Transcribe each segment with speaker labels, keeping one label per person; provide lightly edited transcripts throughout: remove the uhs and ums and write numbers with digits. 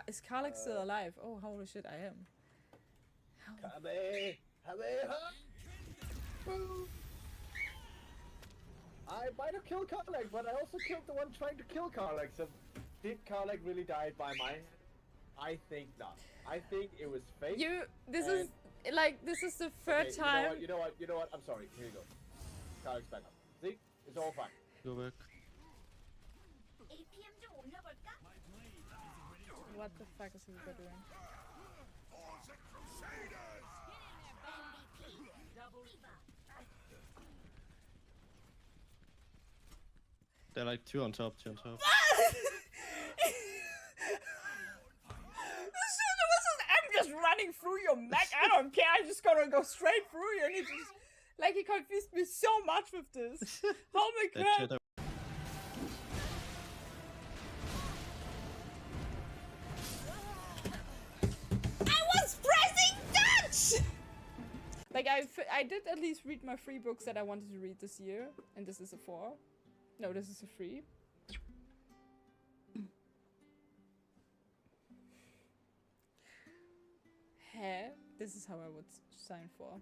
Speaker 1: Is Karlach still alive? Oh, holy shit, I am.
Speaker 2: I might have killed Karlach, but I also killed the one trying to kill Karlach. So, did Karlach really die by my hand? I think not. I think it was fake.
Speaker 1: This is the third time.
Speaker 2: You know what? I'm sorry. Here you go. Karlach's back up. See? It's all fine.
Speaker 3: Go back.
Speaker 1: What the fuck is he doing?
Speaker 3: They're like two on top.
Speaker 1: I'm just running through your mech. I don't care. I'm just gonna go straight through you. And he just, like, he confused me so much with this. Oh my god. I was pressing Dutch! Like, I did at least read my 3 books that I wanted to read this year. And this is a 4. No, this is a 3. Heh, this is how I would sign for.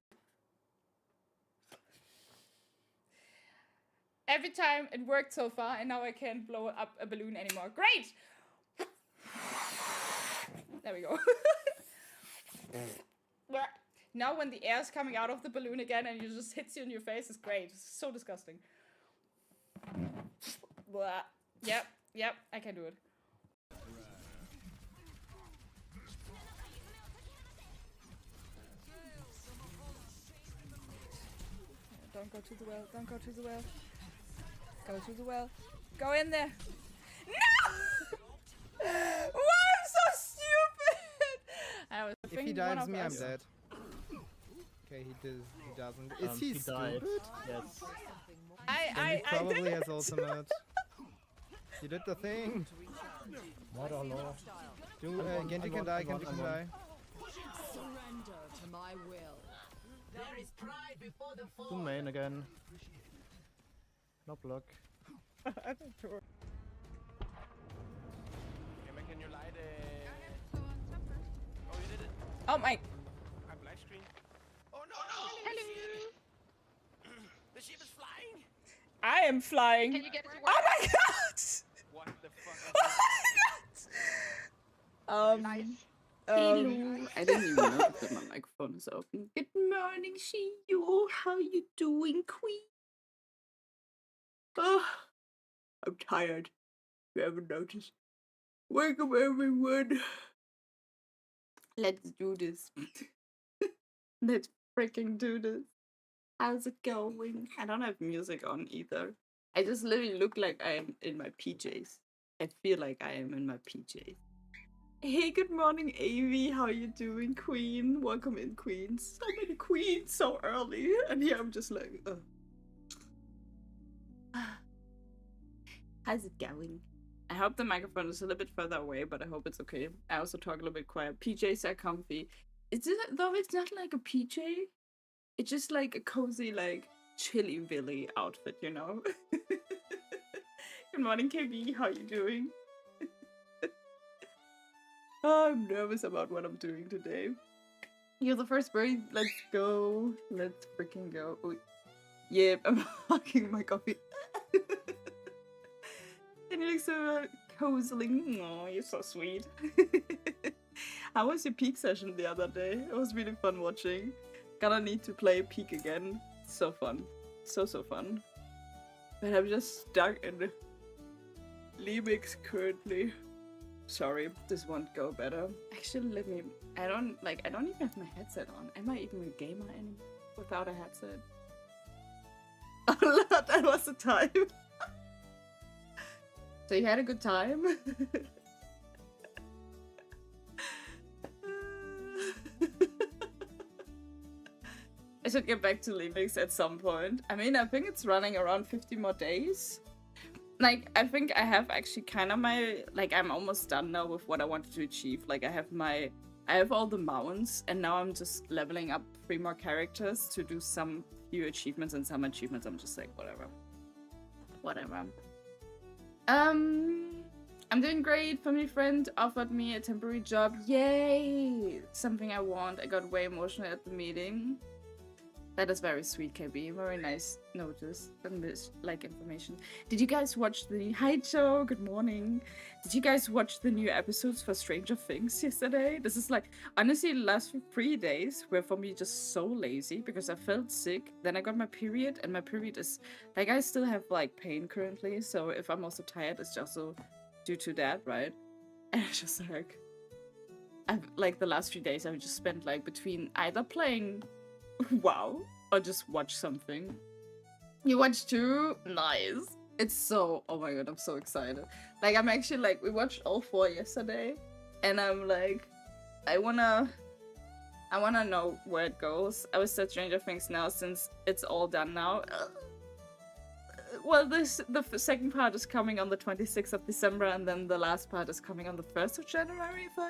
Speaker 1: Every time it worked so far, and now I can't blow up a balloon anymore. Great! There we go. Now when the air is coming out of the balloon again and it just hits you in your face, it's great. It's so disgusting. Blah. Yep, I can do it. Don't go to the well, don't go to the well. Go to the well. Go in there. No! Why I'm so stupid? I was
Speaker 4: if he dives me, I'm dead. Okay, he doesn't. Is he stupid?
Speaker 5: Yes.
Speaker 4: He probably has ultimate. You did the thing.
Speaker 5: What a law.
Speaker 4: Genji can die, Genji can die.
Speaker 6: Surrender to my will.
Speaker 7: There is pride before the fall.
Speaker 5: Two main again. No block.
Speaker 2: I think sure.
Speaker 8: Can you light Oh, you did it.
Speaker 1: Oh my.
Speaker 8: I black screen. Oh no! Hello. The ship is flying.
Speaker 1: I am flying.
Speaker 9: Can you get it to work?
Speaker 1: Oh my god!
Speaker 8: What the fuck?
Speaker 1: Oh
Speaker 9: my god!
Speaker 10: Hello. I didn't even know that my microphone is open. Good morning, Shio. How you doing, Queen? Oh, I'm tired. You haven't noticed. Welcome, everyone. Let's do this. Let's freaking do this. How's it going? I don't have music on either. I just literally look like I am in my PJs. I feel like I am in my PJs. Hey, good morning, Avi. How you doing, Queen? Welcome in, Queen. So many queens so early. And here I'm just like, how's it going? I hope the microphone is a little bit further away, but I hope it's okay. I also talk a little bit quiet. PJs are comfy. Is it, though it's not like a PJ? It's just like a cozy, like, chilly-villy outfit, you know? Good morning, KB. How you doing? Oh, I'm nervous about what I'm doing today. You're the first bird. Let's go. Let's freaking go. Oh, yep, I'm hugging my coffee. And you look so cozy. Oh, you're so sweet. How was your Peak session the other day? It was really fun watching. Gonna need to play Peak again. So fun. So fun. But I'm just stuck in Limix currently. Sorry, this won't go better. Actually, let me... I don't even have my headset on. Am I even a gamer anymore without a headset? Oh, that was the time. So you had a good time? I should get back to Limix at some point. I mean, I think it's running around 50 more days. Like, I think I have actually kind of my... Like, I'm almost done now with what I wanted to achieve. Like, I have all the mounts, and now I'm just leveling up 3 more characters to do some few achievements, and some achievements I'm just like, whatever. Whatever.
Speaker 1: I'm doing great. Family friend offered me a temporary job. Yay! Something I want. I got way emotional at the meeting. That is very sweet, KB. Very nice notice and this like information. Did you guys watch the Hi Joe? Good morning. Did you guys watch the new episodes for Stranger Things yesterday? This is like honestly the last 3 days were for me just so lazy because I felt sick. Then I got my period, and my period is like I still have like pain currently. So if I'm also tired, it's also due to that, right? And it's just like I've like the last 3 days I've just spent like between either playing WoW or just watch something. You watched too? Nice. It's so, oh my god, I'm so excited. Like I'm actually like, we watched all 4 yesterday and I'm like, I wanna know where it goes. I was at Stranger Things now since it's all done now. Well, the second part is coming on the 26th of December and then the last part is coming on the 1st of January if I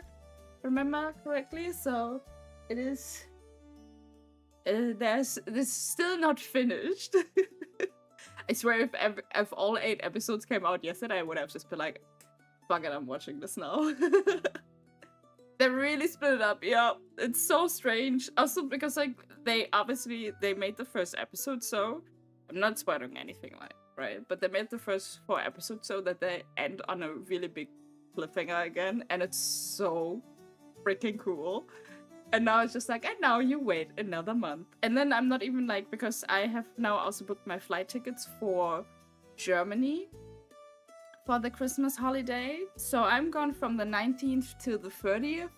Speaker 1: remember correctly. So it is... this is still not finished. I swear if all 8 episodes came out yesterday, I would have just been like, fuck it, I'm watching this now. They really split it up, yeah. It's so strange. Also because like they made the first episode so, I'm not spoiling anything like, right? But they made the first 4 episodes so that they end on a really big cliffhanger again, and it's so freaking cool. And now it's just like, and now you wait another month. And then I'm not even like, because I have now also booked my flight tickets for Germany for the Christmas holiday. So I'm gone from the 19th to the 30th.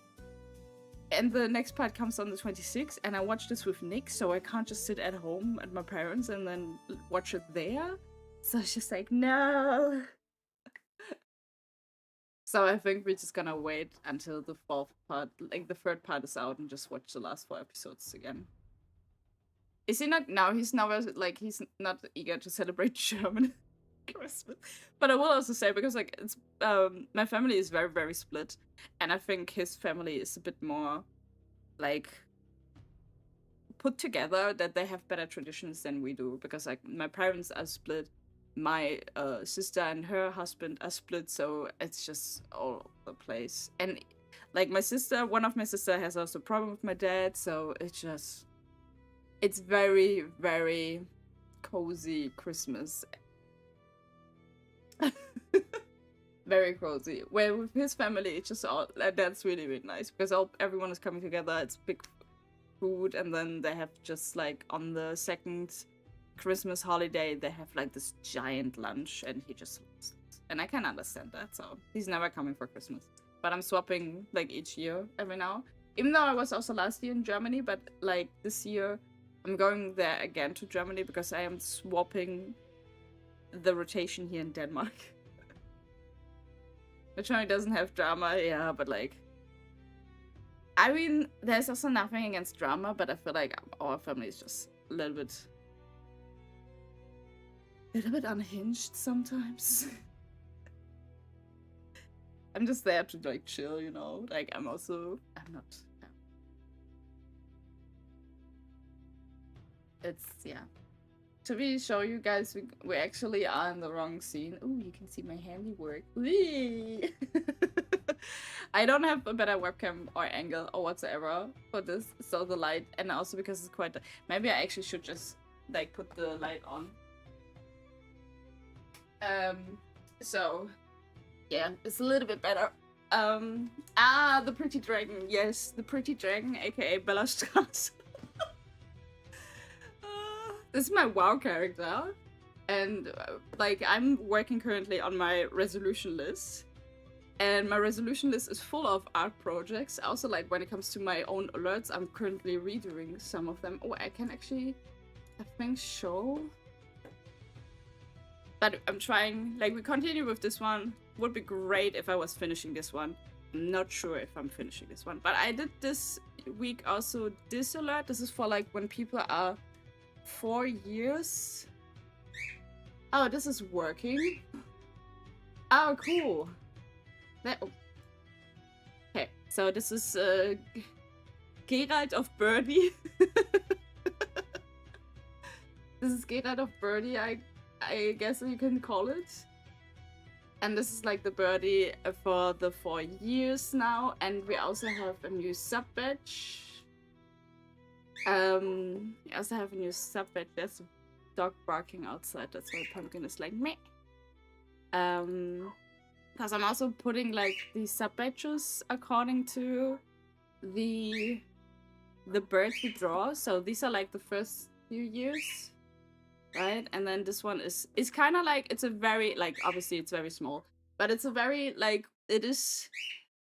Speaker 1: And the next part comes on the 26th. And I watch this with Nick, so I can't just sit at home at my parents and then watch it there. So it's just like, no. So I think we're just gonna wait until the 4th part, like the 3rd part is out and just watch the last 4 episodes again. Is he not now? He's now like, he's not eager to celebrate German Christmas. But I will also say, because like it's, my family is very, very split. And I think his family is a bit more like put together, that they have better traditions than we do. Because like my parents are split. My sister and her husband are split, so it's just all over the place. And like my sister, one of my sister has also a problem with my dad, so it's very, very cozy Christmas. Very cozy. Where with his family, it's just all, that's really, really nice, because everyone is coming together, it's big food, and then they have just like on the 2nd Christmas holiday, they have like this giant lunch, and he just loves it. And I can understand that, so he's never coming for Christmas. But I'm swapping like each year, every now. Even though I was also last year in Germany, but like this year, I'm going there again to Germany because I am swapping the rotation here in Denmark. Which only doesn't have drama, yeah, but like... I mean, there's also nothing against drama, but I feel like our family is just a little bit unhinged sometimes. I'm just there to like chill, you know? Like I'm not... Yeah. It's, yeah. To show you guys, we actually are in the wrong scene. Ooh, you can see my handiwork. Whee! I don't have a better webcam or angle or whatsoever for this, so the light, and also because it's quite... Maybe I actually should just like put the light on. So yeah, it's a little bit better. The pretty dragon, yes, the pretty dragon, aka Bella Strass. This is my WoW character, and like I'm working currently on my resolution list, and my resolution list is full of art projects. Also, like when it comes to my own alerts, I'm currently redoing some of them. Oh, I can actually, I think, show. But I'm trying, like we continue with this one. Would be great if I was finishing this one. I'm not sure if I'm finishing this one, but I did this week also this alert. This is for like when people are 4 years. Oh, this is working. Oh, cool. Okay, so this is Geralt of Birdie. This is Geralt of Birdie, I guess you can call it.
Speaker 10: And this is like the birdie for the 4 years now. And we also have a new sub badge. We also have a new sub badge. There's a dog barking outside. That's why Pumpkin is like meh. Because I'm also putting like the sub badges according to the birds we draw. So these are like the first few years, right? And then this one is kind of like, it's a very like, obviously it's very small, but it's a very like, it is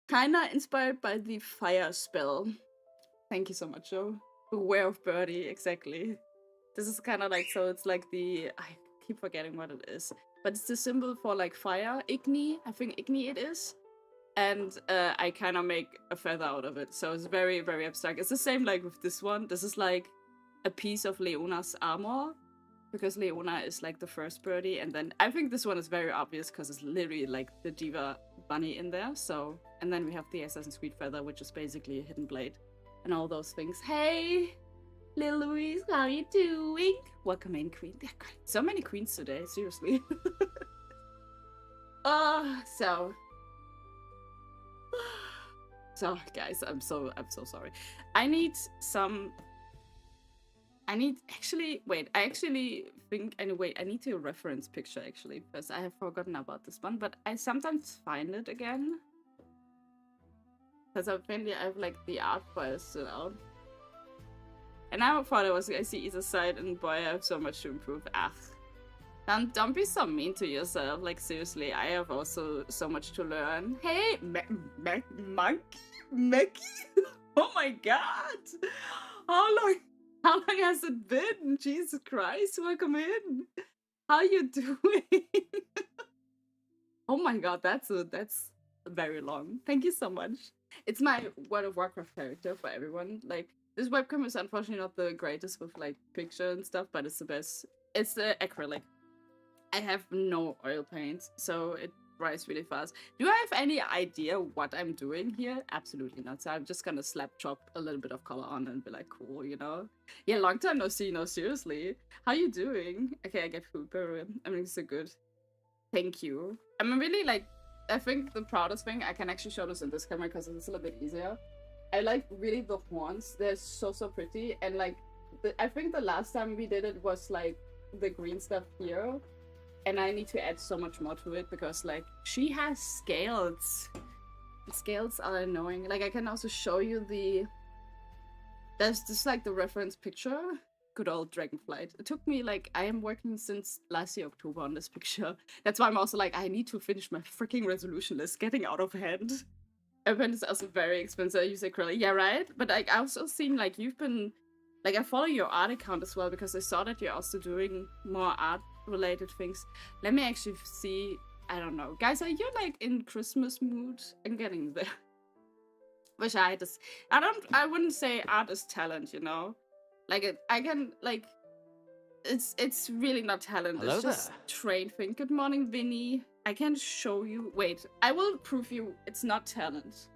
Speaker 10: kind of inspired by the fire spell. Thank you so much, Joe. Beware of birdie, exactly. This is kind of like, so it's like the, I keep forgetting what it is, but it's the symbol for like fire, Igni. I think Igni it is. And I kind of make a feather out of it. So it's very, very abstract. It's the same like with this one. This is like a piece of Leona's armor, because Leona is like the first birdie. And then I think this one is very obvious because it's literally like the Diva bunny in there. So, and then we have the Assassin's Creed feather, which is basically a hidden blade and all those things. Hey, Lil Louise, how are you doing? Welcome in, Queen. There are so many queens today, seriously. So guys, I'm so sorry. I need actually wait, I actually think anyway, I need to reference picture actually, because I have forgotten about this one, but I sometimes find it again. Because apparently I have like the art file still out. And I thought I was gonna see either side, and boy, I have so much to improve. Don't be so mean to yourself. Like seriously, I have also so much to learn. Hey, Mackie? Oh my god! How long has it been? Jesus Christ, welcome in. How you doing? Oh my god, that's very long. Thank you so much. It's my World of Warcraft character for everyone. Like, this webcam is unfortunately not the greatest with like picture and stuff, but it's the best. It's the acrylic. I have no oil paint, so it dries really fast. Do I have any idea what I'm doing here? Absolutely not. So I'm just gonna slap chop a little bit of color on and be like, cool, you know? Yeah, long time no see, no, seriously. How you doing? Okay, I get food, but I'm doing so good. Thank you. I'm really like, I think the proudest thing, I can actually show this in this camera because it's a little bit easier. I like really the horns. They're so pretty. And like, I think the last time we did it was like the green stuff here. And I need to add so much more to it because like she has scales. The scales are annoying. Like I can also show you there's just like the reference picture. Good old Dragonflight. It took me like, I am working since last year October on this picture. That's why I'm also like, I need to finish my freaking resolution list, getting out of hand. Urban is also very expensive. I use acrylic. Yeah, right? But like, I've also seen like you've been, like I follow your art account as well because I saw that you're also doing more art related things. Let me actually see. I don't know. Guys, are you like in Christmas mood? I'm getting there. Wish I just, I wouldn't say art is talent, you know? Like I can like, it's really not talent.
Speaker 9: Hello
Speaker 10: it's just trained thing. Good morning, Vinny. I can show you. Wait, I will prove you it's not talent.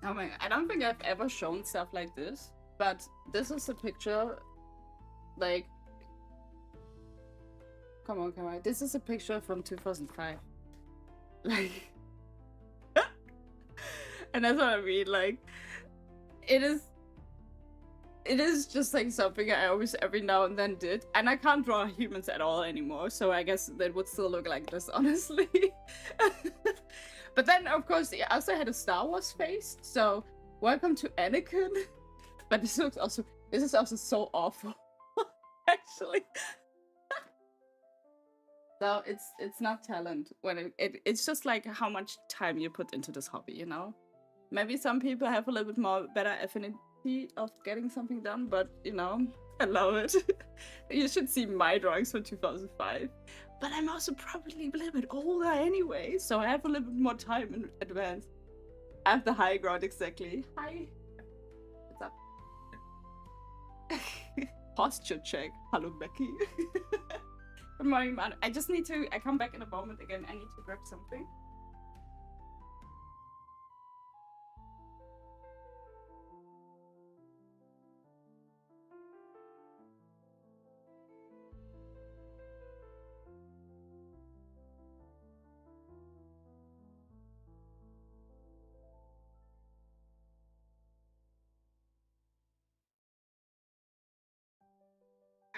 Speaker 10: Oh my god, I don't think I've ever shown stuff like this, but this is a picture, like, come on, this is a picture from 2005, like, and that's what I mean, like, it is just like something I always every now and then did, and I can't draw humans at all anymore, so I guess that would still look like this, honestly. But then, of course, I also had a Star Wars face, so welcome to Anakin. But this is also so awful, actually. So it's not talent when it's just like how much time you put into this hobby, you know? Maybe some people have a little bit more better affinity of getting something done, but you know, I love it. You should see my drawings from 2005. But I'm also probably a little bit older anyway, so I have a little bit more time in advance. I have the high ground exactly. Hi. What's up? Posture check. Hello, Becky. Good morning, man. I just need to. I come back in a moment again. I need to grab something.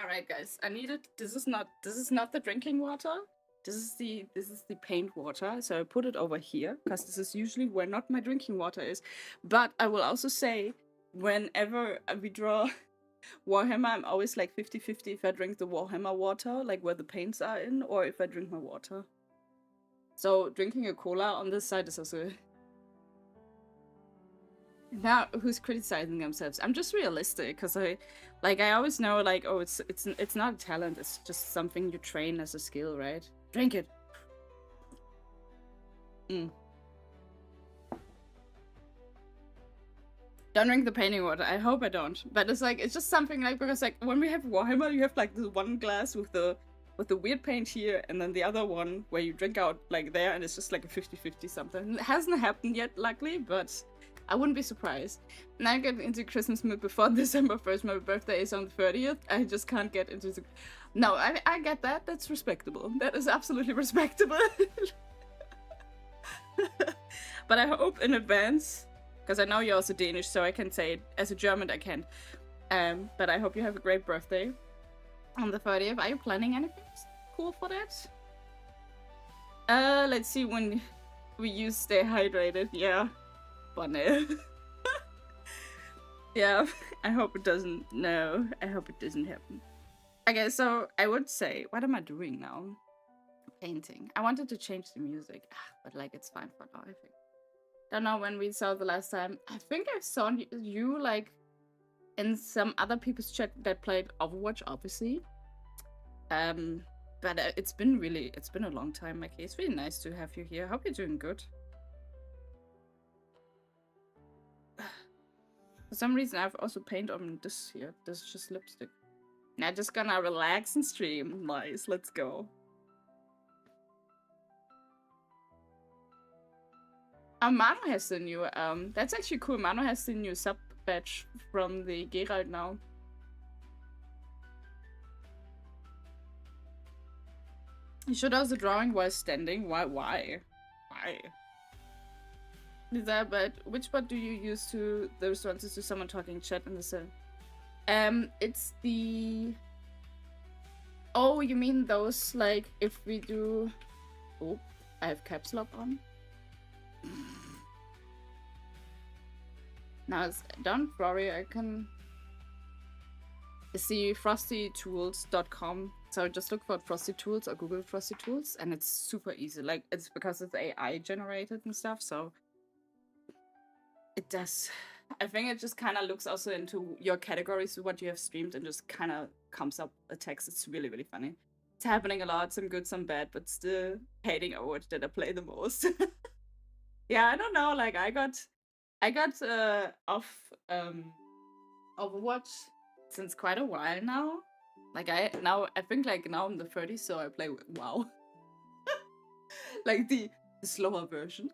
Speaker 10: All right, guys. I need it. This is not the drinking water. This is the paint water. So I put it over here because this is usually where not my drinking water is. But I will also say, whenever we draw Warhammer, I'm always like 50-50 if I drink the Warhammer water, like where the paints are in, or if I drink my water. So drinking a cola on this side is also. Now, who's criticizing themselves? I'm just realistic because I always know like, oh, it's not a talent. It's just something you train as a skill, right? Drink it. Don't drink the painting water. I hope I don't. But it's like it's just something like because like when we have Warhammer, you have like this one glass with the weird paint here, and then the other one where you drink out like there, and it's just like a 50-50 something. It hasn't happened yet, luckily, but. I wouldn't be surprised. Now I get into Christmas mood before December 1st. My birthday is on the 30th. I just can't get into the... No, I get that. That's respectable. That is absolutely respectable. But I hope in advance, because I know you're also Danish, so I can say it. As a German, I can't. But I hope you have a great birthday on the 30th. Are you planning anything cool for that? Let's see when we use stay hydrated. Yeah. Funny. Yeah, I hope it doesn't. No, I hope it doesn't happen. Okay, so I would say, what am I doing now? Painting. I wanted to change the music, but like it's fine for now, I think. Don't know when we saw the last time. I think I saw you like in some other people's chat that played Overwatch, obviously. But it's been a long time, Mikey. It's really nice to have you here. Hope you're doing good. For some reason, I've also painted on this here. This is just lipstick. Now just gonna relax and stream. Nice, let's go. Mano has the new, that's actually cool. Mano has the new sub badge from the Geralt now. You should also drawing while standing. Why? Why? Lisa, but which bot do you use to the responses to someone talking chat in the cell? It's the... Oh, you mean those, like, if we do... Oh, I have caps lock on. Now, don't worry, I can... It's the frostytools.com. So just look for Frosty Tools or Google Frosty Tools, and it's super easy. Like, it's because it's AI generated and stuff, so... It does. I think it just kind of looks also into your categories, what you have streamed, and just kind of comes up a text. It's really, really funny. It's happening a lot, some good, some bad, but still hating Overwatch that I play the most. Yeah, I don't know. Like I got off Overwatch since quite a while now. Like I think like now I'm the 30s, so I play with WoW. Like the slower version.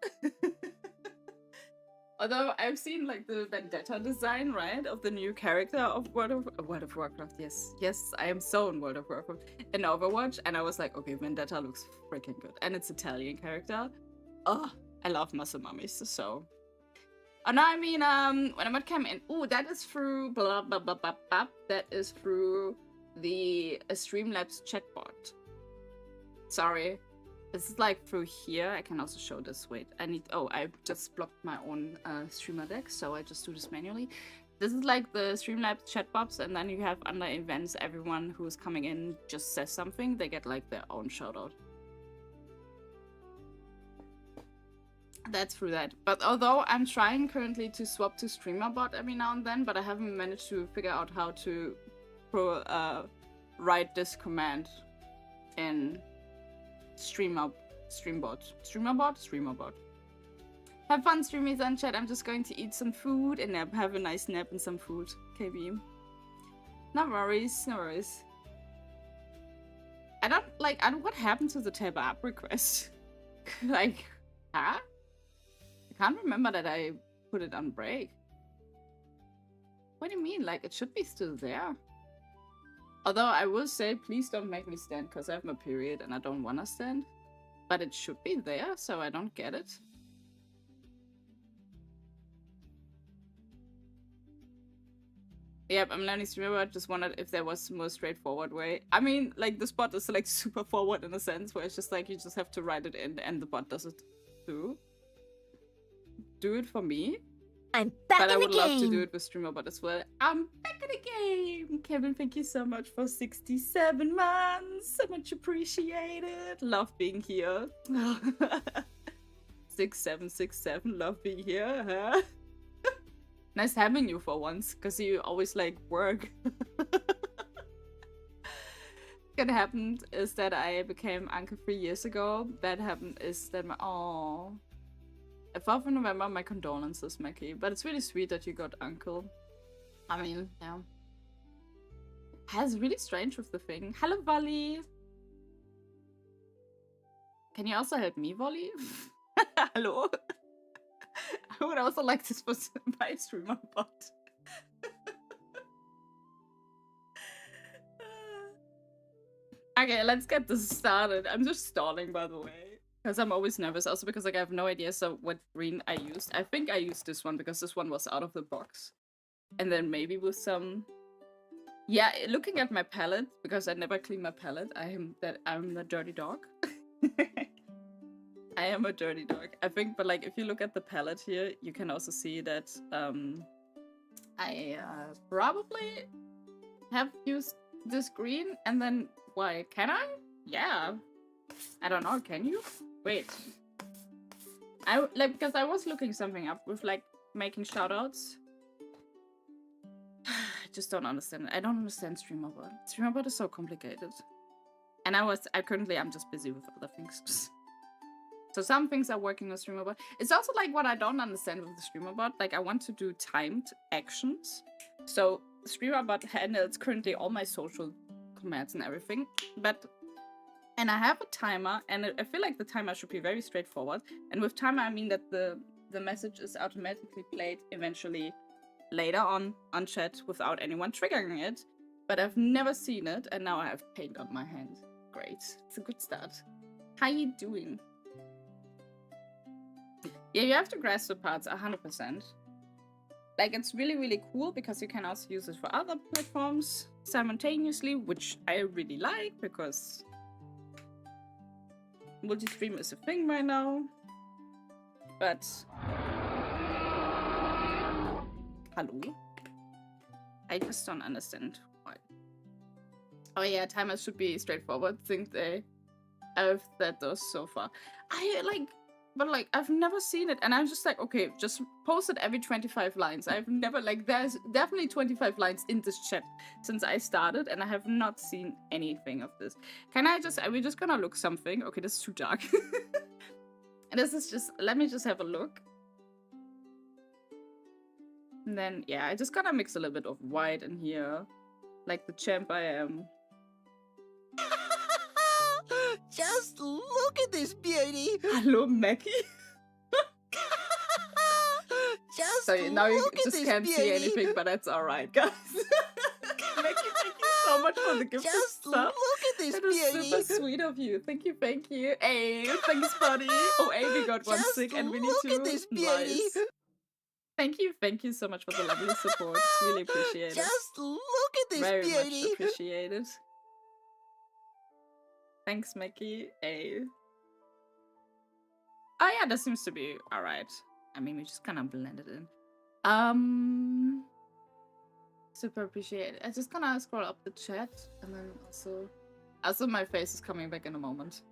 Speaker 10: Although I've seen like the Vendetta design, right, of the new character of World of Warcraft. Yes, I am so in World of Warcraft in Overwatch, and I was like, okay, Vendetta looks freaking good, and it's Italian character. Oh, I love muscle mummies. So, oh no, I mean, when I came in, oh, that is through blah blah blah blah blah. That is through the Streamlabs chatbot. Sorry. This is like through here. I can also show this. Wait, I just blocked my own streamer deck, so I just do this manually. This is like the Streamlabs chat box, and then you have under events, everyone who is coming in just says something, they get like their own shout out. That's through that. But although I'm trying currently to swap to StreamerBot every now and then, but I haven't managed to figure out how to write this command in StreamBot. Have fun, streamies and chat. I'm just going to eat some food and have a nice nap and some food. KB. No worries, no worries. I don't what happened to the tab up request? Like, huh? I can't remember that I put it on break. What do you mean? Like, it should be still there. Although I will say, please don't make me stand because I have my period and I don't want to stand. But it should be there, so I don't get it. Yep, I'm learning streamer. I just wondered if there was a more straightforward way. I mean, like, this bot is like super forward in a sense where it's just like you just have to write it in and the bot does it too. Do it for me.
Speaker 9: I'm back
Speaker 10: but
Speaker 9: in
Speaker 10: I would
Speaker 9: the game.
Speaker 10: love to do it with StreamerBot as well. I'm back in the game! Kevin, thank you so much for 67 months. So much appreciated. Love being here. 6767, love being here, huh? Nice having you for once, because you always like work. What happened is that I became uncle 3 years ago. That happened is that my 4th of November, my condolences, Mackie. But it's really sweet that you got uncle. I mean, yeah. It's really strange with the thing. Hello, Volley. Can you also help me, Volley? Hello. I would also like this for my streamer bot. Okay, let's get this started. I'm just stalling, by the way. Because I'm always nervous, also because like I have no idea what green I used. I think I used this one because this one was out of the box. And then maybe with some... Yeah, looking at my palette, because I never clean my palette, I'm a dirty dog. I am a dirty dog. I think, but like if you look at the palette here, you can also see that I probably have used this green and then why? Can I? Yeah. I don't know, can you? Wait. Because I was looking something up with like making shoutouts. I just don't understand it. I don't understand StreamerBot. StreamerBot is so complicated. And I'm just busy with other things. So some things are working on StreamerBot. It's also like what I don't understand with the StreamerBot. Like I want to do timed actions. So StreamerBot handles currently all my social commands and everything. And I have a timer, and I feel like the timer should be very straightforward. And with timer, I mean that the message is automatically played eventually later on chat without anyone triggering it. But I've never seen it, and now I have paint on my hand. Great. It's a good start. How you doing? Yeah, you have to grasp the parts 100%. Like, it's really, really cool because you can also use it for other platforms simultaneously, which I really like because multi-stream is a thing right now. But... Hello? I just don't understand why. Oh yeah, timers should be straightforward. Think they have that those so far. But like, I've never seen it, and I'm just like, okay, just post it every 25 lines. I've never, like, there's definitely 25 lines in this chat since I started, and I have not seen anything of this. Are we just gonna look something? Okay, this is too dark. And this is just, let me just have a look. And then, yeah, I just gotta mix a little bit of white in here. Like the champ I am.
Speaker 9: Just look at this beauty.
Speaker 10: Hello, Mackie.
Speaker 9: Just
Speaker 10: So now you
Speaker 9: look at
Speaker 10: just
Speaker 9: this
Speaker 10: can't
Speaker 9: beauty.
Speaker 10: see anything, but that's alright, guys. Mackie, thank you so much for the gift of
Speaker 9: Just
Speaker 10: stuff.
Speaker 9: look at this
Speaker 10: That is
Speaker 9: beauty.
Speaker 10: super sweet of you. Thank you, thank you. Hey, thanks, buddy. Oh, hey, we got one
Speaker 9: Just
Speaker 10: sick and we need
Speaker 9: look
Speaker 10: to.
Speaker 9: at this beauty.
Speaker 10: Nice. Thank you so much for the lovely support. Really appreciate it.
Speaker 9: Just look at this
Speaker 10: Very
Speaker 9: beauty.
Speaker 10: much appreciated. Thanks, Mackie. Hey. Oh yeah, that seems to be alright. I mean, we just kind of blend it in. Super appreciate it. I'm just gonna scroll up the chat and then also my face is coming back in a moment.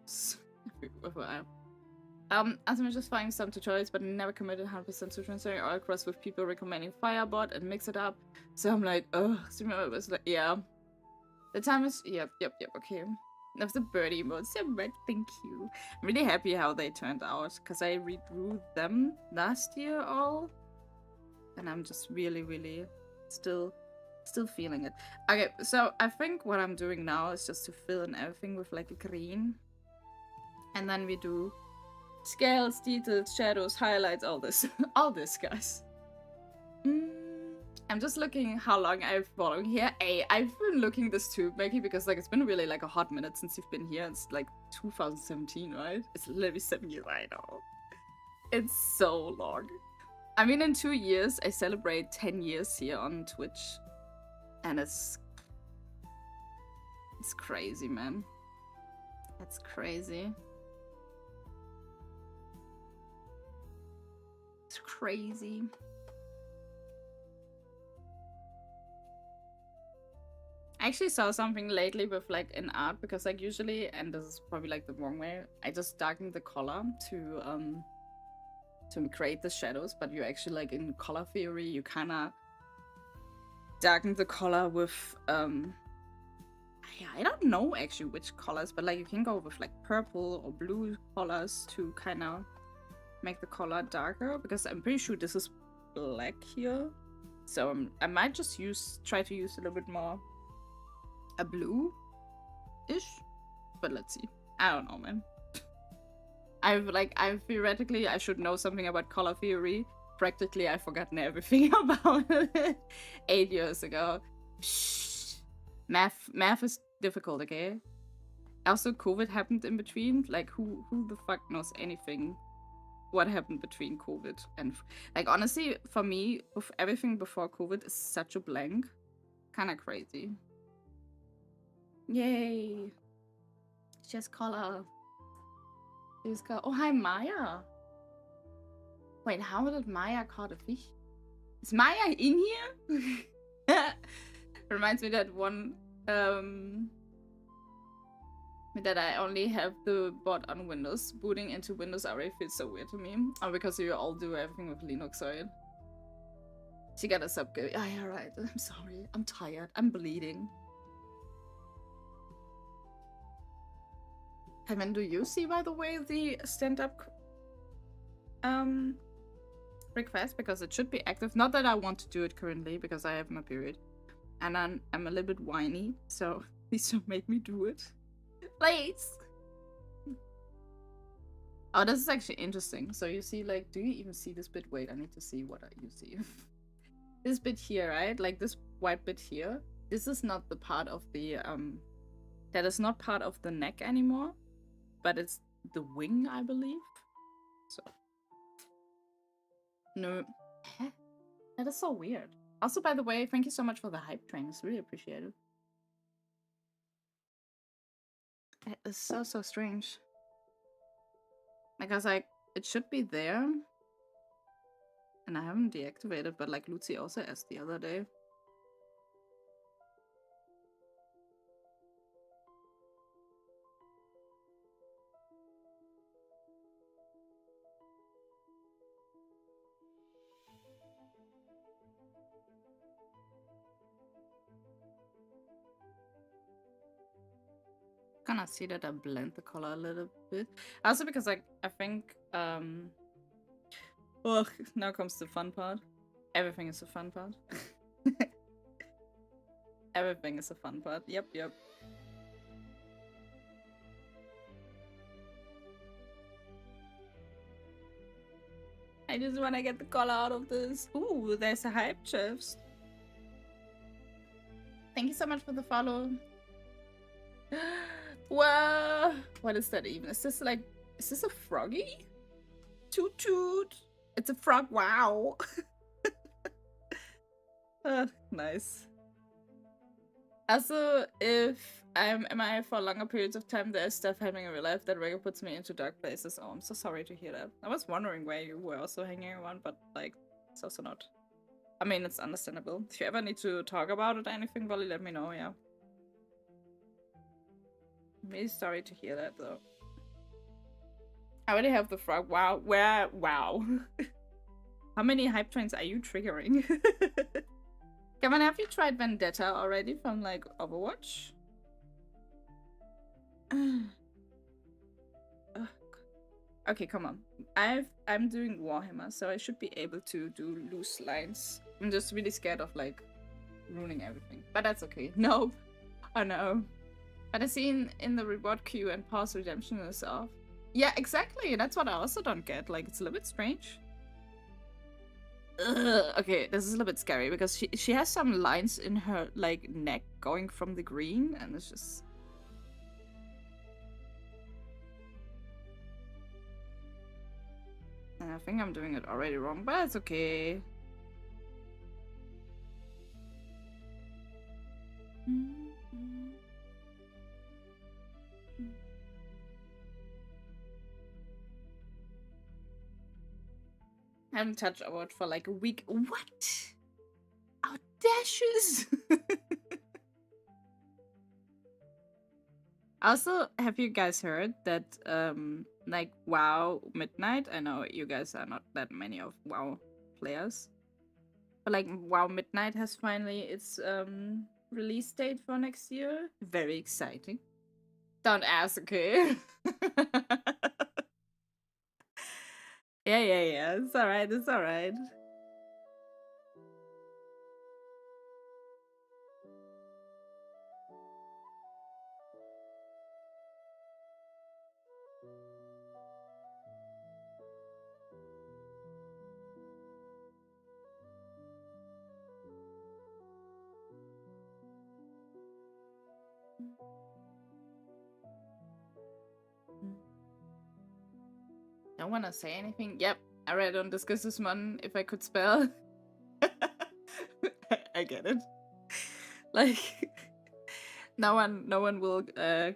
Speaker 10: As I'm just finding some tutorials, but never committed 100% to transferring all across with people recommending Firebot and mix it up. So I'm like, ugh. So remember, it was like, yeah. The time is, yep, okay. Of the birdie emotes, so much, thank you. I'm really happy how they turned out, because I redrew them last year all. And I'm just really still feeling it. Okay, so I think what I'm doing now is just to fill in everything with like green. And then we do scales, details, shadows, highlights, all this. All this, guys. I'm just looking how long I've followed here. I've been looking this too, Maggie, because like it's been really like a hot minute since you've been here. It's like 2017, right? It's literally 7 years, I know. It's so long. I mean, in 2 years, I celebrate 10 years here on Twitch. And it's crazy, man. It's crazy. It's crazy. I actually saw something lately with like in art, because like usually, and this is probably like the wrong way, I just darken the color to create the shadows, but you actually like in color theory you kind of darken the color with I don't know actually which colors, but like you can go with like purple or blue colors to kind of make the color darker, because I'm pretty sure this is black here, so I might just try to use a little bit more a blue-ish, but let's see. I don't know, man. I theoretically I should know something about color theory. Practically I've forgotten everything about it 8 years ago. Shh. Math is difficult, okay? Also, COVID happened in between. Like, who the fuck knows anything? What happened between COVID and like honestly, for me, with everything before COVID is such a blank. Kind of crazy. Yay! Just color. Oh, hi, Maya. Wait, how did Maya caught a fish? Is Maya in here? Reminds me that one, that I only have the bot on Windows. Booting into Windows already feels so weird to me. Oh, because you all do everything with Linux, right? She got a sub go. Oh, yeah, right. I'm sorry. I'm tired. I'm bleeding. Heaven, do you see, by the way, the stand-up request? Because it should be active. Not that I want to do it currently, because I have my period. And I'm a little bit whiny, so please don't make me do it. Please! Oh, this is actually interesting. So you see, like, do you even see this bit? Wait, I need to see what you see. This bit here, right? Like, this white bit here. This is not the part of the, that is not part of the neck anymore. But it's the wing, I believe. So. No. That is so weird. Also, by the way, thank you so much for the hype train. It's really appreciated. It is so strange. Because, like, it should be there. And I haven't deactivated, but, like, Lucy also asked the other day. Kind of see that I blend the color a little bit. Also because like I think oh, now comes the fun part. Everything is the fun part. Everything is a fun part. Yep. I just want to get the color out of this. Ooh, there's a hype chest. Thank you so much for the follow. Whoa! What is that even? Is this a froggy? Toot toot! It's a frog, wow! Nice. Also, if I'm MIA for longer periods of time, there's stuff happening in real life that regularly puts me into dark places. Oh, I'm so sorry to hear that. I was wondering where you were also hanging around, but like, it's also not I mean, it's understandable. If you ever need to talk about it or anything, Volley, let me know, yeah. I'm really sorry to hear that, though. I already have the frog. Wow. Where? Wow. How many hype trains are you triggering? Kevin, have you tried Vendetta already from, like, Overwatch? Okay, come on. I'm doing Warhammer, so I should be able to do loose lines. I'm just really scared of, like, ruining everything. But that's okay. Nope. Oh no. But I see in the reward queue and pause redemption is off. Yeah, exactly. That's what I also don't get. Like, it's a little bit strange. Ugh. Okay, this is a little bit scary because she has some lines in her, like, neck going from the green, and it's just... I think I'm doing it already wrong, but it's okay. I haven't touched Overwatch for like a week. What? Audacious! Also, have you guys heard that, like, WoW Midnight? I know you guys are not that many of WoW players. But, like, WoW Midnight has finally its, release date for next year. Very exciting. Don't ask, okay? Yeah. It's alright, it's alright. Don't wanna say anything. Yep, I read on Discuss this one if I could spell. I get it. Like, no one will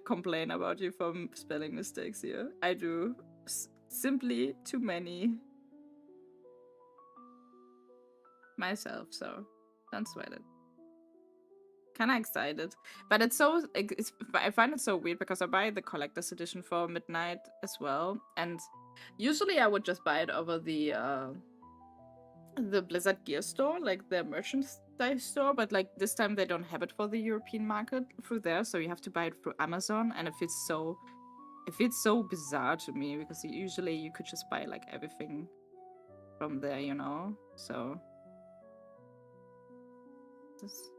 Speaker 10: complain about you for spelling mistakes here. I do. Simply too many myself, so don't sweat it. Kinda excited, but it's so I find it so weird because I buy the collector's edition for Midnight as well, and usually I would just buy it over the Blizzard Gear store, like the merchandise store, but like this time they don't have it for the European market through there, so you have to buy it through Amazon, and it feels so bizarre to me because usually you could just buy like everything from there, you know. So just...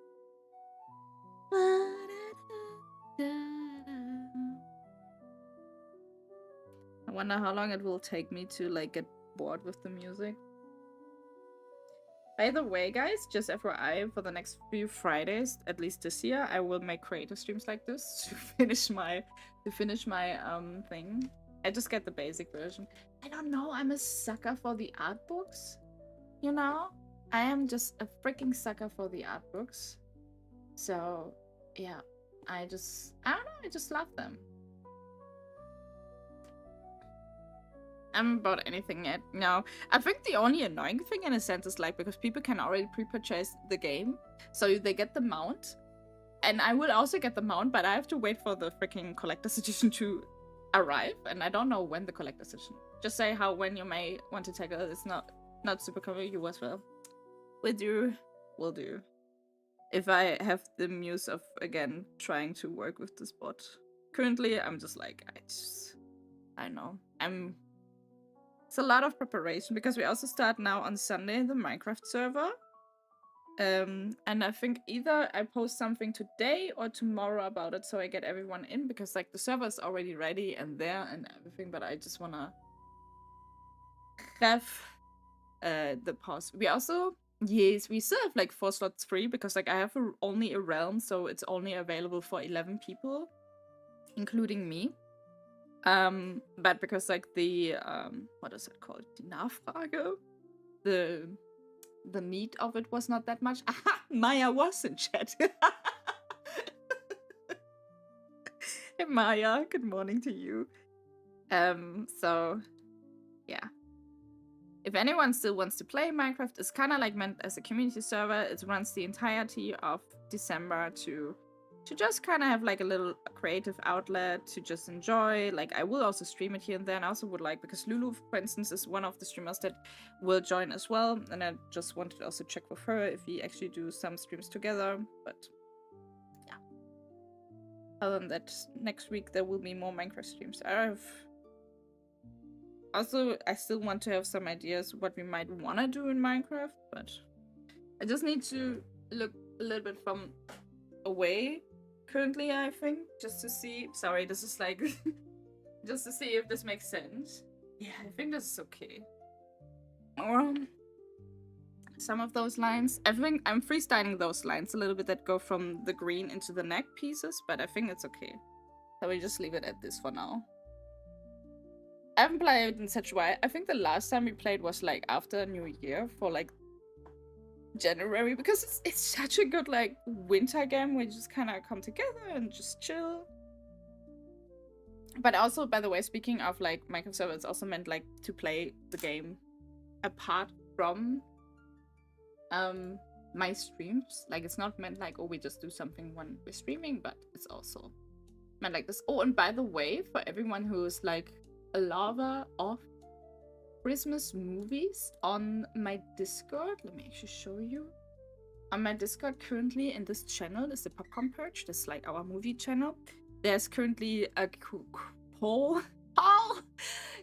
Speaker 10: I wonder how long it will take me to like get bored with the music. By the way, guys, just FYI, for the next few Fridays, at least this year, I will make creator streams like this to finish my thing. I just get the basic version. I don't know, I'm a sucker for the art books. You know? I am just a freaking sucker for the art books. So, yeah. I don't know, I just love them. I'm about anything yet. No, I think the only annoying thing in a sense is like because people can already pre-purchase the game, so they get the mount, and I will also get the mount, but I have to wait for the freaking collector's edition to arrive, and I don't know when the collector's edition. Just say when you may want to take it. It's not super cover you as well. Will do. If I have the muse of again trying to work with this bot. Currently, I'm just like I know It's a lot of preparation because we also start now on Sunday the Minecraft server. And I think either I post something today or tomorrow about it so I get everyone in because like the server is already ready and there and everything, but I just wanna have the pause. We also we still have like 4 slots free because like I have only a realm, so it's only available for 11 people, including me. But because like the what is it called? Die Nachfrage? The need of it was not that much. Aha! Maya was in chat. Hey Maya, good morning to you. So yeah.
Speaker 1: if anyone still wants to play Minecraft, it's kind of like meant as a community server. It runs the entirety of December to just kind of have like a little creative outlet to just enjoy. Like I will also stream it here and there, and I also would like, because Lulu, for instance, is one of the streamers that will join as well, and I just wanted to also check with her if we actually do some streams together. But yeah, other than that, next week there will be more Minecraft streams. I still want to have some ideas what we might want to do in Minecraft, but I just need to look a little bit from away currently, I think, just to see. Sorry, this is like just to see if this makes sense. Yeah, I think this is okay. Some of those lines, I think I'm freestyling those lines a little bit that go from the green into the neck pieces, but I think it's okay. So we just leave it at this for now. I haven't played in such a while. I think the last time we played was like after New Year for like January, because it's such a good like winter game where you just kind of come together and just chill. But also, by the way, speaking of like Minecraft server, it's also meant like to play the game apart from my streams. Like it's not meant like, oh, we just do something when we're streaming, but it's also meant like this. Oh, and by the way, for everyone who's like a lover of Christmas movies, on my Discord, let me actually show you. On my Discord currently in this channel is the Popcorn Purge, this is like our movie channel. There's currently a poll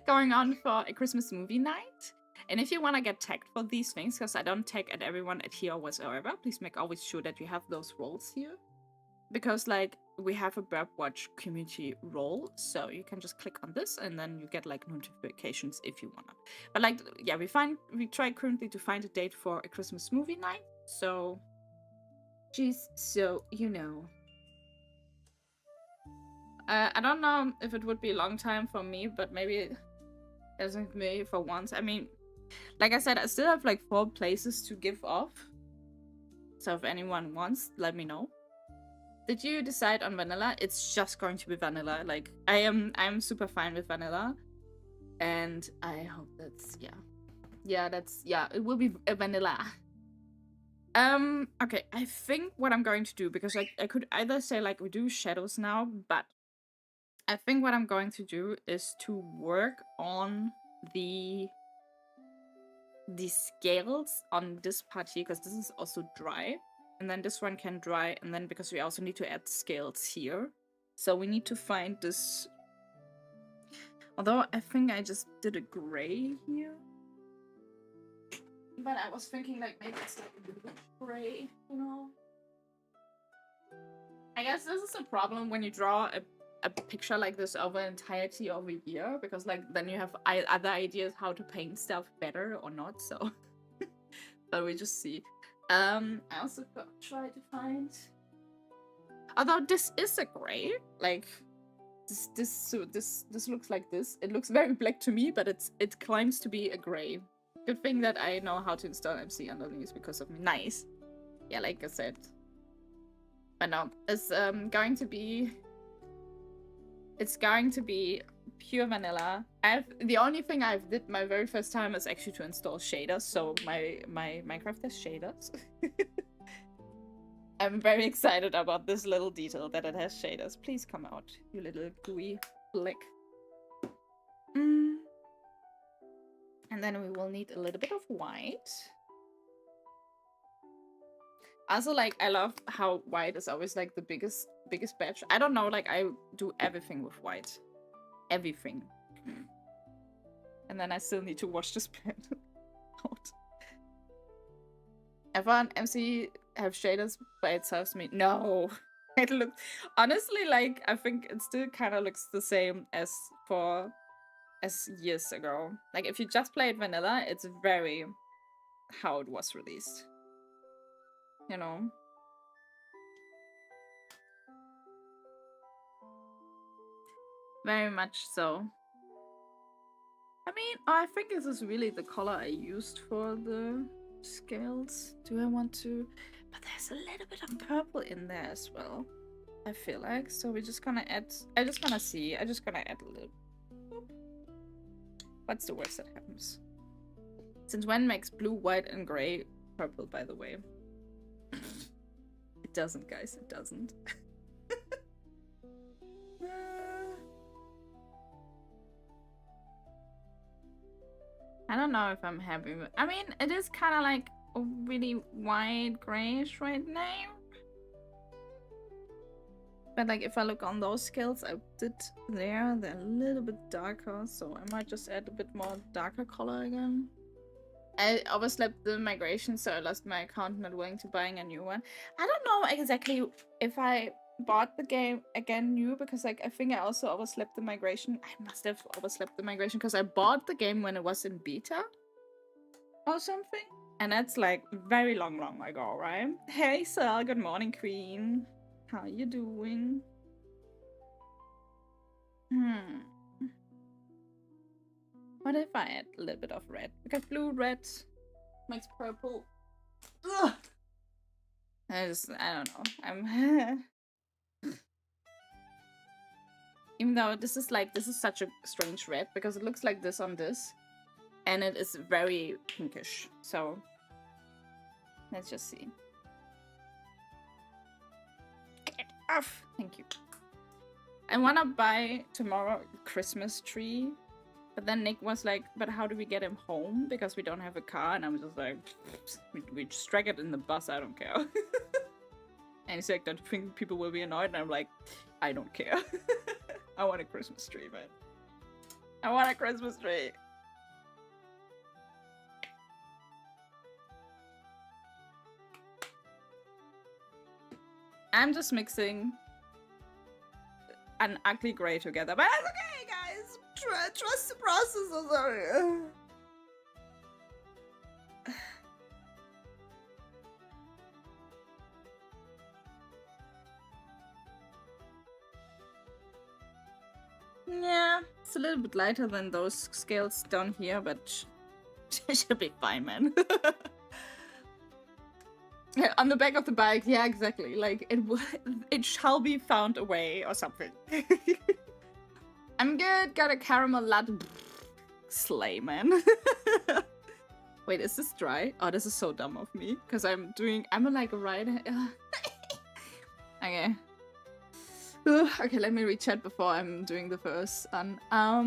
Speaker 1: going on for a Christmas movie night. And if you want to get tagged for these things, because I don't tag at everyone at here whatsoever, please make always sure that you have those roles here. Because like we have a Burp Watch community role, so you can just click on this and then you get like notifications if you wanna. But like, yeah, we try currently to find a date for a Christmas movie night. So, geez, so you know. I don't know if it would be a long time for me, but maybe as me for once. I mean, like I said, I still have like 4 places to give off. So if anyone wants, let me know. Did you decide on vanilla? It's just going to be vanilla. Like I'm super fine with vanilla, and I hope that's it will be a vanilla. Okay, I think what I'm going to do, because I could either say like we do shadows now, but I think what I'm going to do is to work on the scales on this part here, because this is also dry. And then this one can dry, and then because we also need to add scales here. So we need to find this. Although I think I just did a gray here. But I was thinking like maybe it's like a bluish gray, you know? I guess this is a problem when you draw a picture like this over the entirety of a year, because like then you have other ideas how to paint stuff better or not, so. But we just see. I also try to find. Although this is a gray, like this looks like this. It looks very black to me, but it claims to be a gray. Good thing that I know how to install MC underneath because of me. Nice. Yeah, like I said. But no, it's going to be pure vanilla. The only thing I've did my very first time is actually to install shaders, so my Minecraft has shaders. I'm very excited about this little detail that it has shaders. Please come out, you little gooey flick. And then we will need a little bit of white. Also, like, I love how white is always like the biggest batch. I don't know, like I do everything with white. Everything. And then I still need to wash this pen out. Ever MC have shaders by itself? Me? No. It looks honestly like I think it still kind of looks the same as years ago. Like if you just played vanilla, it's very how it was released. You know. Very much so. I mean, I think this is really the color I used for the scales. Do I want to? But there's a little bit of purple in there as well, I feel like. So we're just gonna add. I'm just gonna add a little. What's the worst that happens?
Speaker 10: Since when makes blue, white, and gray purple, by the way? It doesn't, guys. It doesn't. I don't know if I'm happy with... I mean, it is kind of like a really white, grayish right now. But like, if I look on those scales I did there, they're a little bit darker, so I might just add a bit more darker color again. I overslept the migration, so I lost my account, not willing to buying a new one. I don't know exactly if I bought the game again new, because like I think I also overslept the migration. I must have overslept the migration because I bought the game when it was in beta or something. And that's like very long ago, right? Hey Sal, good morning queen. How you doing? What if I add a little bit of red? Because blue, red makes purple. Ugh. I don't know. I'm even though this is such a strange red because it looks like this on this, and it is very pinkish. So let's just see. Get off! Thank you. I wanna buy tomorrow a Christmas tree, but then Nick was like, "But how do we get him home? Because we don't have a car." And I'm just like, "We just drag it in the bus. I don't care." And he's like, "Don't you think people will be annoyed?" And I'm like, "I don't care." I want a Christmas tree, man. I want a Christmas tree. I'm just mixing an ugly gray together, but that's okay, guys. Trust the process. I'm sorry. Yeah, it's a little bit lighter than those scales down here, but it should be fine, man. Yeah, on the back of the bike, yeah, exactly. Like, it shall be found a way or something. I'm good, got a caramel latte. Slay, man. Wait, is this dry? Oh, this is so dumb of me. Because I'm like a right... Okay. Okay, let me read-chat before I'm doing the first one. I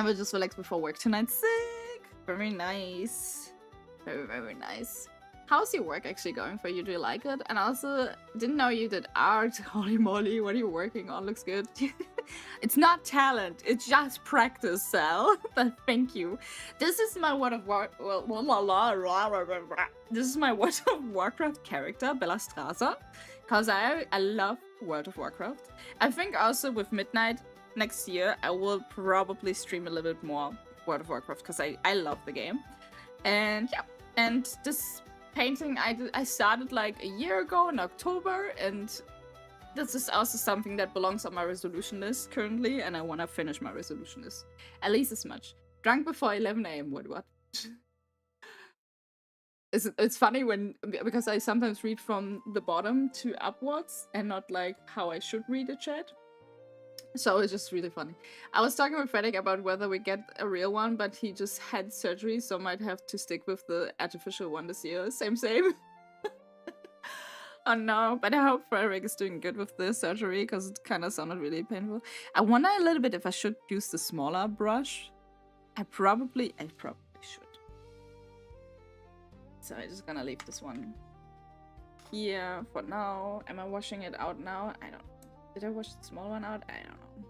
Speaker 10: will just relax before work tonight. Sick! Very nice. Very, very nice. How's your work actually going for you? Do you like it? And also, didn't know you did art. Holy moly, what are you working on? Looks good. It's not talent, it's just practice, Sal. But thank you. This is my World of This is my World of Warcraft character, Bellastrasza. Because I love World of Warcraft. I think also with Midnight next year, I will probably stream a little bit more World of Warcraft because I love the game. And yeah, and this painting I started like a year ago in October, and this is also something that belongs on my resolution list currently, and I want to finish my resolution list. At least as much. Drunk before 11 AM, what? It's funny because I sometimes read from the bottom to upwards and not like how I should read a chat. So it's just really funny. I was talking with Fredrik about whether we get a real one, but he just had surgery, so might have to stick with the artificial one this year. Same. Oh no, but I hope Fredrik is doing good with the surgery because it kind of sounded really painful. I wonder a little bit if I should use the smaller brush. I probably should. So I'm just gonna leave this one here for now. Am I washing it out now? I don't know. Did I wash the small one out? I don't know.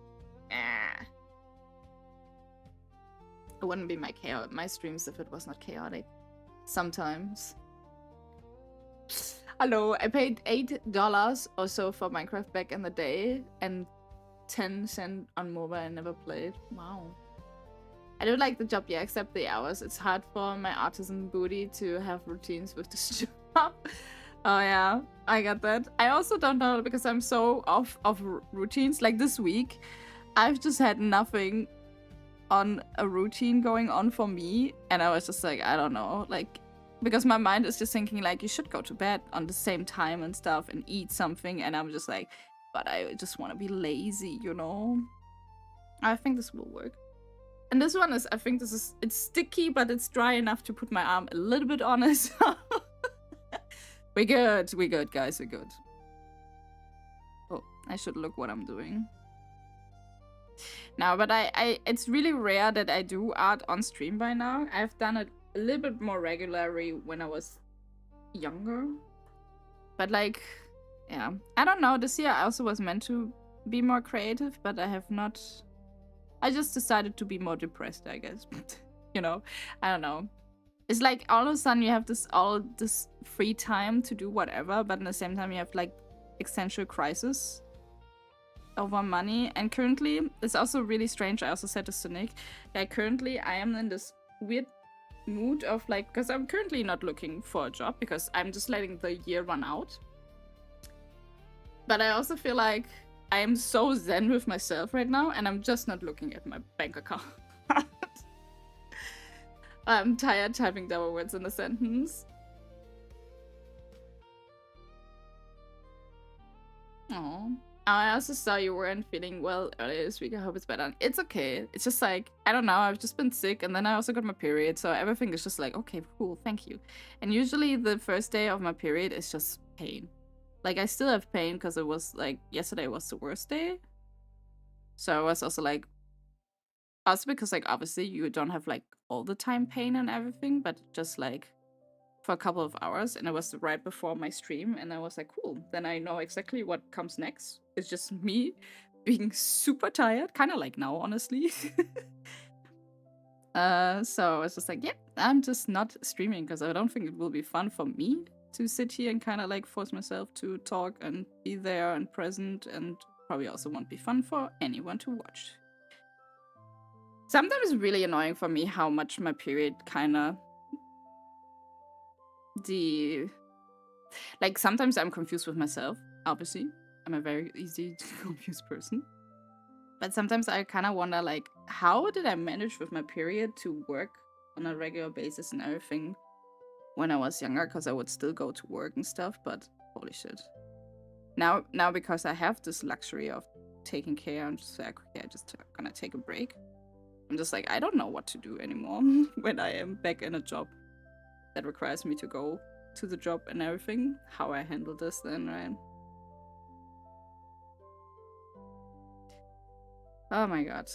Speaker 10: It wouldn't be my streams if it was not chaotic. Sometimes. Hello, I paid $8 or so for Minecraft back in the day and 10 cents on mobile. I never played. Wow. I do like the job, yeah, except the hours. It's hard for my artisan booty to have routines with this job. Oh yeah, I got that. I also don't know because I'm so off of routines. Like this week, I've just had nothing on a routine going on for me. And I was just like, I don't know, like, because my mind is just thinking like, you should go to bed on the same time and stuff and eat something. And I'm just like, but I just want to be lazy, you know? I think this will work. And this one is, I think it's sticky, but it's dry enough to put my arm a little bit on it. We're good, guys, we're good. Oh, I should look what I'm doing. No, but it's really rare that I do art on stream by now. I've done it a little bit more regularly when I was younger. But like, yeah, I don't know. This year I also was meant to be more creative, but I have not. I just decided to be more depressed, I guess. You know, I don't know. It's like all of a sudden you have all this free time to do whatever, but at the same time you have like existential crisis over money. And currently, it's also really strange. I also said this to Nick. Like currently I am in this weird mood of like, because I'm currently not looking for a job because I'm just letting the year run out. But I also feel like I am so zen with myself right now, and I'm just not looking at my bank account. I'm tired typing double words in a sentence. Oh, I also saw you weren't feeling well earlier this week. I hope it's better. It's okay. It's just like, I don't know, I've just been sick, and then I also got my period, so everything is just like, okay, cool, thank you. And usually the first day of my period is just pain. Like, I still have pain because it was like, yesterday was the worst day. So I was also like, also because like, obviously you don't have like all the time pain and everything, but just like for a couple of hours. And it was right before my stream. And I was like, cool, then I know exactly what comes next. It's just me being super tired, kind of like now, honestly. So I was just like, yeah, I'm just not streaming because I don't think it will be fun for me to sit here and kind of like force myself to talk and be there and present, and probably also won't be fun for anyone to watch. Sometimes it's really annoying for me how much my period kind of like sometimes I'm confused with myself. Obviously, I'm a very easy to confuse person. But sometimes I kind of wonder like, how did I manage with my period to work on a regular basis and everything when I was younger, because I would still go to work and stuff, but holy shit. Now because I have this luxury of taking care, I'm just like, okay, I'm just gonna take a break. I'm just like, I don't know what to do anymore when I am back in a job that requires me to go to the job and everything. How I handle this then, right? Oh my god.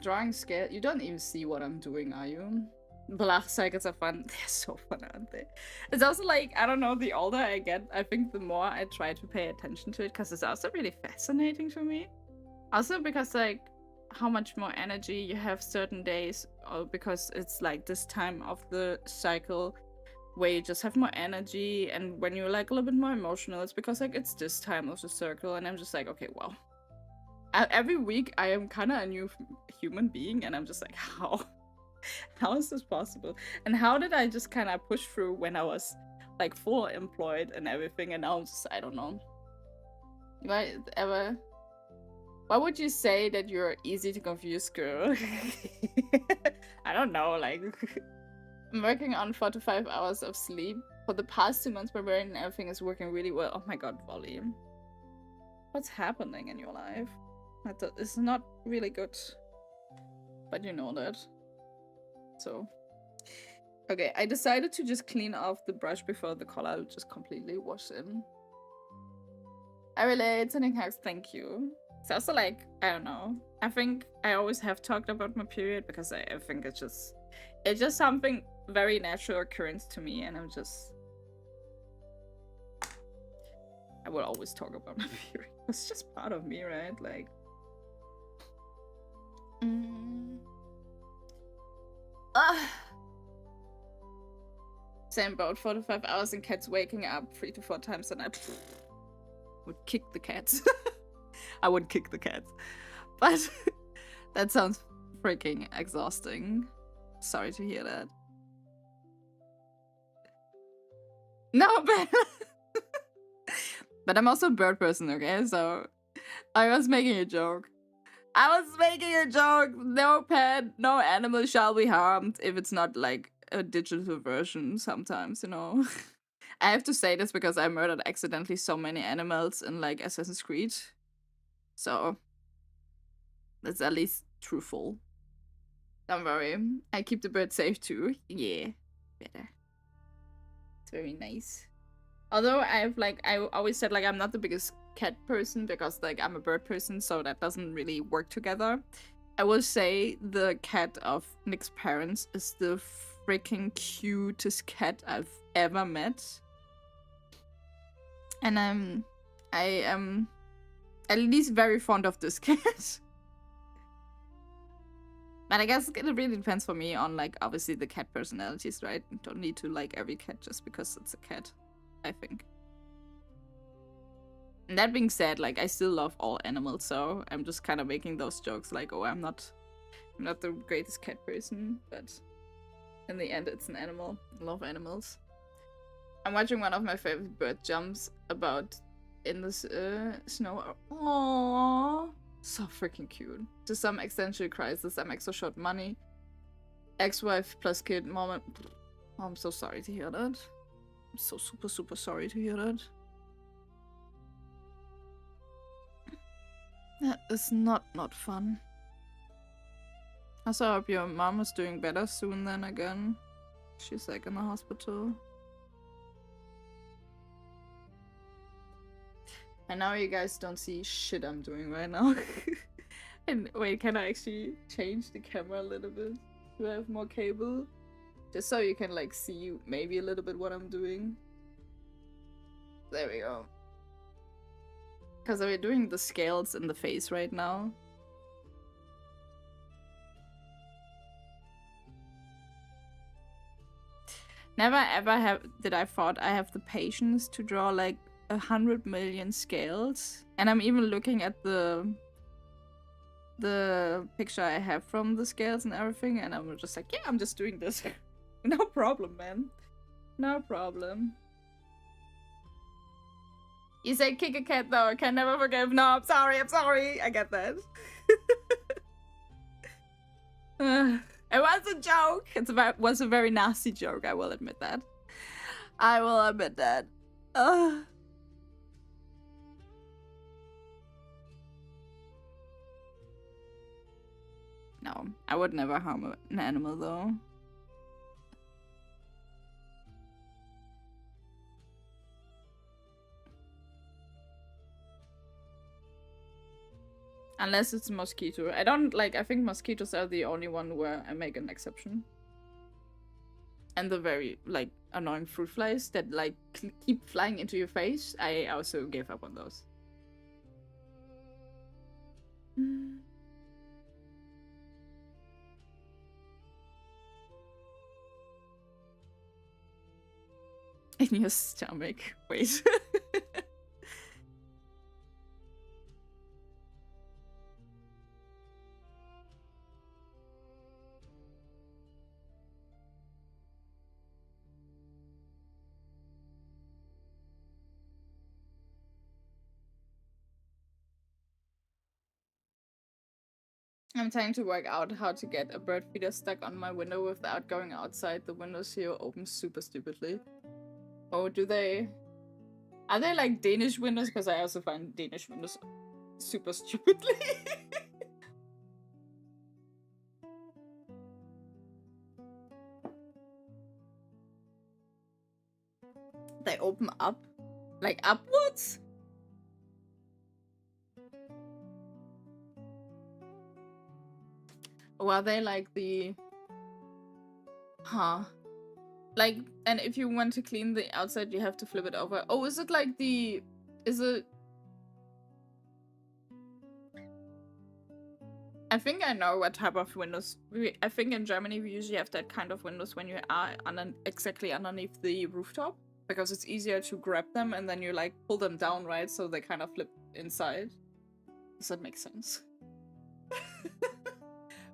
Speaker 10: Drawing scale. You don't even see what I'm doing, are you? Block cycles are fun. They're so fun, aren't they? It's also like, I don't know, the older I get, I think the more I try to pay attention to it, because it's also really fascinating for me. Also because like how much more energy you have certain days, or because it's like this time of the cycle where you just have more energy, and when you're like a little bit more emotional, it's because like it's this time of the circle, and I'm just like, okay, wow. Every week I am kind of a new human being, and I'm just like, how is this possible? And how did I just kind of push through when I was like full employed and everything, and now I'm just, I don't know. Why would you say that you're easy to confuse, girl? I don't know, like I'm working on 4 to 5 hours of sleep for the past 2 months. My brain and everything is working really well. Oh my god, Volley. What's happening in your life? It's not really good. But you know that. So. Okay, I decided to just clean off the brush before the color just completely wash in. I relate, sending hugs, thank you. It's also like, I don't know. I think I always have talked about my period because I think it's just something very natural occurrence to me, and I will always talk about my period. It's just part of me, right? Like, same boat, 4 to 5 hours, and cats waking up 3 to 4 times a night. Would kick the cats. I would kick the cats. But that sounds freaking exhausting. Sorry to hear that. No, but but I'm also a bird person, okay? So I was making a joke. No pet, no animal shall be harmed if it's not like a digital version sometimes, you know? I have to say this because I murdered accidentally so many animals in like Assassin's Creed. So that's at least truthful.
Speaker 1: Don't worry. I keep the bird safe too. Yeah. Better. It's very nice. Although I always said like I'm not the biggest cat person because like I'm a bird person, so that doesn't really work together. I will say the cat of Nick's parents is the freaking cutest cat I've ever met. And I am at least very fond of this cat. But I guess it really depends for me on, like, obviously the cat personalities, right? You don't need to like every cat just because it's a cat, I think. And that being said, like, I still love all animals, so I'm just kind of making those jokes like, oh, I'm not the greatest cat person, but in the end, it's an animal. I love animals. I'm watching one of my favorite bird jumps about in the snow. Aww. So freaking cute. To some existential crisis, some extra short money. Ex-wife plus kid, mom. Oh, I'm so sorry to hear that. I'm so super sorry to hear that. That is not fun. Also, I hope your mom is doing better soon then again. She's like in the hospital. And now you guys don't see shit I'm doing right now. And wait, can I actually change the camera a little bit? Do I have more cable? Just so you can like see maybe a little bit what I'm doing. There we go. Because we're doing the scales in the face right now. Never ever did I thought I have the patience to draw like 100 million scales, and I'm even looking at the picture I have from the scales and everything, and I'm just like, yeah, I'm just doing this. No problem, man. No problem. You say kick a cat though, I can never forgive. No, I'm sorry, I get that. It was a joke. It was a very nasty joke, I will admit that. I will admit that. No, I would never harm an animal though. Unless it's a mosquito. I think mosquitoes are the only one where I make an exception. And the very, like, annoying fruit flies that, like, keep flying into your face, I also gave up on those. In your stomach. Wait. I'm trying to work out how to get a bird feeder stuck on my window without going outside. The windows here open super stupidly. Oh, do they... Are they like Danish windows? Because I also find Danish windows super stupidly. They open up? Like upwards? Or are they like the... Huh. Like, and if you want to clean the outside, you have to flip it over. Oh, is it like the... Is it... I think I know what type of windows... I think in Germany we usually have that kind of windows when you are exactly underneath the rooftop. Because it's easier to grab them and then you like pull them down, right? So they kind of flip inside. Does that make sense?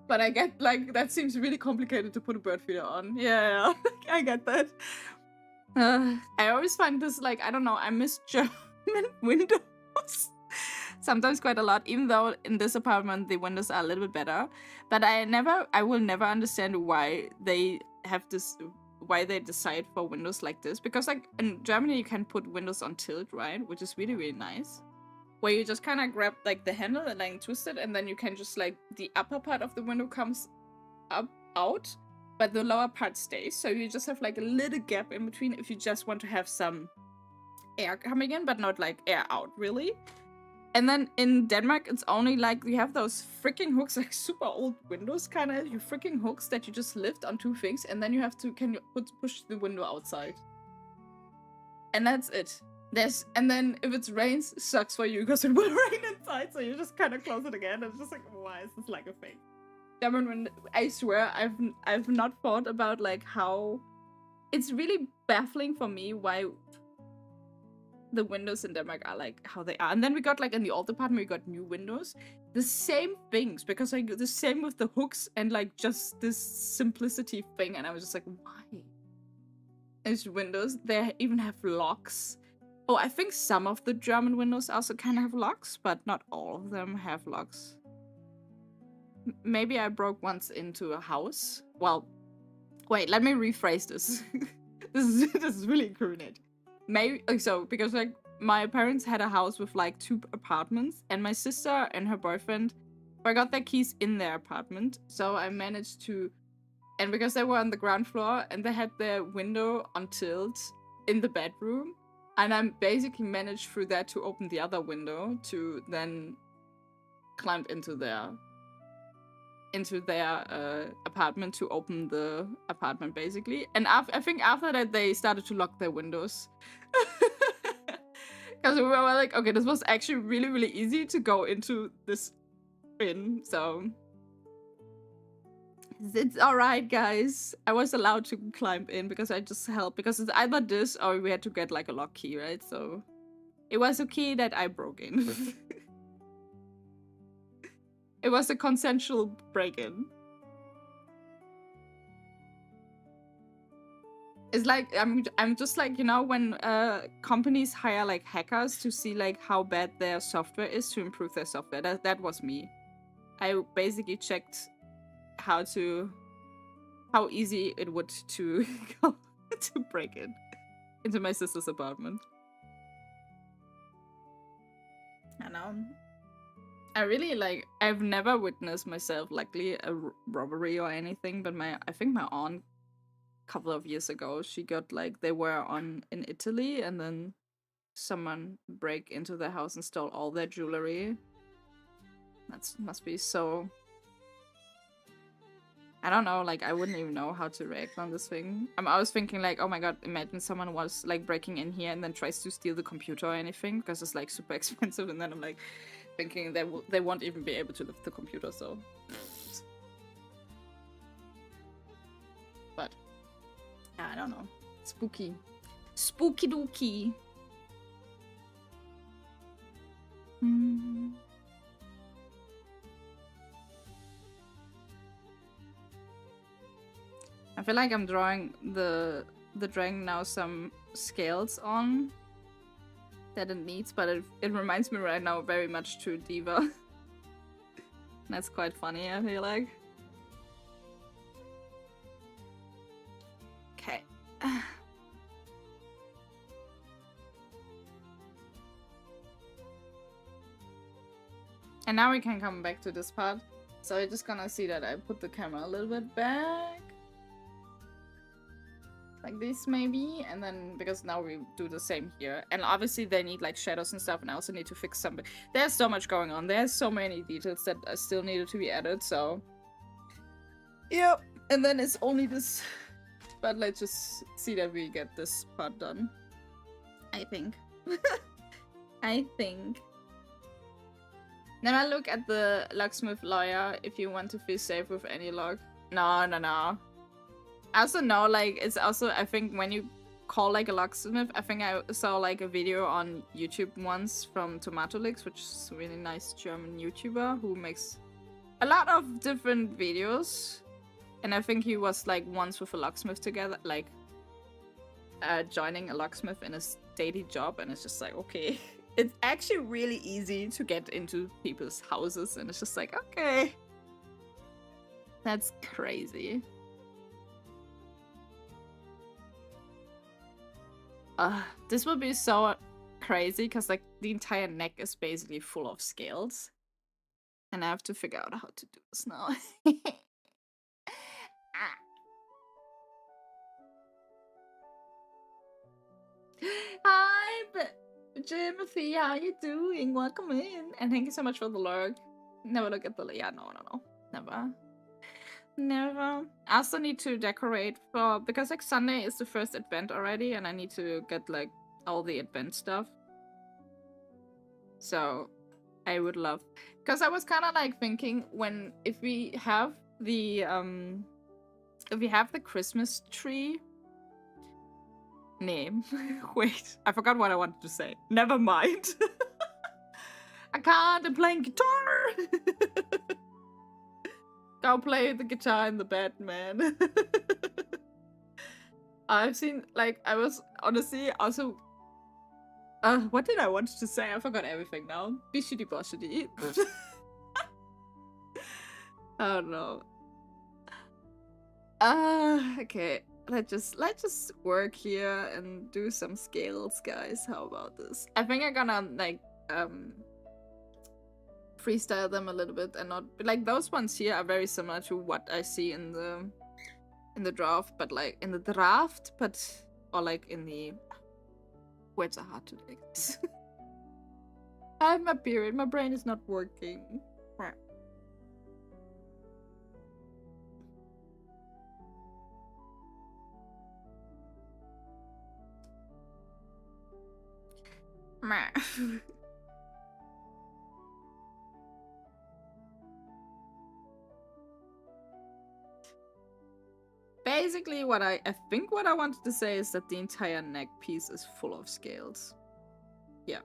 Speaker 1: But I get, like, that seems really complicated to put a bird feeder on. Yeah, I get that. I always find this, like, I don't know, I miss German windows. Sometimes quite a lot, even though in this apartment the windows are a little bit better. But I will never understand why they have this, why they decide for windows like this. Because, like, in Germany you can put windows on tilt, right? Which is really, really nice. Where you just kind of grab like the handle and like twist it, and then you can just like the upper part of the window comes
Speaker 10: up out, but the lower part stays. So you just have like a little gap in between if you just want to have some air coming in, but not like air out, really. And then in Denmark, it's only like you have those freaking hooks, like super old windows, kind of. You freaking hooks that you just lift on two things, and then you have to push the window outside. And that's it. And then if it rains, sucks for you because it will rain inside, so you just kind of close it again. And it's just like, why is this like a thing? German, I swear, I've not thought about like how it's really baffling for me why the windows in Denmark are like how they are. And then we got like in the old apartment, we got new windows. The same things, because like the same with the hooks and like just this simplicity thing. And I was just like, why? These windows, they even have locks. Oh, I think some of the German windows also kind of have locks, but not all of them have locks. Maybe I broke once into a house. Well, wait, let me rephrase this. This is really incriminating. Maybe so, because like my parents had a house with like 2 apartments, and my sister and her boyfriend forgot their keys in their apartment. So I managed to, and because they were on the ground floor and they had their window on tilt in the bedroom, and I basically managed through that to open the other window to then climb into their apartment to open the apartment, basically. And I think after that they started to lock their windows. Because we were like, okay, this was actually really, really easy to go into this bin, so it's alright, guys. I was allowed to climb in because I just helped, because it's either this or we had to get like a lock key, right? So it was okay that I broke in. It was a consensual break-in. It's like, I'm just like, you know, when companies hire like hackers to see like how bad their software is to improve their software. That was me. I basically checked how easy it would to go to break in into my sister's apartment. I know. I really like, I've never witnessed myself, luckily, a robbery or anything, but I think my aunt, a couple of years ago, she got like, they were in Italy, and then someone break into their house and stole all their jewelry. That must be so, I don't know, like, I wouldn't even know how to react on this thing. I was thinking like, oh my god, imagine someone was like breaking in here and then tries to steal the computer or anything, because it's like super expensive, and then I'm like, thinking they won't even be able to lift the computer, so. But I don't know. Spooky. Spooky dooky. I feel like I'm drawing the dragon now some scales on that it needs, but it reminds me right now very much to Diva. That's quite funny, I feel like. Okay. And now we can come back to this part. So you're just gonna see that I put the camera a little bit back. Like this, maybe, and then because now we do the same here, and obviously they need like shadows and stuff, and I also need to fix something. There's so much going on. There's so many details that still needed to be added. So, yep. And then it's only this, but let's just see that we get this part done. I think. I think. Never look at the locksmith lawyer if you want to feel safe with any lock. No. I also know, like, it's also, I think when you call like a locksmith, I think I saw like a video on YouTube once from Tomatolix, which is a really nice German YouTuber who makes a lot of different videos. And I think he was like once with a locksmith together, like joining a locksmith in his daily job, and it's just like, okay. It's actually really easy to get into people's houses, and it's just like, okay. That's crazy. This would be so crazy because like the entire neck is basically full of scales. And I have to figure out how to do this now. Jimothy, how you doing? Welcome in. And thank you so much for the lurk. Never look at the... Yeah, no. Never. Never. I also need to decorate for... Because, like, Sunday is the first advent already, and I need to get, like, all the advent stuff. So, I would love... Because I was kind of, like, thinking if we have the Christmas tree... Name. Wait, I forgot what I wanted to say. Never mind. I can't. I'm playing guitar. Go play the guitar in the bed, man. I've seen, like, I was honestly also. What did I want to say? I forgot everything now. Bishity boshity. I don't know. Okay. Let's just work here and do some scales, guys. How about this? I think I'm gonna like freestyle them a little bit and not like those ones here are very similar to what I see in the draft, but like in the draft, or like in the words are hard to take. I have my period. My brain is not working. Basically, what I think what I wanted to say is that the entire neck piece is full of scales. Yeah.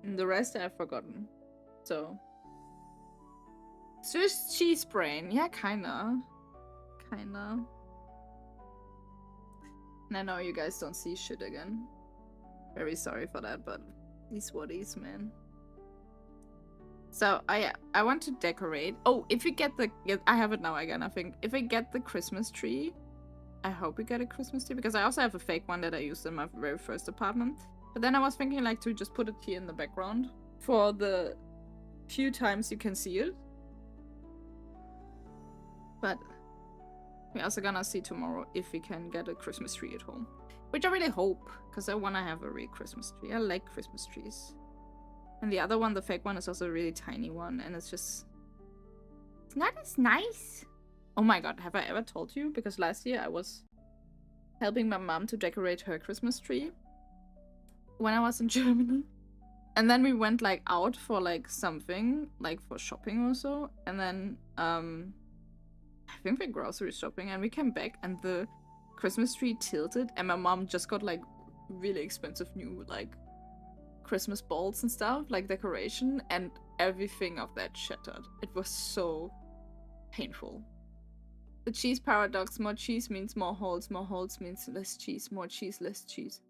Speaker 10: And the rest I've forgotten. So. Swiss cheese brain. Yeah, kinda. And I know you guys don't see shit again. Very sorry for that, but these what is, man. So, I want to decorate. Oh, if we get I have it now again, I think. If I get the Christmas tree, I hope we get a Christmas tree, because I also have a fake one that I used in my very first apartment. But then I was thinking, like, to just put it here in the background for the few times you can see it. But we're also gonna see tomorrow if we can get a Christmas tree at home. Which I really hope, because I want to have a real Christmas tree. I like Christmas trees. And the other one, the fake one, is also a really tiny one, and it's just... It's not as nice. Oh my god, have I ever told you? Because last year I was helping my mom to decorate her Christmas tree when I was in Germany. And then we went, like, out for, like, something, like, for shopping or so. And then, I think we're grocery shopping, and we came back, and the Christmas tree tilted, and my mom just got like really expensive new like Christmas balls and stuff, like decoration, and everything of that shattered. It was so painful. The cheese paradox: more cheese means more holes means less cheese, more cheese, less cheese.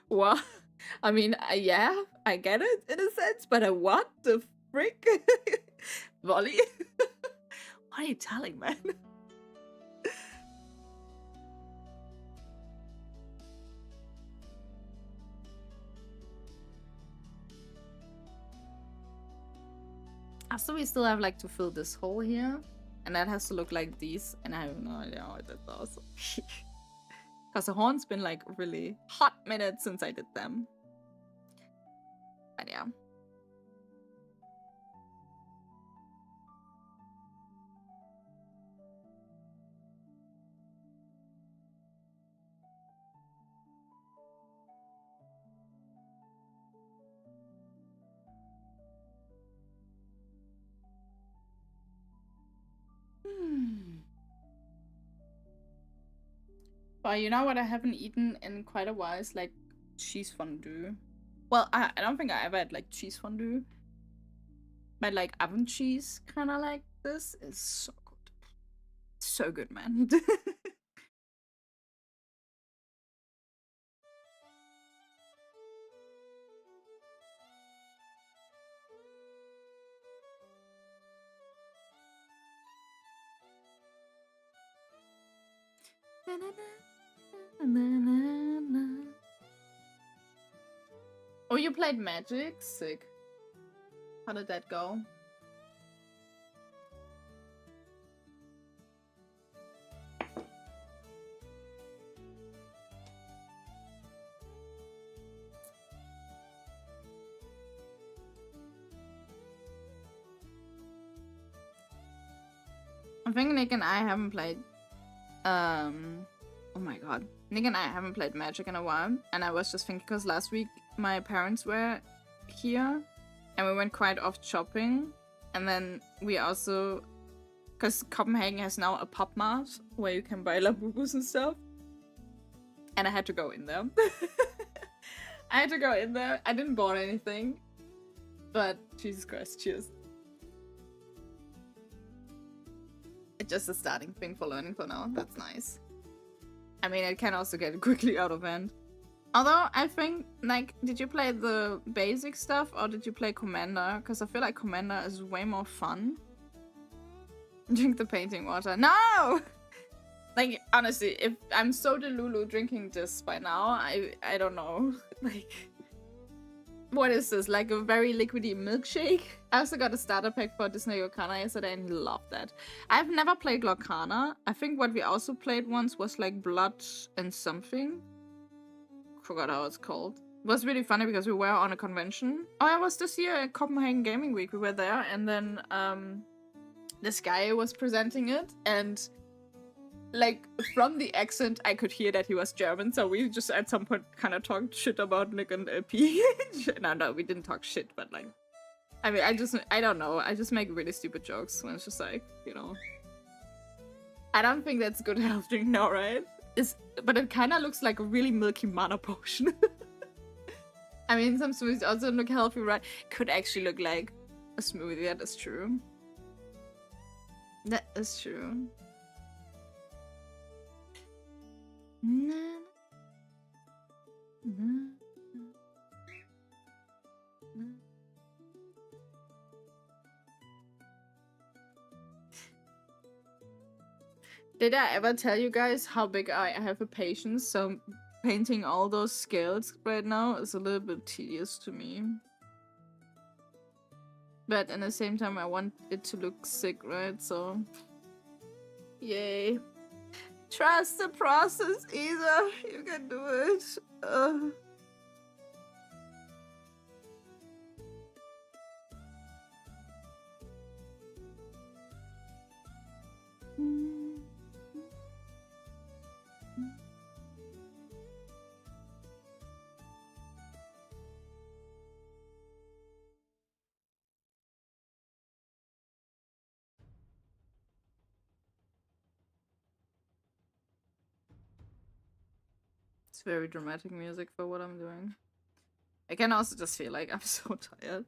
Speaker 10: What? I mean, yeah, I get it in a sense, but what the frick? Volley? What are you telling, man? So we still have like to fill this hole here, and that has to look like these, and I have no idea how I did those. Because the horn's been like really hot minutes since I did them. But yeah. But you know what I haven't eaten in quite a while is like cheese fondue. Well, I don't think I ever had like cheese fondue. But like oven cheese, kind of like this, is so good. So good, man. Oh, you played Magic? Sick. How did that go?
Speaker 1: I think Nick and I haven't played. Oh my god. Nick and I haven't played Magic in a while. And I was just thinking, because last week my parents were here. And we went quite off shopping. And then we also... Because Copenhagen has now a pop mart where you can buy Labubus and stuff. And I had to go in there. I had to go in there. I didn't buy anything. But Jesus Christ, cheers. It's just a starting thing for learning for now. That's nice. I mean, it can also get quickly out of hand. Although, I think, like, did you play the basic stuff or did you play Commander? Because I feel like Commander is way more fun. Drink the painting water. No! Like, honestly, if I'm so delulu drinking this by now, I don't know. Like, what is this? Like a very liquidy milkshake? I also got a starter pack for Disney Lorcana yesterday and loved that. I've never played Lorcana. I think what we also played once was like Blood and something. Forgot how it's called. It was really funny because we were on a convention. Oh, I was this year at Copenhagen Gaming Week. We were there and then this guy was presenting it and like, from the accent, I could hear that he was German, so we just at some point kind of talked shit about Nick and LP. No, we didn't talk shit, but like... I mean, I don't know, I just make really stupid jokes when it's just like, you know... I don't think that's good health drink now, right? But it kind of looks like a really milky mana potion. I mean, some smoothies also look healthy, right? Could actually look like a smoothie, that is true. That is true. Did I ever tell you guys how big I have a patience? So painting all those scales right now is a little bit tedious to me. But at the same time I want it to look sick, right? So yay. Trust the process, Isa. You can do it. It's very dramatic music for what I'm doing. I can also just feel like I'm so tired.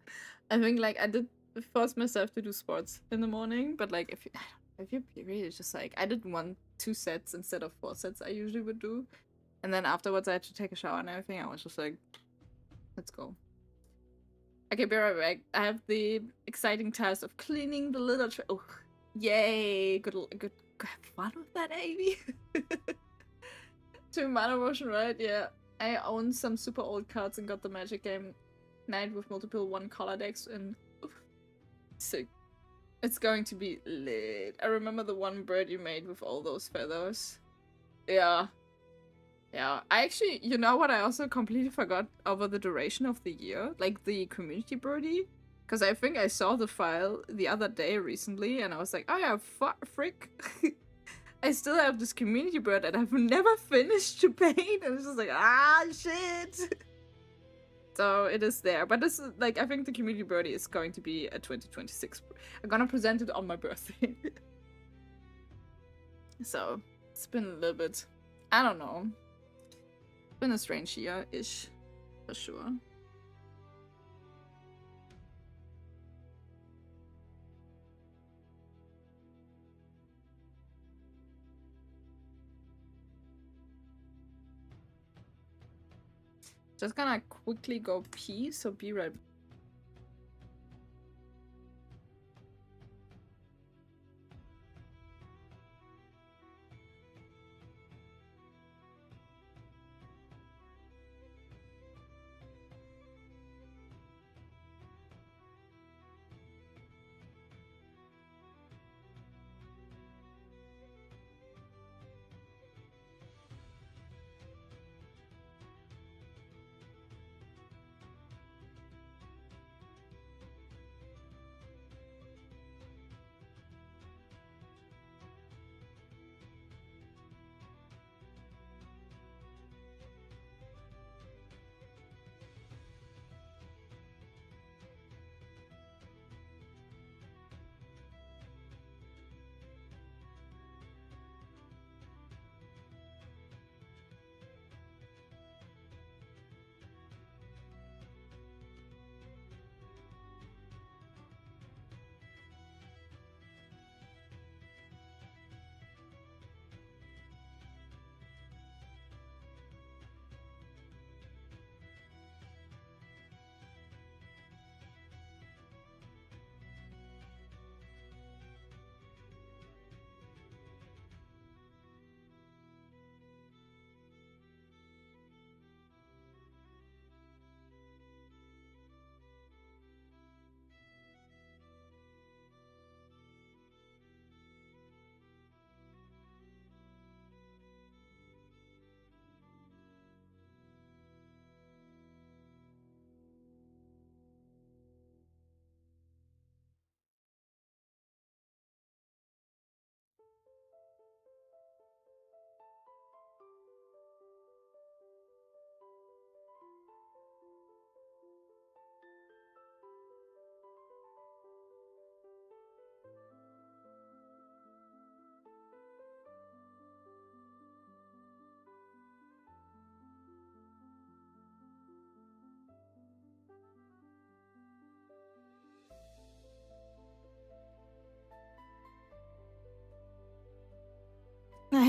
Speaker 1: I think like I did force myself to do sports in the morning, but like if you're period, it's just like I did 1-2 sets instead of 4 sets I usually would do. And then afterwards I had to take a shower and everything. I was just like, let's go. Okay, be right back. I have the exciting task of cleaning the literature. Oh, yay! Good. Have fun with that, Amy. 2 mana motion, right? Yeah. I own some super old cards and got the Magic game Knight with multiple 1-color decks and sick. It's going to be lit. I remember the one bird you made with all those feathers. Yeah. Yeah. I actually, you know what I also completely forgot over the duration of the year? Like the community birdie? Because I think I saw the file the other day recently and I was like, oh yeah, frick. I still have this community bird and I've never finished to paint. And it's just like, ah, shit. So it is there. But this is like, I think the community birdie is going to be a 2026. I'm gonna present it on my birthday. So it's been a little bit, I don't know. It's been a strange year-ish, for sure. Just gonna quickly go pee, so be right back.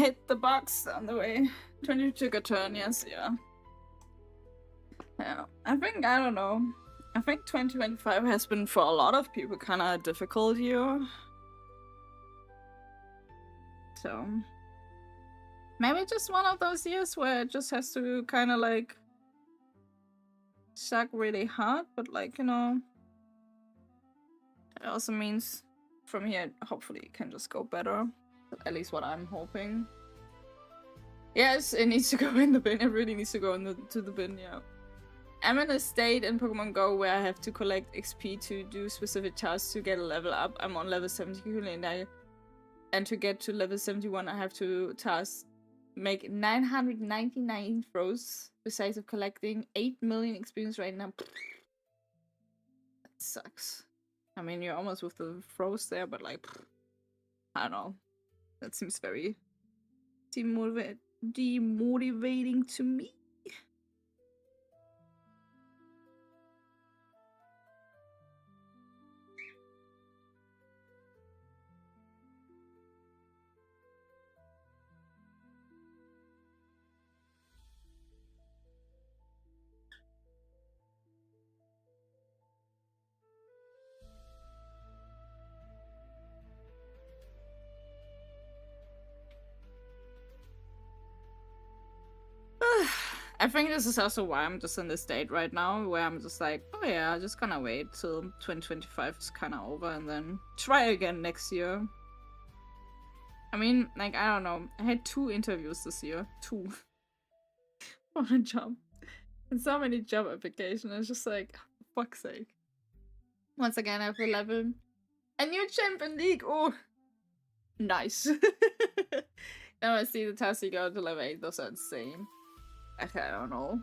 Speaker 10: hit the box on the way. 20 took a turn, yes, yeah. Yeah, I don't know. I think 2025 has been for a lot of people kind of a difficult year. So maybe just one of those years where it just has to kind of like suck really hard, but like, you know, it also means from here hopefully it can just go better. At least what I'm hoping. Yes, it needs to go in the bin. It really needs to go to the bin, yeah. I'm in a state in Pokemon Go where I have to collect XP to do specific tasks to get a level up. I'm on level 70 currently, and to get to level 71 I have to make 999 throws besides of collecting 8 million experience right now. That sucks. I mean, you're almost with the throws there, but like, I don't know. That seems very demotivating to me. I think this is also why I'm just in this state right now, where I'm just like, oh yeah, I'm just gonna wait till 2025 is kind of over and then try again next year. I mean, like, I don't know. I had 2 interviews this year. 2. For a job. And so many job applications. It's just like, for fuck's sake. Once again, I have 11. A new champion league! Oh! Nice. Now I see the task you go to level 8. Those are insane. Okay, I don't know.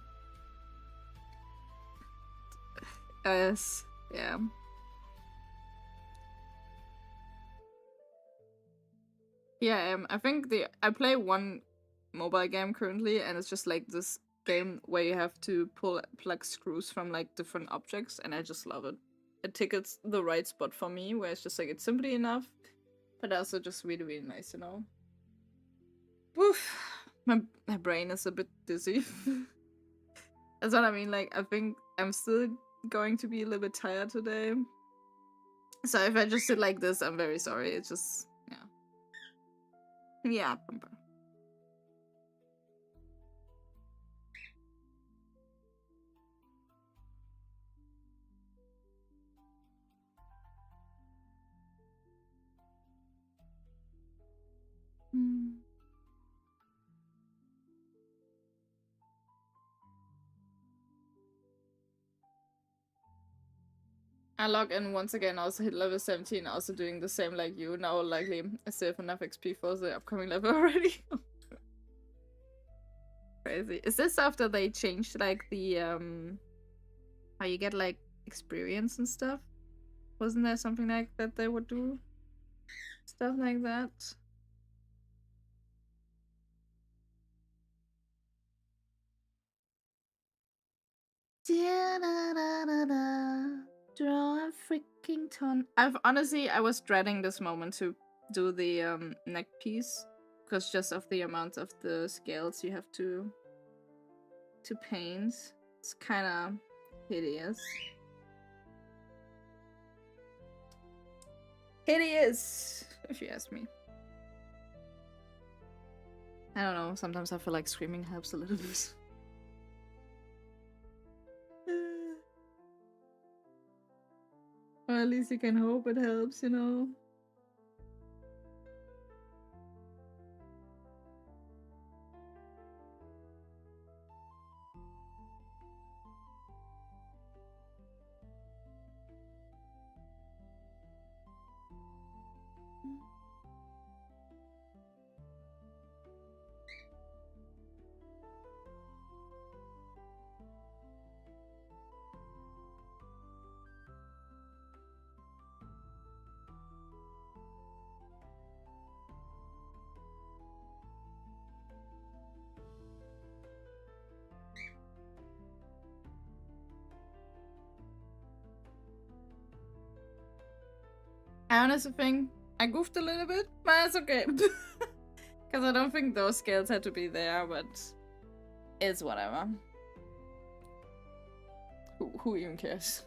Speaker 10: Yes, yeah. Yeah, I think I play one mobile game currently, and it's just like this game where you have to plug screws from like different objects, and I just love it. It tickets the right spot for me, where it's just like it's simply enough, but also just really, really nice, you know? Woof. My brain is a bit dizzy. That's what I mean, like, I think I'm still going to be a little bit tired today. So if I just sit like this, I'm very sorry. It's just, yeah. Yeah, bumper. I log in once again, also hit level 17, also doing the same like you. Now likely I still have enough XP for the upcoming level already. Crazy. Is this after they changed like the how you get like experience and stuff? Wasn't there something like that they would do? Stuff like that? Draw a freaking ton. I was dreading this moment to do the neck piece, because just of the amount of the scales you have to paint. It's kind of hideous. Hideous, if you ask me. I don't know, sometimes I feel like screaming helps a little bit. Or at least you can hope it helps, you know? I honestly think I goofed a little bit, but it's okay.
Speaker 1: Because I don't think those scales had to be there, but it's whatever. Who even cares?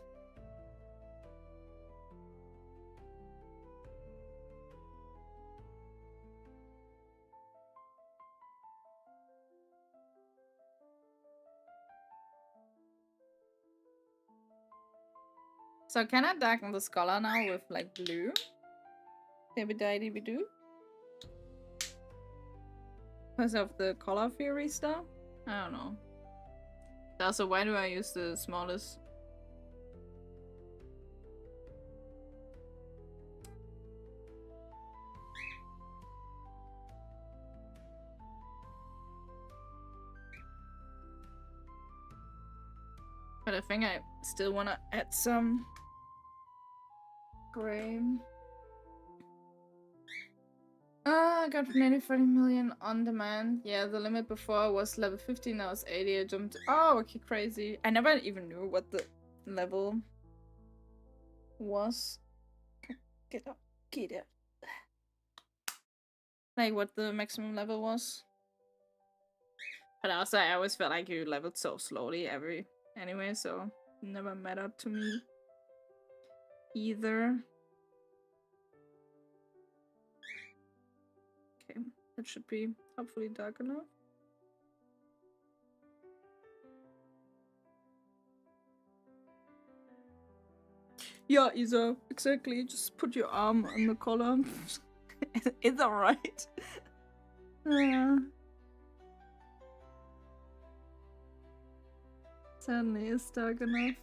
Speaker 1: So can I darken the scholar now with like blue? Dibby-di-dibby-doo? Because of the color theory stuff? I don't know. Also, why do I use the smallest? But I think I still want to add some gray. I got nearly 30 million on demand. Yeah, the limit before was level 50, now it's 80. I jumped. Oh, okay, crazy. I never even knew what the level was. Get up, get up. Like what the maximum level was. But also, I always felt like you leveled so slowly anyway, so it never mattered to me either. Okay, that should be hopefully dark enough. Yeah, Isa, exactly. Just put your arm on the collar. It's alright. Certainly is dark enough.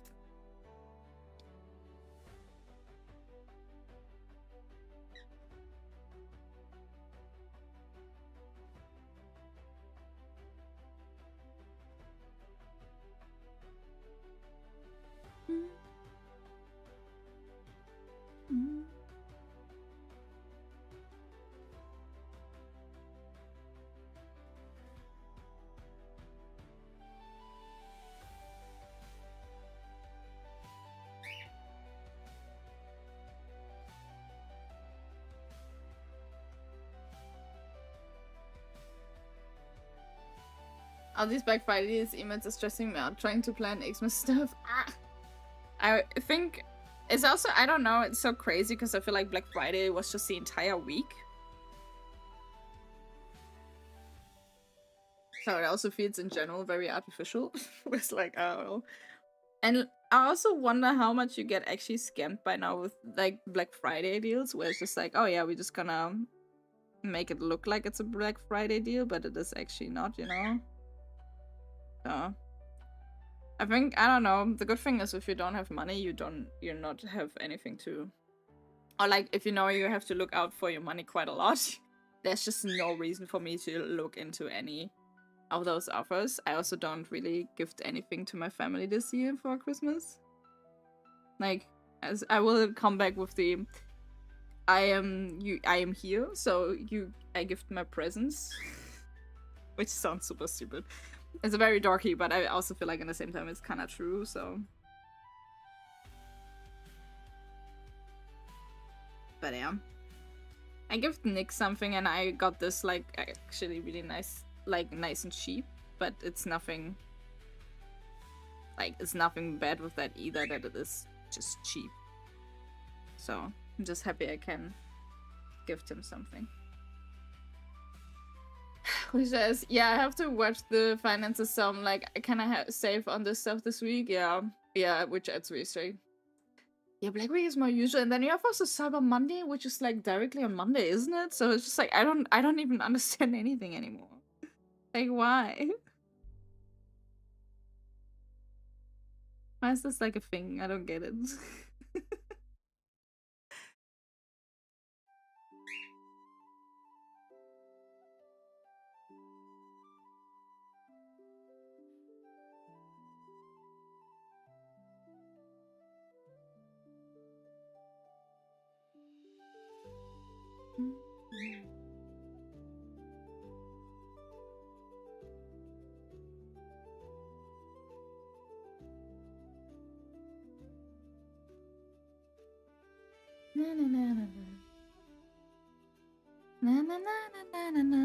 Speaker 1: All these Black Fridays emails are stressing me out trying to plan Xmas stuff. I think it's also, I don't know, it's so crazy because I feel like Black Friday was just the entire week. So it also feels in general very artificial. It's like, oh. And I also wonder how much you get actually scammed by now with like Black Friday deals, where it's just like, oh yeah, we're just gonna make it look like it's a Black Friday deal, but it is actually not, you know? So I think, I don't know, the good thing is if you don't have money, you're not have anything to, or like if you know you have to look out for your money quite a lot, there's just no reason for me to look into any of those offers. I also don't really gift anything to my family this year for Christmas. Like, as I will come back with the I am here, so I gift my presents. Which sounds super stupid. It's very dorky, but I also feel like at the same time it's kinda true, so. But yeah. I gifted Nick something and I got this like actually really nice, like nice and cheap, but it's nothing, like it's nothing bad with that either, that it is just cheap. So I'm just happy I can gift him something. Who says, yeah, I have to watch the finances, so I'm like, can I save on this stuff this week? Yeah, which adds really straight. Yeah, Black Week is more usual, and then you have also Cyber Monday, which is like directly on Monday, isn't it? So it's just like I don't even understand anything anymore. Like, why? Why is this like a thing? I don't get it. Na, na, na, na, na. Na na na na na na na.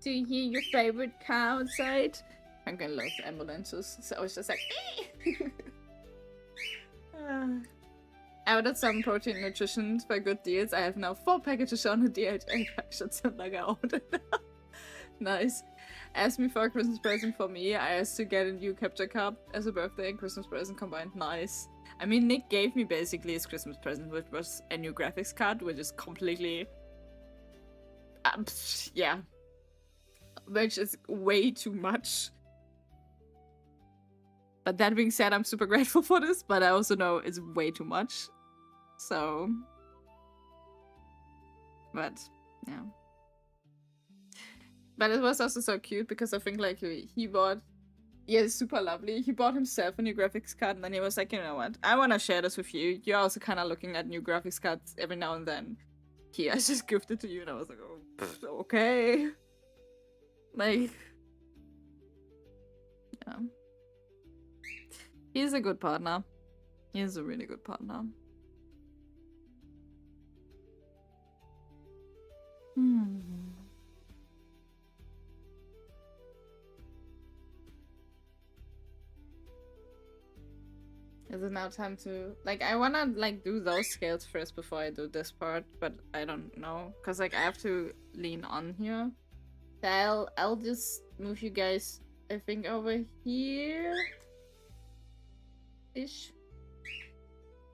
Speaker 1: Do you hear your favorite car outside? I'm gonna love ambulances, so it's just like I ordered some protein nutrition for good deals. I have now 4 packages on a DHA package, like I ordered. Nice. Asked me for a Christmas present for me. I asked to get a new capture card as a birthday and Christmas present combined. Nice. I mean, Nick gave me basically his Christmas present, which was a new graphics card, which is completely... yeah. Which is way too much. But that being said, I'm super grateful for this, but I also know it's way too much. So... But, yeah. But it was also so cute because I think like he bought... Yeah, it's super lovely. He bought himself a new graphics card and then he was like, you know what? I want to share this with you. You're also kind of looking at new graphics cards every now and then. Here, I just gifted to you and I was like, oh, okay. Like... Yeah. He's a good partner. He's a really good partner. Is it now time to... Like, I wanna, like, do those scales first before I do this part, but I don't know. Because, like, I have to lean on here. So I'll just move you guys, I think, over here. Ish.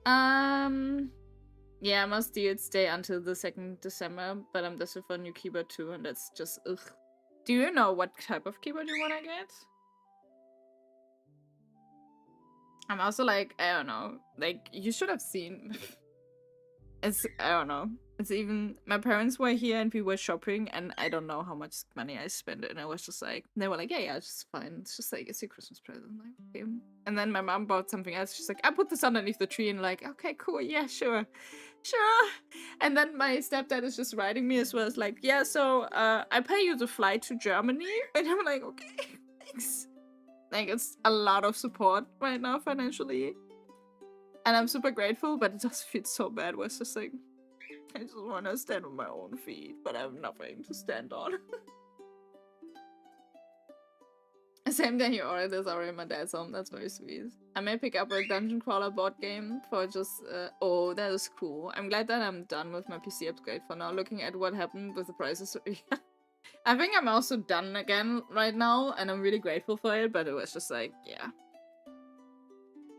Speaker 1: Yeah, I must do it stay until the 2nd December, but I'm desperate for a new keyboard too, and that's just ugh. Do you know what type of keyboard you wanna get? I'm also like, I don't know, like, you should have seen. It's, I don't know. It's even, my parents were here and we were shopping and I don't know how much money I spent and I was just like, they were like, yeah, it's just fine. It's just like, it's your Christmas present. I'm like, okay. And then my mom bought something else. She's like, I put this underneath the tree and like, okay, cool. Yeah, sure. Sure. And then my stepdad is just writing me as well. It's like, yeah, so I pay you to fly to Germany. And I'm like, okay, thanks. Like, it's a lot of support right now financially. And I'm super grateful, but it just feels so bad where it's just like, I just want to stand on my own feet, but I have nothing to stand on. Same day you ordered this already my dad's home, that's very sweet. I may pick up a dungeon crawler board game for just, oh, that is cool. I'm glad that I'm done with my PC upgrade for now, looking at what happened with the prices. I think I'm also done again right now, and I'm really grateful for it, but it was just like, yeah.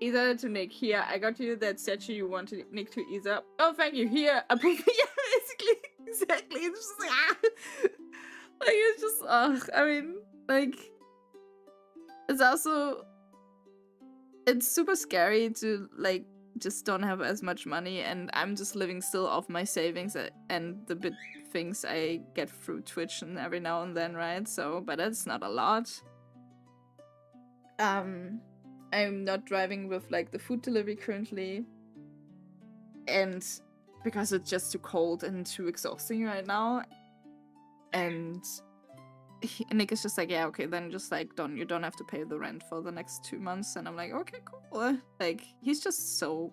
Speaker 1: Either to Nick, here, I got you that statue you wanted Nick to ease up. Oh, thank you, here, yeah, basically, exactly, it's just like, ah! Like, it's just, I mean, like, it's also, it's super scary to, like, just don't have as much money, and I'm just living still off my savings and the bit things I get through Twitch and every now and then, right? So, but that's not a lot. I'm not driving with like the food delivery currently, and because it's just too cold and too exhausting right now. And Nick is just like, yeah, okay, then just like you don't have to pay the rent for the next 2 months. And I'm like, okay, cool. Like, he's just so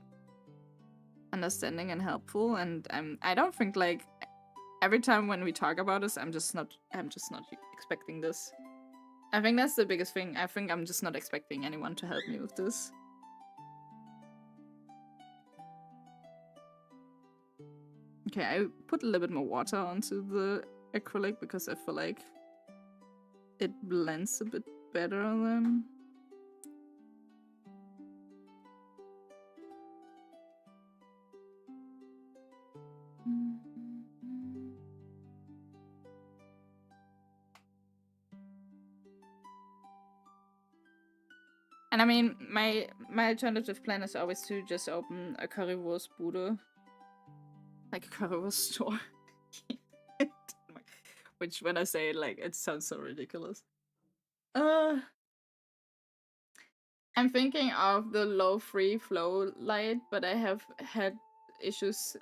Speaker 1: understanding and helpful, and I don't think like every time when we talk about this, I'm just not expecting this. I think that's the biggest thing. I think I'm just not expecting anyone to help me with this. Okay, I put a little bit more water onto the acrylic because I feel like it blends a bit better then. And I mean, my alternative plan is always to just open a currywurst bude. Like a currywurst store. Which, when I say it, like, it sounds so ridiculous. I I'm thinking of the low free flow light, but I have had issues,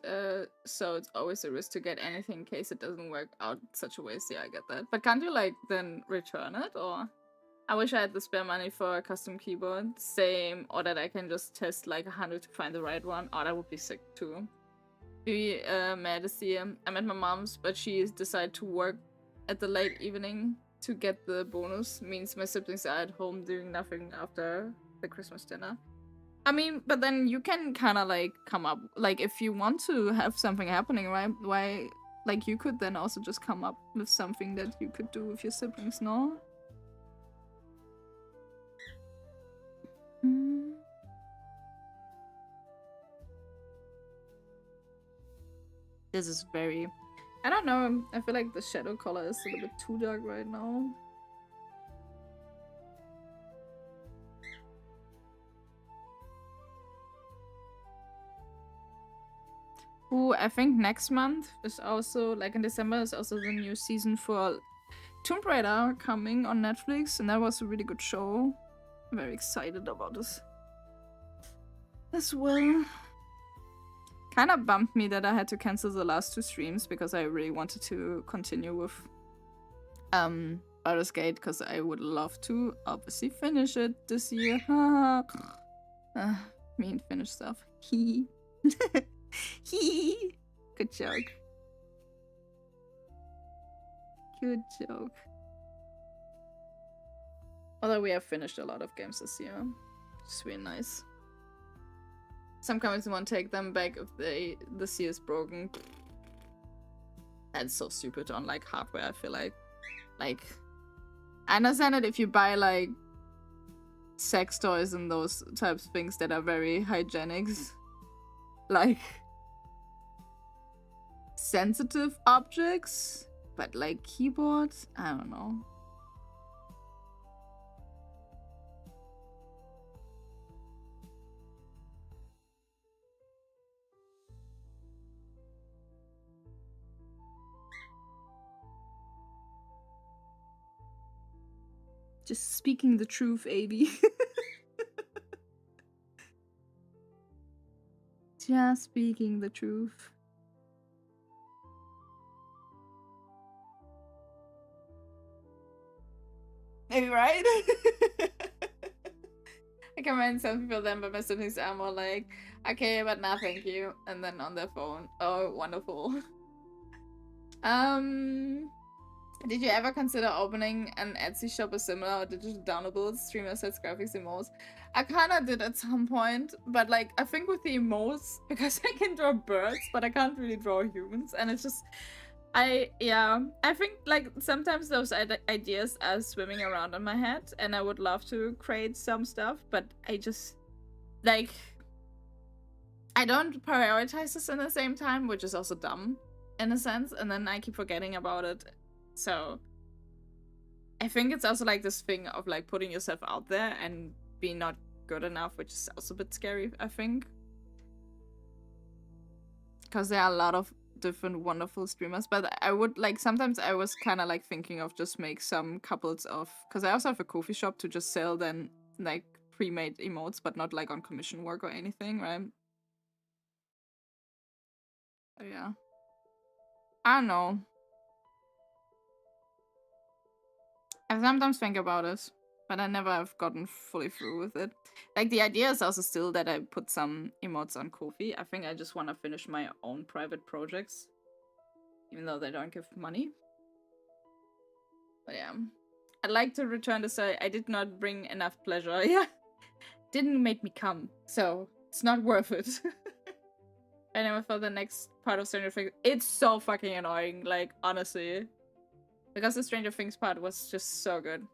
Speaker 1: so it's always a risk to get anything in case it doesn't work out such a way. So yeah, I get that. But can't you like then return it? Or I wish I had the spare money for a custom keyboard. Same, or that I can just test like 100 to find the right one. Oh, that would be sick too. Be mad to see I'm at my mom's, but she decided to work at the late evening to get the bonus. Means my siblings are at home doing nothing after the Christmas dinner. I mean, but then you can kind of like come up, like if you want to have something happening, right? Why, like you could then also just come up with something that you could do with your siblings, no? This is very... I don't know, I feel like the shadow color is a little bit too dark right now. Ooh, I think next month is also, like in December, is also the new season for Tomb Raider coming on Netflix, and that was a really good show. I'm very excited about this as well. Kind of bummed me that I had to cancel the last 2 streams because I really wanted to continue with Baldur's Gate, because I would love to obviously finish it this year. Me and finish stuff. Hee. Hee. Good joke. Good joke. Although we have finished a lot of games this year. It's really nice. Some comments want to take them back if the sea is broken. That's so stupid on like hardware, I feel like. Like, I understand it if you buy like sex toys and those types of things that are very hygienic. Like sensitive objects, but like keyboards, I don't know. Just speaking the truth, AB. Just speaking the truth. Maybe right? I commend some people then, but my siblings are more like, okay, but nah, thank you. And then on their phone. Oh, wonderful. Did you ever consider opening an Etsy shop or similar, or digital downloadables, streamer sets, graphics, emotes? I kinda did at some point, but like, I think with the emotes, because I can draw birds, but I can't really draw humans, and it's just, I think like sometimes those ideas are swimming around in my head, and I would love to create some stuff, but I just, like, I don't prioritize this in the same time, which is also dumb, in a sense, and then I keep forgetting about it. So I think it's also like this thing of like putting yourself out there and being not good enough, which is also a bit scary, I think. Because there are a lot of different wonderful streamers, but I would like, sometimes I was kind of like thinking of just make some couples of, because I also have a coffee shop to just sell then like pre-made emotes, but not like on commission work or anything, right? So yeah. I don't know. I sometimes think about it, but I never have gotten fully through with it. Like, the idea is also still that I put some emotes on Ko-fi. I think I just want to finish my own private projects, even though they don't give money. But yeah. I'd like to return to say I did not bring enough pleasure. Yeah. Didn't make me come, so it's not worth it. Anyway, for the next part of Stranger Things, it's so fucking annoying, like, honestly. Because the Stranger Things part was just so good.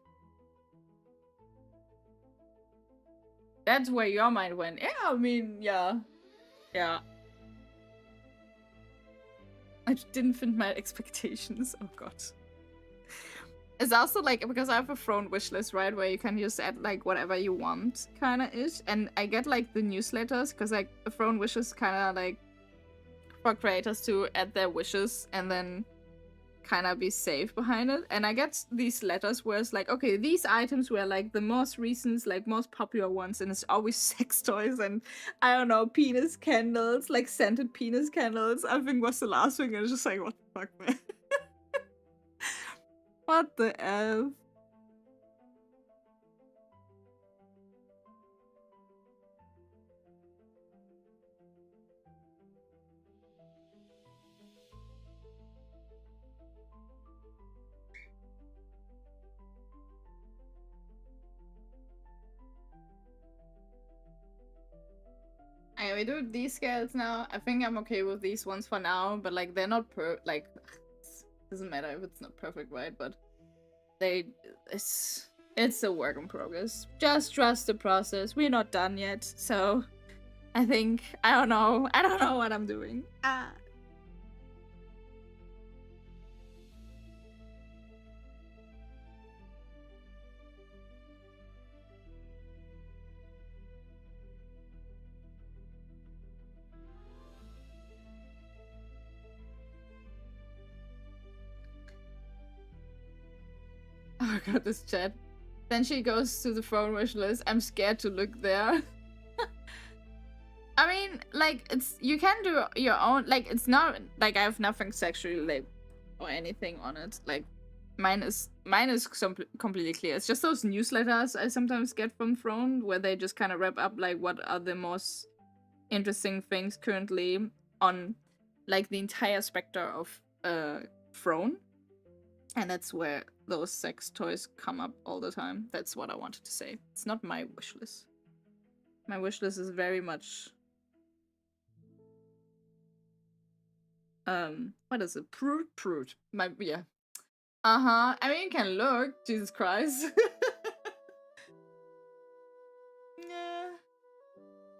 Speaker 1: That's where your mind went. Yeah, I mean, yeah. Yeah. I didn't fit my expectations. Oh god. It's also like, because I have a Throne wishlist, right? Where you can just add like whatever you want, kinda ish. And I get like the newsletters, because like a Throne wishlist kinda like for creators to add their wishes, and then kind of be safe behind it. And I get these letters where it's like, okay, these items were like the most recent, like most popular ones, and it's always sex toys and I don't know, penis candles, like scented penis candles. I think was the last thing, and it's just like, what the fuck, man? What the F? Okay, we do these scales now. I think I'm okay with these ones for now, but like they're not like doesn't matter if it's not perfect, right? But it's a work in progress. Just trust the process. We're not done yet, so I think I don't know what I'm doing. Oh god, this chat. Then she goes to the phone wish list. I'm scared to look there. I mean, like, you can do your own, like, it's not, like, I have nothing sexually, like, or anything on it. Like, mine is completely clear. It's just those newsletters I sometimes get from Throne, where they just kind of wrap up, like, what are the most interesting things currently on, like, the entire spectrum of, Throne. And that's where those sex toys come up all the time. That's what I wanted to say. It's not my wish list. My wish list is very much... what is it? Prude. Yeah. Uh-huh. I mean, you can look. Jesus Christ. Yeah.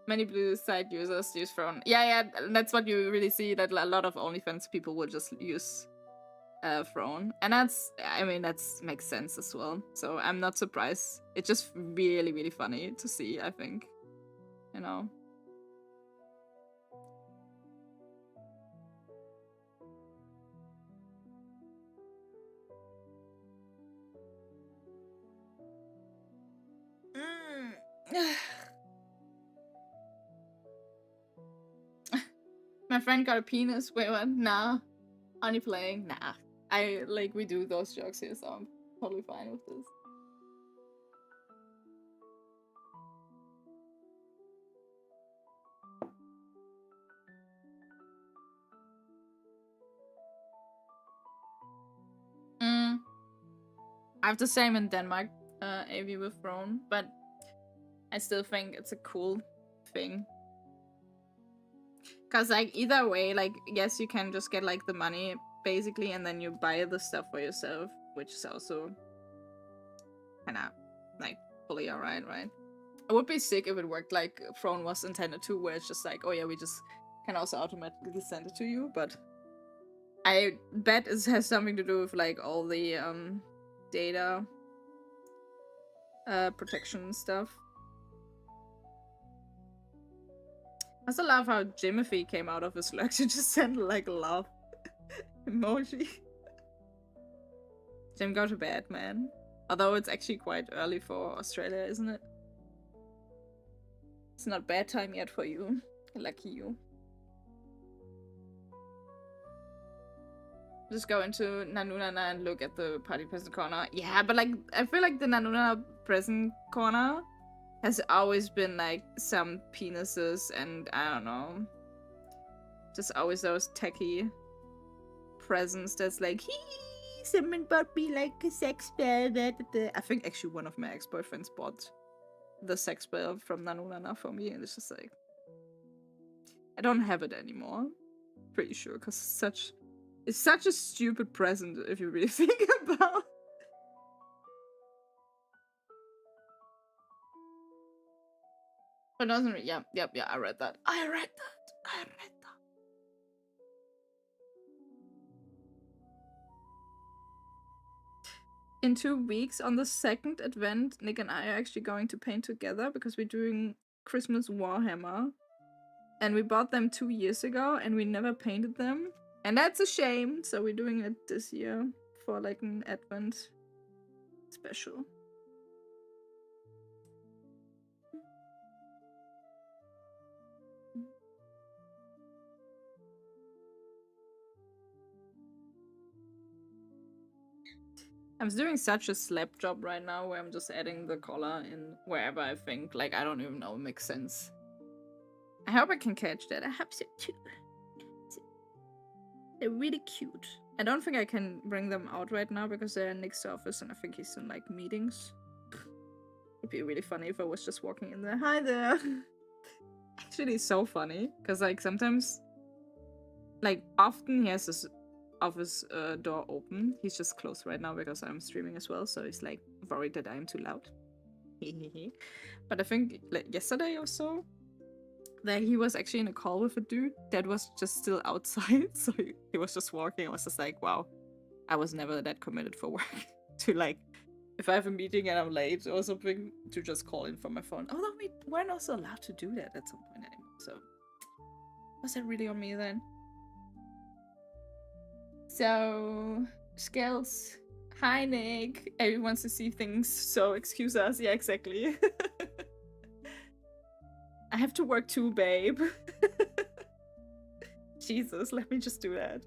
Speaker 1: Many blue site users use Throne. Yeah, that's what you really see, that a lot of OnlyFans people will just use Throne. And that's makes sense as well. So I'm not surprised. It's just really, really funny to see, I think. You know? My friend got a penis. Wait, what? Nah. Only playing? Nah. We do those jokes here, so I'm totally fine with this. I have the same in Denmark, AV with Throne, but I still think it's a cool thing. Cause like either way, like yes, you can just get like the money basically, and then you buy the stuff for yourself, which is also kinda like fully alright, right? It would be sick if it worked like Throne was intended to, where it's just like, oh yeah, we just can also automatically send it to you, but I bet it has something to do with like all the data protection stuff. I also love how Jimothy came out of his lurk to just send like love emoji. Jim, go to bed, man. Although it's actually quite early for Australia, isn't it? It's not bad time yet for you. Lucky you. Just go into Nanunana and look at the party present corner. Yeah, but like I feel like the Nanunana present corner has always been like some penises and I don't know. Just always those techie presents that's like, hee, someone bought me like a sex spell. I think actually one of my ex-boyfriends bought the sex spell from Nanunana for me, and it's just like, I don't have it anymore. Pretty sure, because it's such a stupid present if you really think about it. But doesn't yeah, I read that. I read that. In 2 weeks, on the second advent, Nick and I are actually going to paint together because we're doing Christmas Warhammer. And we bought them 2 years ago and we never painted them. And that's a shame. So we're doing it this year for like an Advent special. I'm doing such a slap job right now where I'm just adding the collar in wherever I think. Like, I don't even know, it makes sense. I hope I can catch that. I hope so too. They're really cute. I don't think I can bring them out right now because they're in Nick's office and I think he's in like meetings. It'd be really funny if I was just walking in there. Hi there! Actually, it's so funny because like sometimes, like often he has his office door open. He's just closed right now because I'm streaming as well, so he's like worried that I'm too loud. But I think like yesterday or so, that he was actually in a call with a dude that was just still outside, so he was just walking. I was just like, wow, I was never that committed for work to like, if I have a meeting and I'm late or something, to just call in from my phone. Although we weren't also allowed to do that at some point anymore, so was that really on me then? So, Skills. Hi, Nick. Everyone wants to see things, so excuse us. Yeah, exactly. I have to work too, babe. Jesus, let me just do that.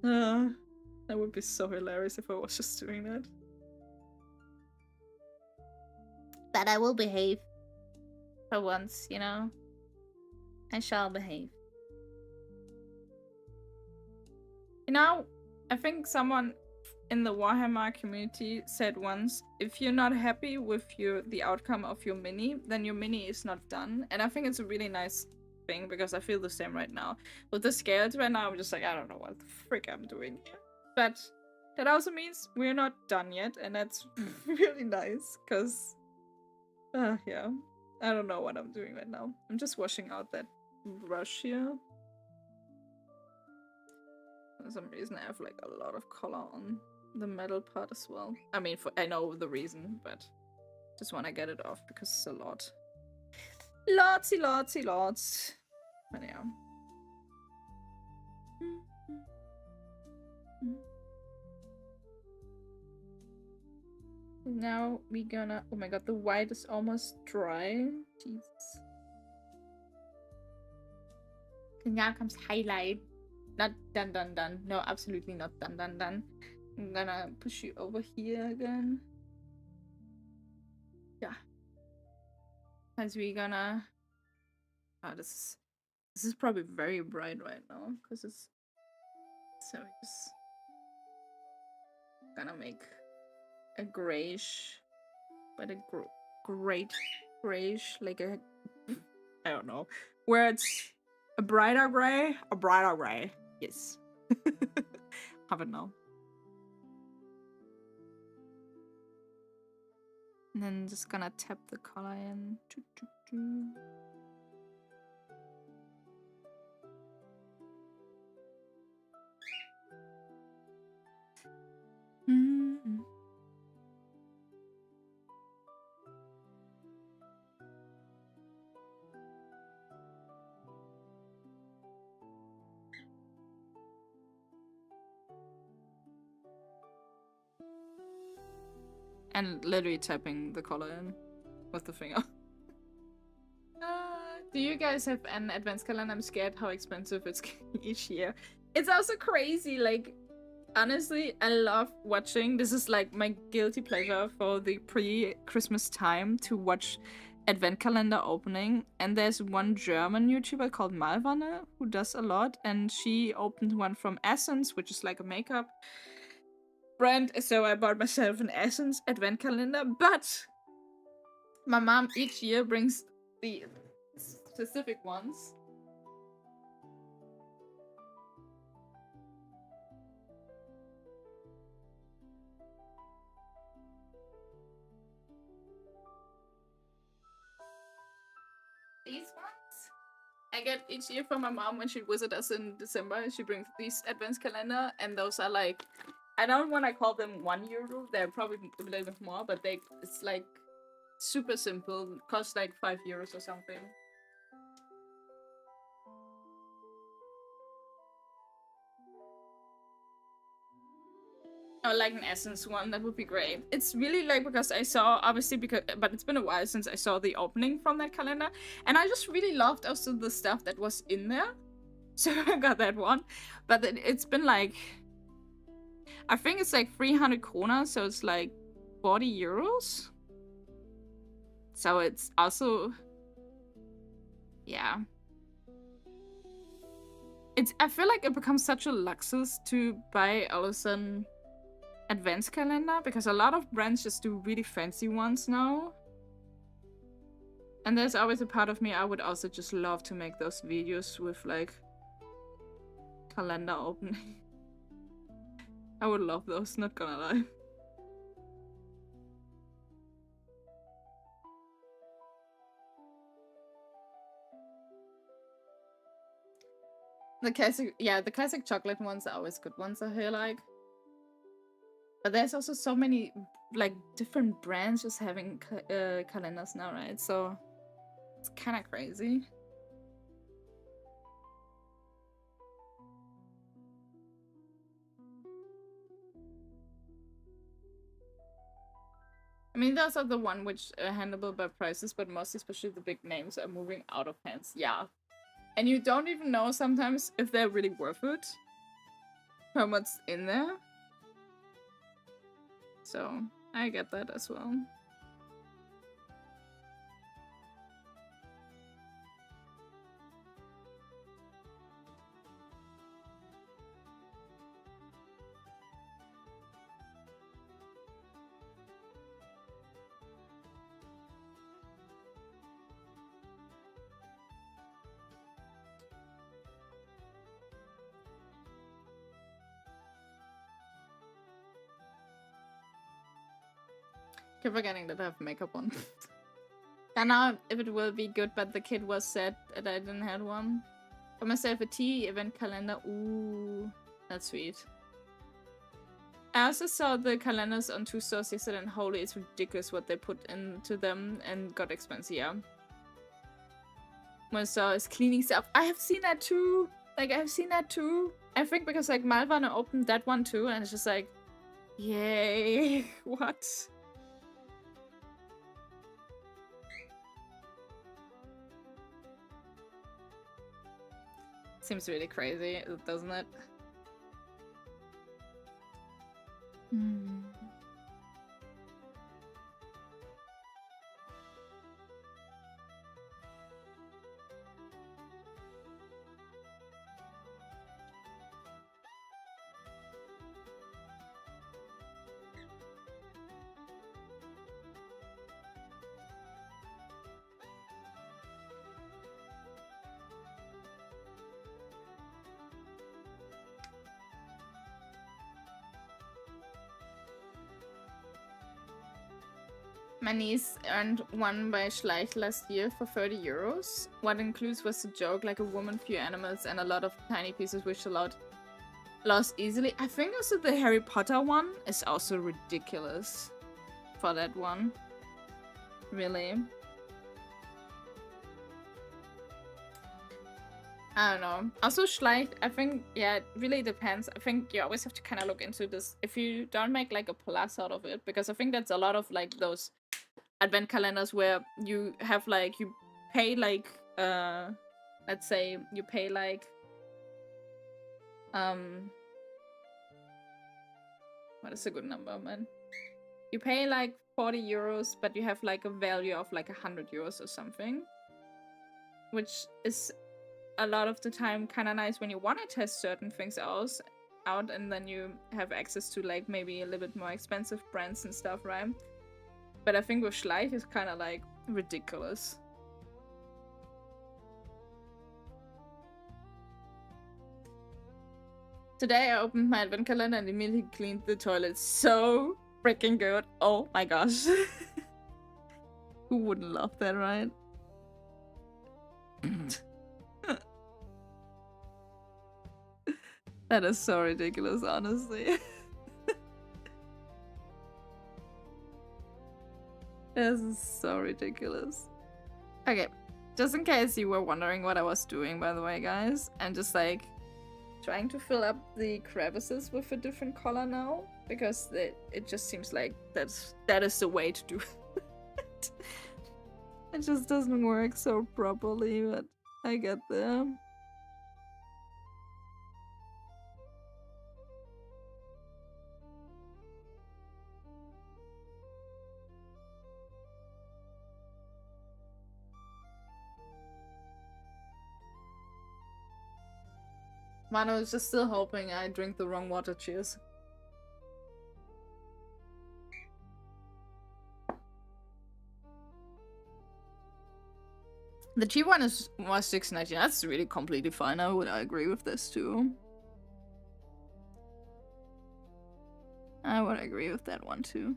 Speaker 1: That would be so hilarious if I was just doing that. But I will behave. For once, you know? I shall behave. You know, I think someone in the Warhammer community said once, if you're not happy with the outcome of your mini, then your mini is not done. And I think it's a really nice thing because I feel the same right now. With the scales right now, I'm just like, I don't know what the frick I'm doing here. But that also means we're not done yet, and that's really nice because, yeah, I don't know what I'm doing right now. I'm just washing out that brush here. For some reason, I have like a lot of color on the metal part as well. I mean, I know the reason, but just want to get it off because it's a lot. Lots. But yeah. Now we gonna... Oh my god, the white is almost dry. Jesus. And now comes highlight. Not done. No, absolutely not done. I'm gonna push you over here again. Yeah. As we gonna... Oh, this is probably very bright right now, because it's... So we're just gonna make a grayish, but a great grayish, like a... I don't know. Where it's a brighter gray. Yes. Have it now. And then just gonna tap the color in. And literally tapping the color in with the finger. Do you guys have an advent calendar? I'm scared how expensive it's getting each year. It's also crazy, like, honestly, I love watching. This is like my guilty pleasure for the pre-Christmas time to watch advent calendar opening. And there's one German YouTuber called Malvanne who does a lot. And she opened one from Essence, which is like a makeup brand. So I bought myself an Essence advent calendar. But my mom each year brings the specific ones. These ones I get each year from my mom when she visits us in December. She brings these advent calendar, and those are like, I don't want to call them €1. They're probably a little bit more, but it's like super simple. Cost like €5 or something.
Speaker 10: Or like an Essence one, that would be great. It's really like, because I saw, obviously, but it's been a while since I saw the opening from that calendar, and I just really loved also the stuff that was in there. So I got that one. But it's been like, I think it's like 300 kroner, so it's like 40 euros. So it's also, yeah. I feel like it becomes such a luxury to buy all of a sudden advanced calendar, because a lot of brands just do really fancy ones now. And there's always a part of me, I would also just love to make those videos with like calendar opening. I would love those, not gonna lie. The classic, yeah, the classic chocolate ones are always good ones, I feel like. But there's also so many, like, different brands just having calendars now, right? So it's kind of crazy. I mean, those are the one which are handleable by prices, but most especially the big names are moving out of hands. Yeah. And you don't even know sometimes if they're really worth it. How much in there. So, I get that as well. Keep forgetting that I have makeup on. And now if it will be good, but the kid was sad that I didn't have one. Got myself a tea event calendar. Ooh, that's sweet. I also saw the calendars on 2 stores yesterday, and holy, it's ridiculous what they put into them and got expensive, yeah. One store is cleaning stuff. I have seen that too. Like, I've seen that too. I think because like Malvana opened that one too, and it's just like, yay, what? Seems really crazy, doesn't it? My niece earned one by Schleich last year for 30 euros. What includes was a joke, like a woman, few animals, and a lot of tiny pieces which allowed lost easily. I think also the Harry Potter one is also ridiculous for that one. Really. I don't know. Also Schleich, I think, yeah, it really depends. I think you always have to kind of look into this. If you don't make like a plus out of it, because I think that's a lot of like those advent calendars where you have like, you pay like, let's say you pay like, what is a good number, man? You pay like 40 euros, but you have like a value of like 100 euros or something. Which is a lot of the time kind of nice when you want to test certain things out, and then you have access to like maybe a little bit more expensive brands and stuff, right? But I think with Schleich is kind of like ridiculous. Today I opened my advent calendar and immediately cleaned the toilet. So freaking good. Oh my gosh. Who wouldn't love that, right? That is so ridiculous, honestly. This is so ridiculous. Okay, just in case you were wondering what I was doing, by the way, guys, I'm just like trying to fill up the crevices with a different color now.
Speaker 1: because it just seems like that is the way to do it. It just doesn't work so properly, but I get there. Mano is just still hoping I drink the wrong water. Cheers. The cheap one was $6.99. That's really completely fine. I agree with this too. I would agree with that one too.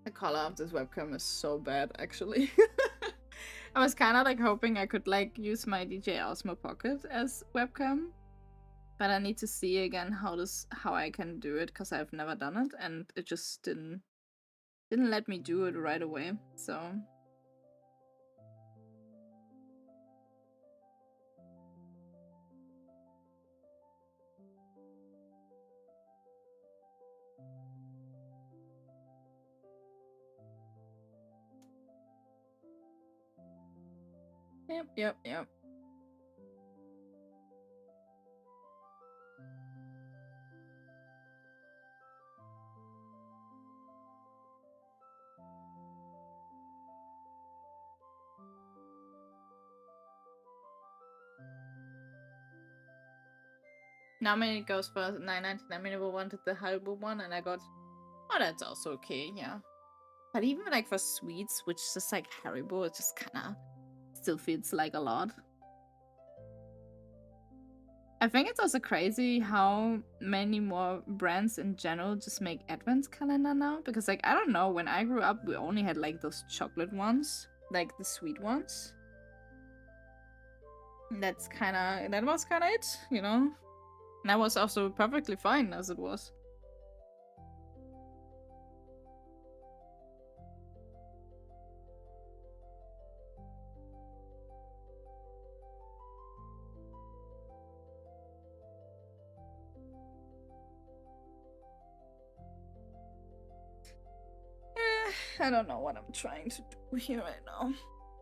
Speaker 1: The color of this webcam is so bad, actually. I was kind of like hoping I could like use my DJI Osmo Pocket as webcam, but I need to see again how I can do it because I've never done it and it just didn't let me do it right away. So yep. Now it goes for $9.99. I wanted the Haribo one and I got, oh, that's also okay, yeah. But even like for sweets, which is just like Haribo, it just kind of still feels like a lot. I think it's also crazy how many more brands in general just make advent calendar now, because like I don't know, when I grew up we only had like those chocolate ones, like the sweet ones. That was kind of it, you know. And that was also perfectly fine as it was. I don't know what I'm trying to do here right now.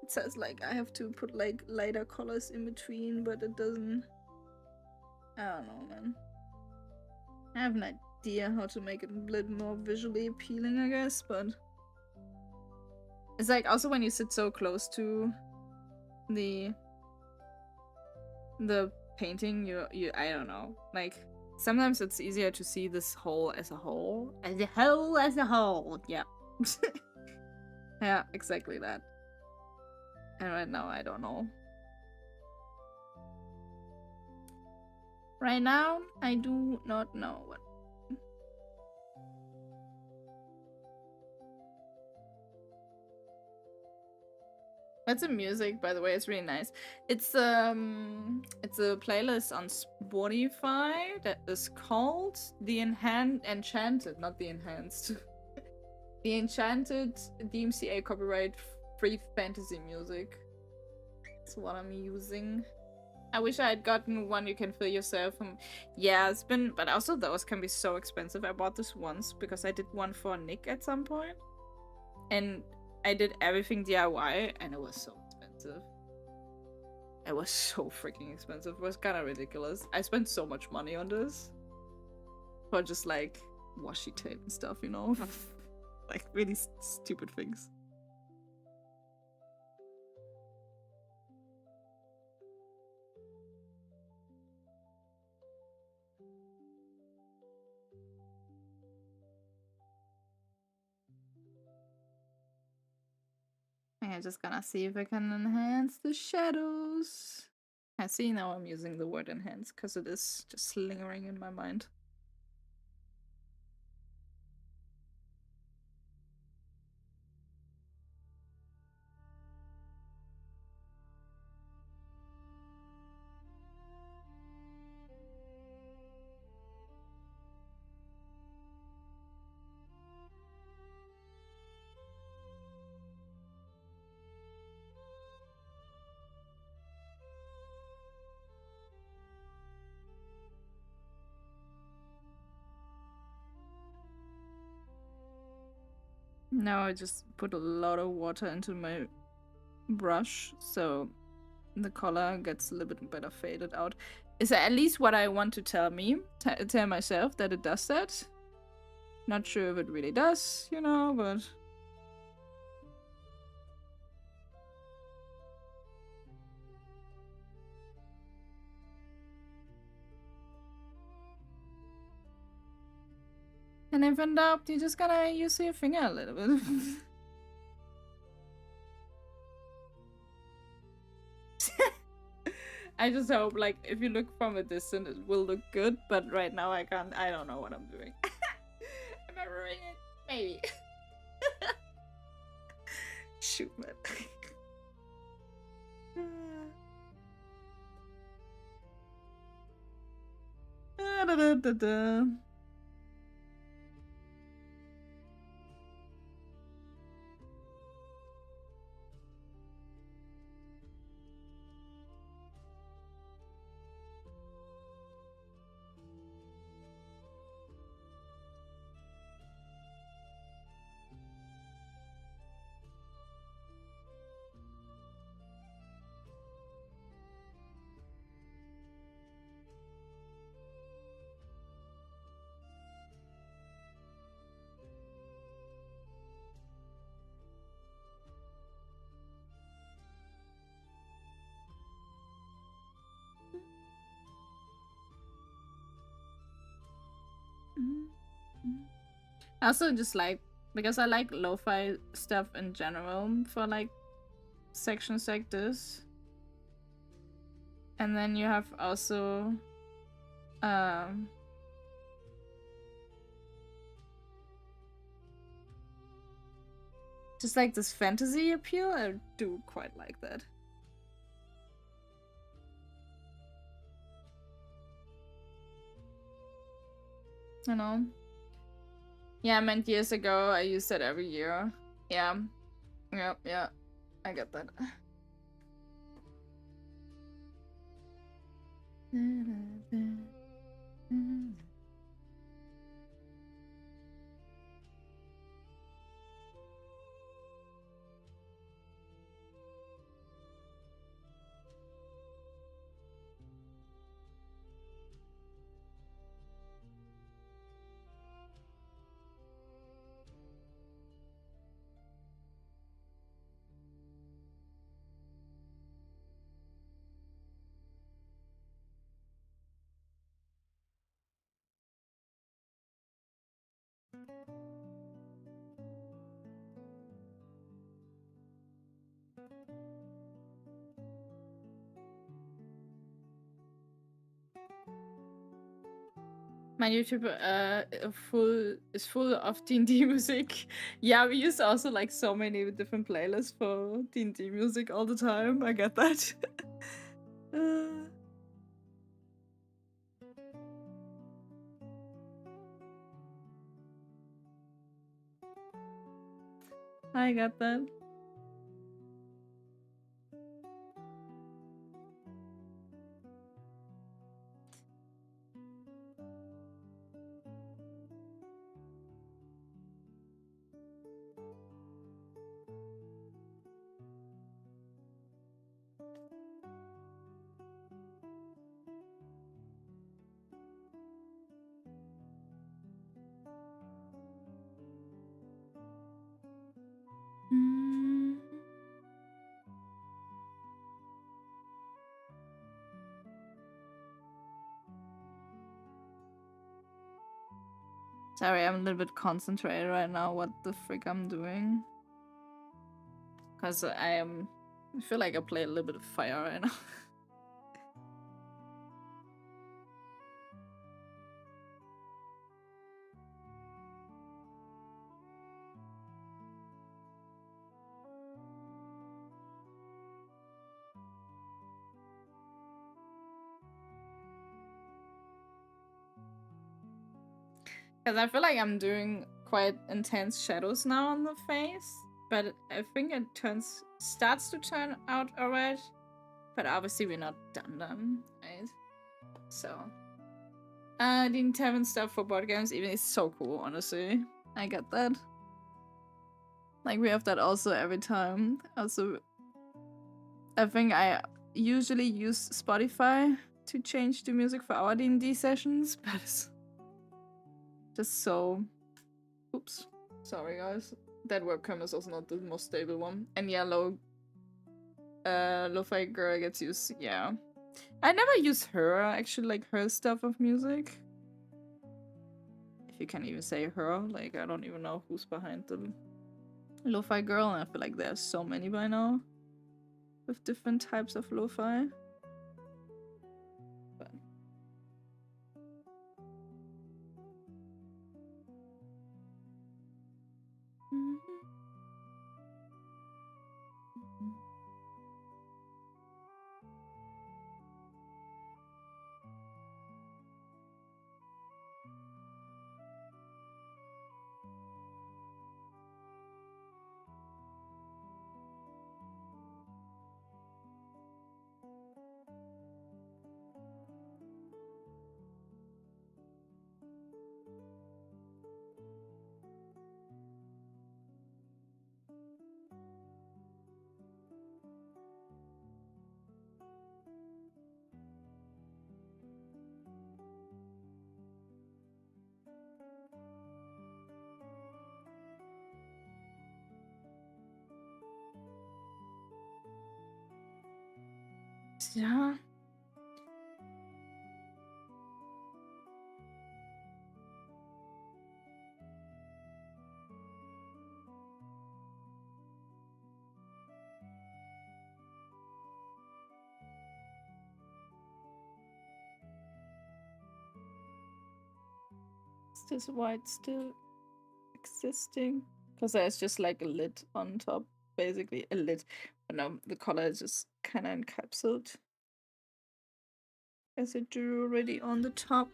Speaker 1: It says like I have to put like lighter colors in between, but it doesn't. I don't know, man. I have an idea how to make it a little more visually appealing, I guess, but it's like also when you sit so close to the painting, you I don't know, like sometimes it's easier to see this whole as a whole. Yeah. Yeah, exactly that. And right now I don't know. Right now I do not know what. That's a music, by the way. It's really nice. It's a playlist on Spotify that is called the Enchanted, not the Enhanced. The Enchanted DMCA copyright free fantasy music. That's what I'm using. I wish I had gotten one you can fill yourself. Yeah, it's been, but also those can be so expensive. I bought this once because I did one for Nick at some point, and I did everything DIY, and it was so expensive. It was so freaking expensive. It was kind of ridiculous. I spent so much money on this for just like washi tape and stuff, you know, like really stupid things. I'm just gonna see if I can enhance the shadows. I see now I'm using the word enhance because it is just lingering in my mind. Now I just put a lot of water into my brush, so the color gets a little bit better faded out. Is that at least what I want to tell tell myself, that it does that? Not sure if it really does, you know, but... And if in doubt, you just gotta use your finger a little bit. I just hope, like, if you look from a distance, it will look good, but right now I can't. I don't know what I'm doing. Am I ruining it? Maybe. Shoot, man. Da, da, da, da. I also just like, because I like lo-fi stuff in general for like sections like this. And then you have also just like this fantasy appeal. I do quite like that. You know? Yeah, I meant years ago. I used it every year. Yeah. Yeah. I get that. My YouTube is full of D&D music. Yeah, we use also like so many different playlists for D&D music all the time. I get that. I got that. Sorry, I'm a little bit concentrated right now what the frick I'm doing.
Speaker 10: Because I feel like I play a little bit of fire right now. Because I feel like I'm doing quite intense shadows now on the face, but I think it starts to turn out alright. But obviously we're not done, right? So, the Intervent stuff for board games even is so cool, honestly. I get that. Like we have that also every time. Also, I think I usually use Spotify to change the music for our D&D sessions, but it's just so... Oops. Sorry, guys. That webcam is also not the most stable one. And yeah, Lo-Fi Girl gets used... Yeah. I never use her, actually, like, her stuff of music. If you can even say her. Like, I don't even know who's behind the Lo-Fi Girl, and I feel like there's so many by now. With different types of lo-fi. But... Yeah. Is this white still existing? Because there's just like a lid on top, basically a lid. But no, the color is just kind of encapsulated. As it drew already on the top.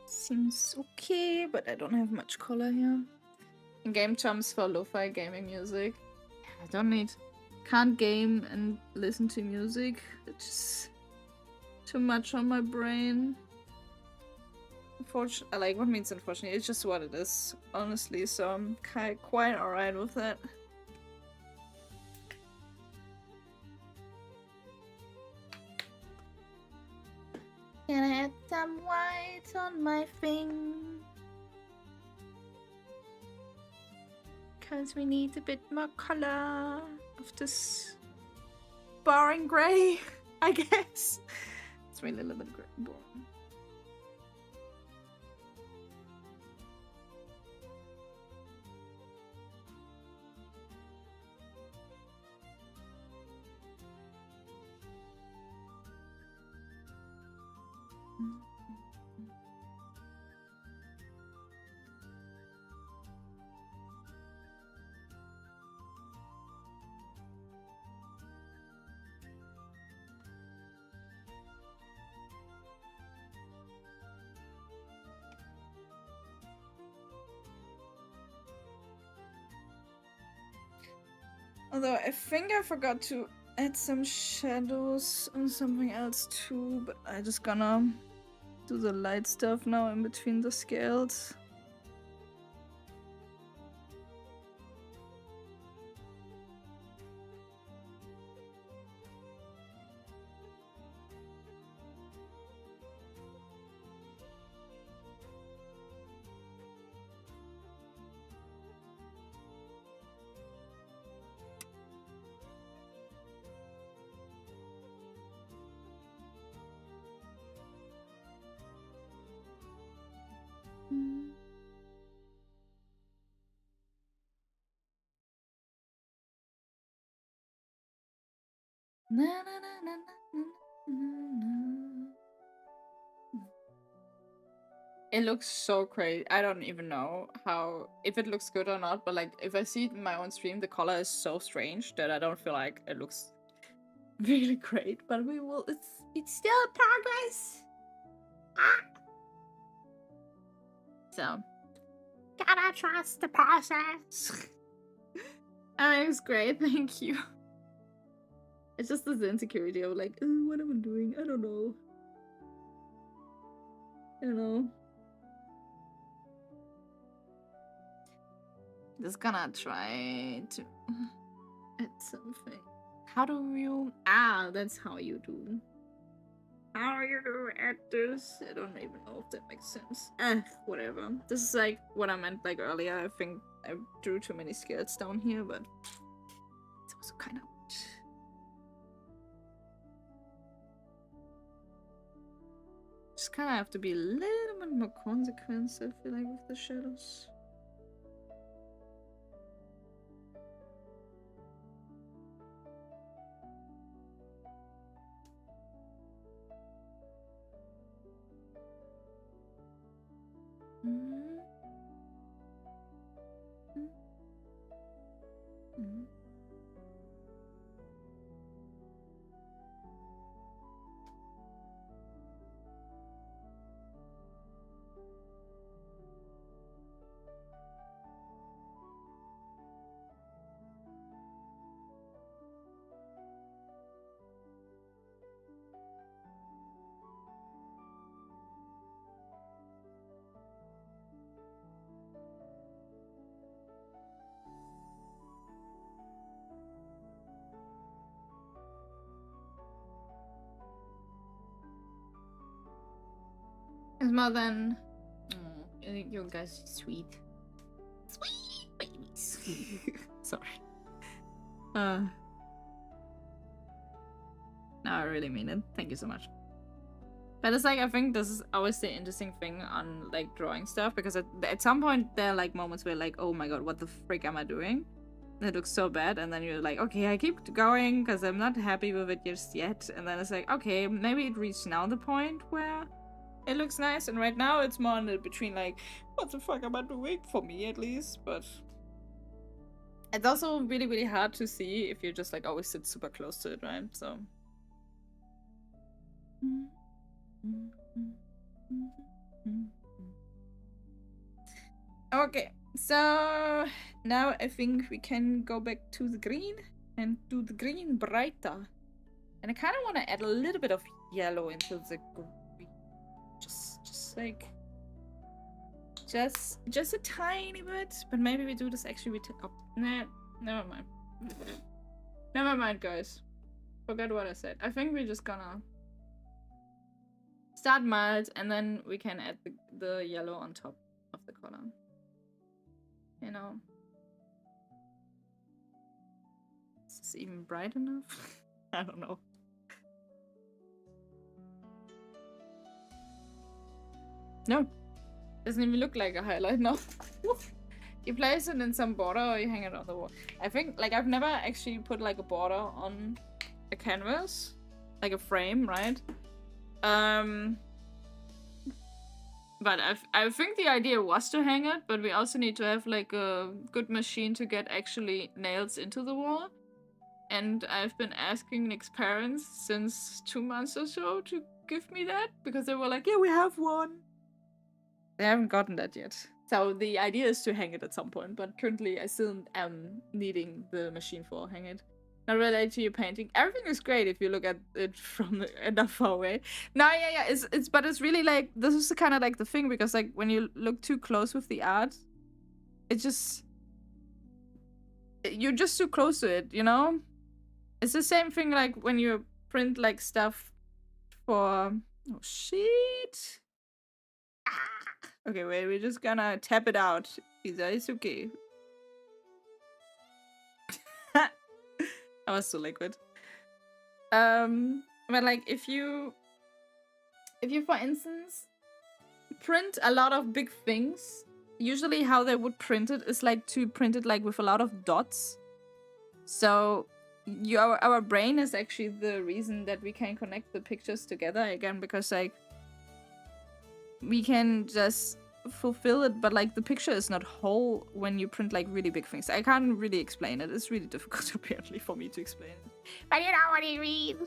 Speaker 10: Seems okay, but I don't have much color here. Game terms for lo-fi gaming music. I can't game and listen to music. It's just too much on my brain. Unfortunately, like, what means unfortunately? It's just what it is, honestly, so I'm quite alright with it. Can I add some white on my thing? Because we need a bit more color of this boring grey, I guess. It's really a little bit boring. Although I think I forgot to add some shadows on something else too, but I just gonna do the light stuff now in between the scales.
Speaker 1: Na, na, na, na, na, na, na. It looks so great. I don't even know how if it looks good or not, but like if I see it in my own stream, the color is so strange that I don't feel like it looks really great. But we will. It's still progress. So gotta trust the process. I mean, it's great. Thank you. It's just this insecurity of like, oh, what am I doing? I don't know. I don't know. Just gonna try to add something. How do you? Ah, that's how you do. How you do add this? I don't even know if that makes sense. Whatever. This is like what I meant like earlier. I think I drew too many skills down here, but it's also kind of. Just kind of have to be a little bit more consequent, I feel like, with the shadows. It's more than. Oh, I think you guys are sweet. Sweet babies. Sorry. No, I really mean it. Thank you so much. But it's like, I think this is always the interesting thing on like drawing stuff, because at some point there are like moments where like, oh my god, what the frick am I doing? It looks so bad, and then you're like, okay, I keep going because I'm not happy with it just yet. And then it's like, okay, maybe it reached now the point where it looks nice, and right now it's more in the between like, what the fuck am I doing? For me at least, but it's also really, really hard to see if you just like always sit super close to it, right? So. Okay, so now I think we can go back to the green and do the green brighter. And I kind of want to add a little bit of yellow into the green. Just like, just a tiny bit, but maybe we do this actually with nah, never mind. Never mind, guys. Forget what I said. I think we're just gonna start mild, and then we can add the yellow on top of the color. You know. Is this even bright enough? I don't know. No, doesn't even look like a highlight now. You place it in some border or you hang it on the wall. I think, like, I've never actually put like a border on a canvas, like a frame, right? But I think the idea was to hang it, but we also need to have like a good machine to get actually nails into the wall. And I've been asking Nick's parents since 2 months or so to give me that, because they were like, yeah, we have one. They haven't gotten that yet. So the idea is to hang it at some point, but currently I still am needing the machine for hang it. Not related to your painting. Everything is great if you look at it from enough far away. No, yeah, but it's really like, this is kind of like the thing, because like when you look too close with the art, it's just, you're just too close to it, you know? It's the same thing like when you print like stuff for, oh shit. Okay, wait, we're just gonna tap it out. It's okay. That was so liquid. But like if you for instance print a lot of big things, usually how they would print it is like to print it like with a lot of dots. So our brain is actually the reason that we can connect the pictures together again, because like we can just fulfill it, but like the picture is not whole when you print like really big things. I can't really explain it. It's really difficult apparently for me to explain it. But you know what I mean.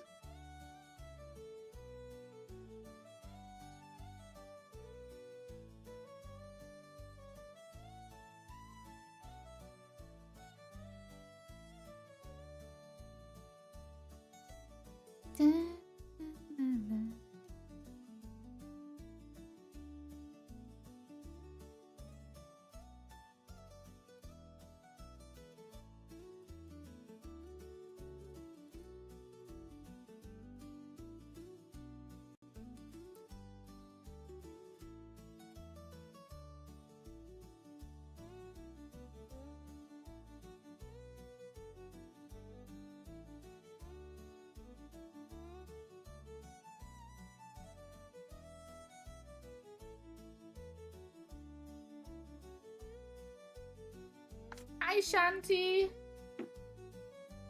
Speaker 1: Hi, Shanti.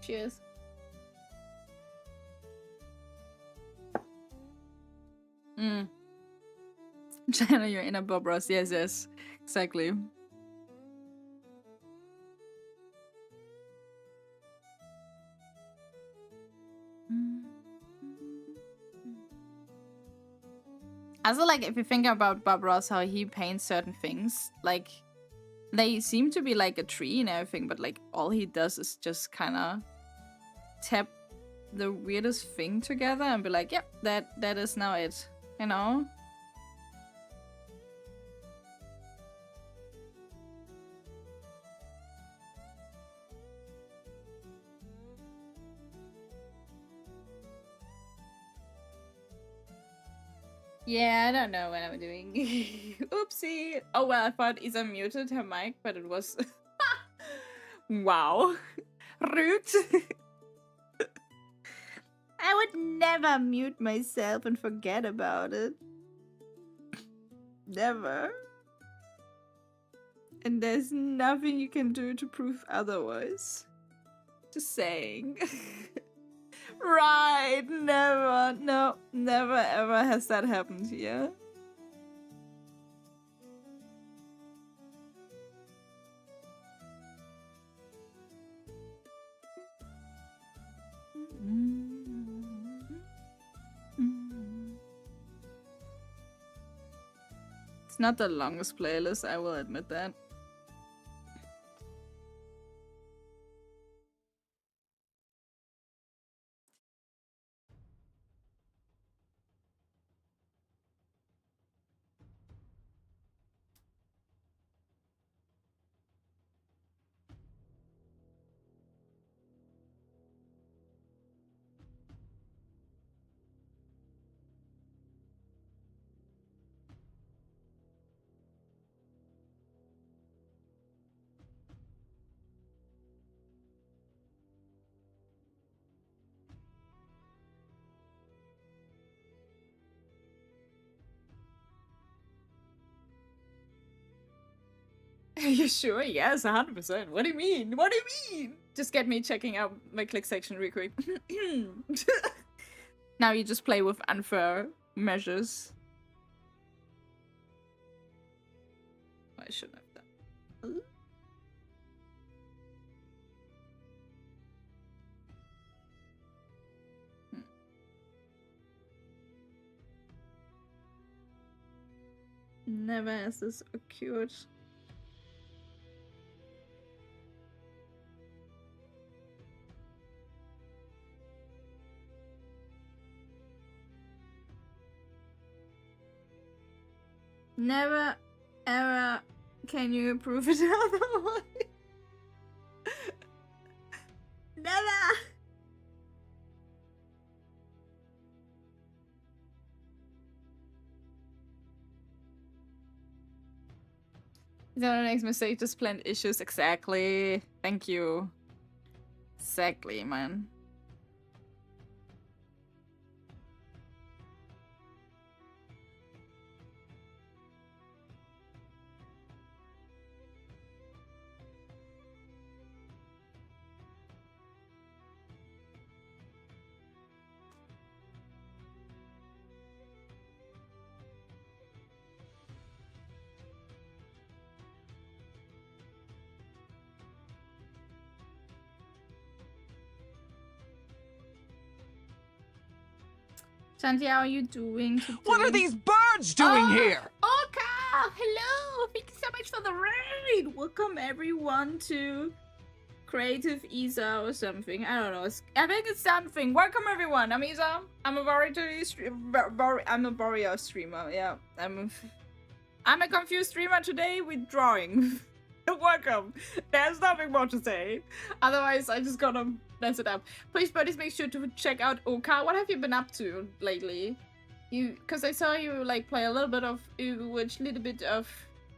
Speaker 1: Cheers. Channel your inner Bob Ross. Yes, yes. Exactly. Also, like, if you think about Bob Ross, how he paints certain things, like, they seem to be like a tree and everything, but like all he does is just kind of tap the weirdest thing together and be like, yep, that is now it, you know? Yeah, I don't know what I'm doing. Oopsie. Oh, well, I thought Isa muted her mic, but it was... Wow. Rude. I would never mute myself and forget about it. Never. And there's nothing you can do to prove otherwise. Just saying. Right, never, no, never ever has that happened here. It's not the longest playlist, I will admit that. Are you sure? Yes, 100%. What do you mean? What do you mean? Just get me checking out my click section real quick. Now you just play with unfair measures. I shouldn't have done. Never has this occurred. Never, ever can you prove it otherwise. Never! The next mistake, just planned issues. Exactly. Thank you. Exactly, man. Shanti, how are you doing today?
Speaker 7: What are these birds doing here?
Speaker 1: Oka! Hello! Thank you so much for the raid! Welcome everyone to Creative Isa or something. I don't know. I think it's something. Welcome everyone. I'm Isa. I'm a I'm a Boreal streamer. Yeah. I'm a confused streamer today with drawing. Welcome. There's nothing more to say. Otherwise, I just gotta mess it up. Please, buddies, make sure to check out Oka. What have you been up to lately? Because I saw you like play a little bit of Overwatch, little bit of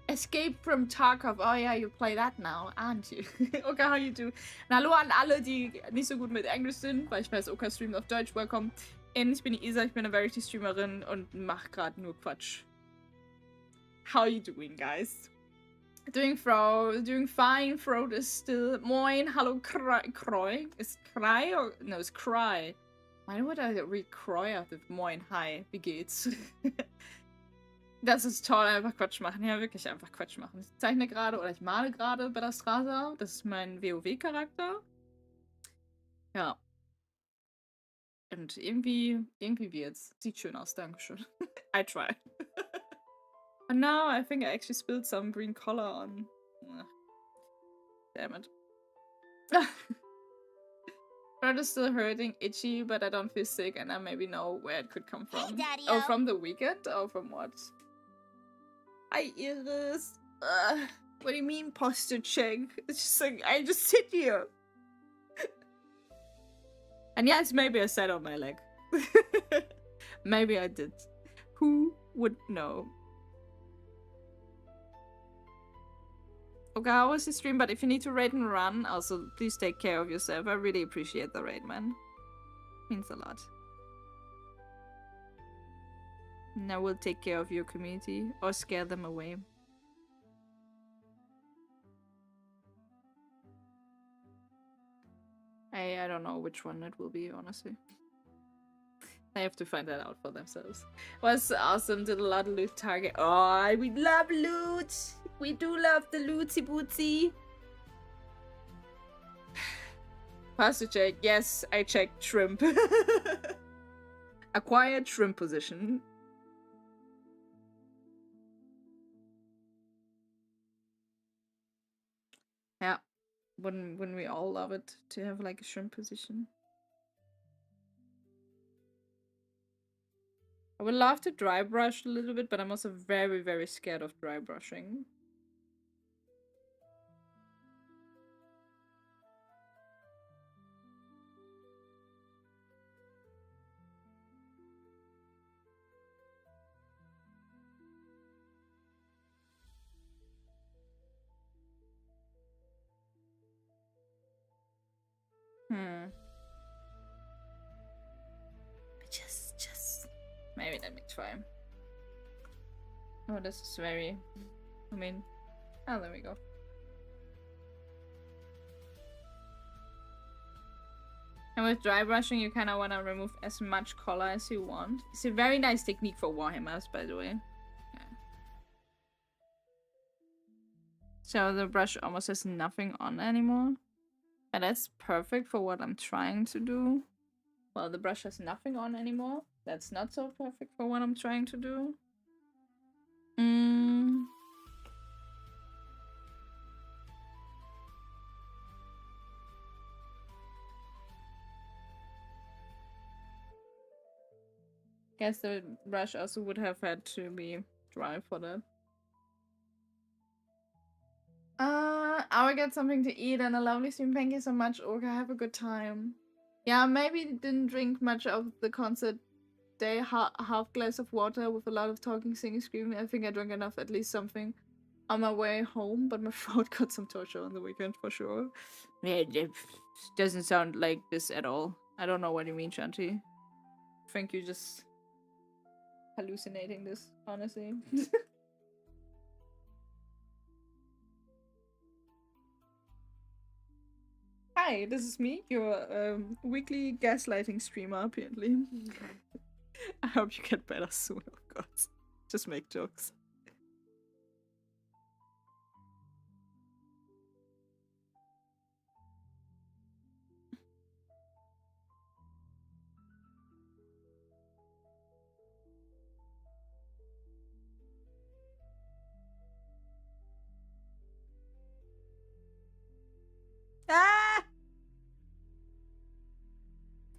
Speaker 1: Escape from Tarkov. Oh ja, you play that now, aren't you? Oka, how you do? Na, hallo an alle, die nicht so gut mit Englisch sind, weil ich weiß, Oka streamt auf Deutsch. Welcome in. Ich bin die Isa, ich bin eine Verity-Streamerin und mach gerade nur Quatsch. How you doing, guys? Doing fine. Throat is still. Moin, hallo, Kroi. Is Kroi or no? It's Cry. Why would I read Kroi after Moin? Hi, wie geht's? Das ist toll, einfach Quatsch machen. Ja, wirklich einfach Quatsch machen. Ich zeichne gerade oder ich male gerade bei der Strasa. Das ist mein WoW-Charakter. Ja. Und irgendwie wird's. Sieht schön aus, dankeschön. I try. And now I think I actually spilled some green color on. Ugh. Damn it. Throat is still hurting, itchy, but I don't feel sick and I maybe know where it could come from.
Speaker 9: Hey, Daddy-o.
Speaker 1: Oh, from the weekend? Oh, from what? Hi, Iris. What do you mean, posture check? It's just like, I just sit here. And yes, maybe I sat on my leg. Maybe I did. Who would know? Okay, how was your stream? But if you need to raid and run, also please take care of yourself. I really appreciate the raid, man. Means a lot. And I will take care of your community or scare them away. I don't know which one it will be, honestly. They have to find that out for themselves. Was awesome. Did a lot of loot target. Oh, we love loot. We do love the lootsy bootsy. Pastor check. Yes, I checked shrimp. Acquired shrimp position. Yeah. Wouldn't we all love it to have like a shrimp position? I would love to dry brush a little bit, but I'm also very, very scared of dry brushing. Just maybe let me try. Oh, this is very. I mean, oh, there we go. And with dry brushing, you kind of want to remove as much color as you want. It's a very nice technique for Warhammers, by the way. Yeah. So the brush almost has nothing on anymore. And that's perfect for what I'm trying to do. Well, the brush has nothing on anymore. That's not so perfect for what I'm trying to do. Guess the brush also would have had to be dry for that. I will get something to eat and a lovely stream. Thank you so much, Olga. Have a good time. Yeah, maybe didn't drink much of the concert day. Half glass of water with a lot of talking, singing, screaming. I think I drank enough, at least something, on my way home. But my throat got some torture on the weekend for sure. Yeah, it doesn't sound like this at all. I don't know what you mean, Shanti. I think you're just hallucinating this, honestly. Hi, this is me, your weekly gaslighting streamer, apparently. I hope you get better soon, of course. Just make jokes.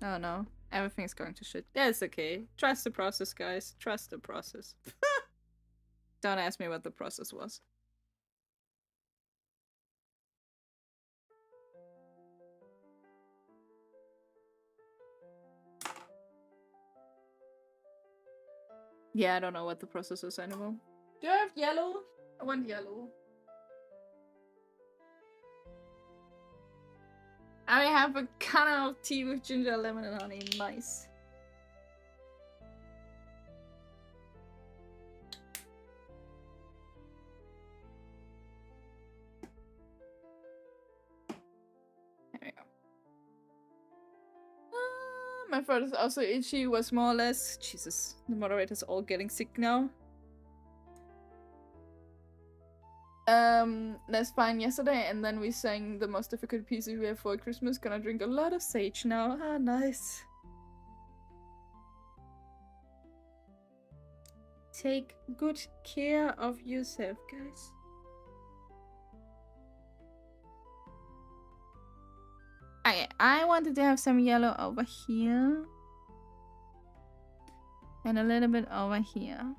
Speaker 1: Oh no. Everything's going to shit. That's okay. Trust the process, guys. Trust the process. Don't ask me what the process was. Yeah, I don't know what the process is anymore. Do I have yellow? I want yellow. I have a can of tea with ginger, lemon, and honey. Nice. There we go. My throat is also itchy, was more or less. Jesus, the moderator's all getting sick now. That's fine yesterday, and then we sang the most difficult pieces we have for Christmas. Gonna drink a lot of sage now. Ah, nice. Take good care of yourself, guys. Okay, I wanted to have some yellow over here. And a little bit over here.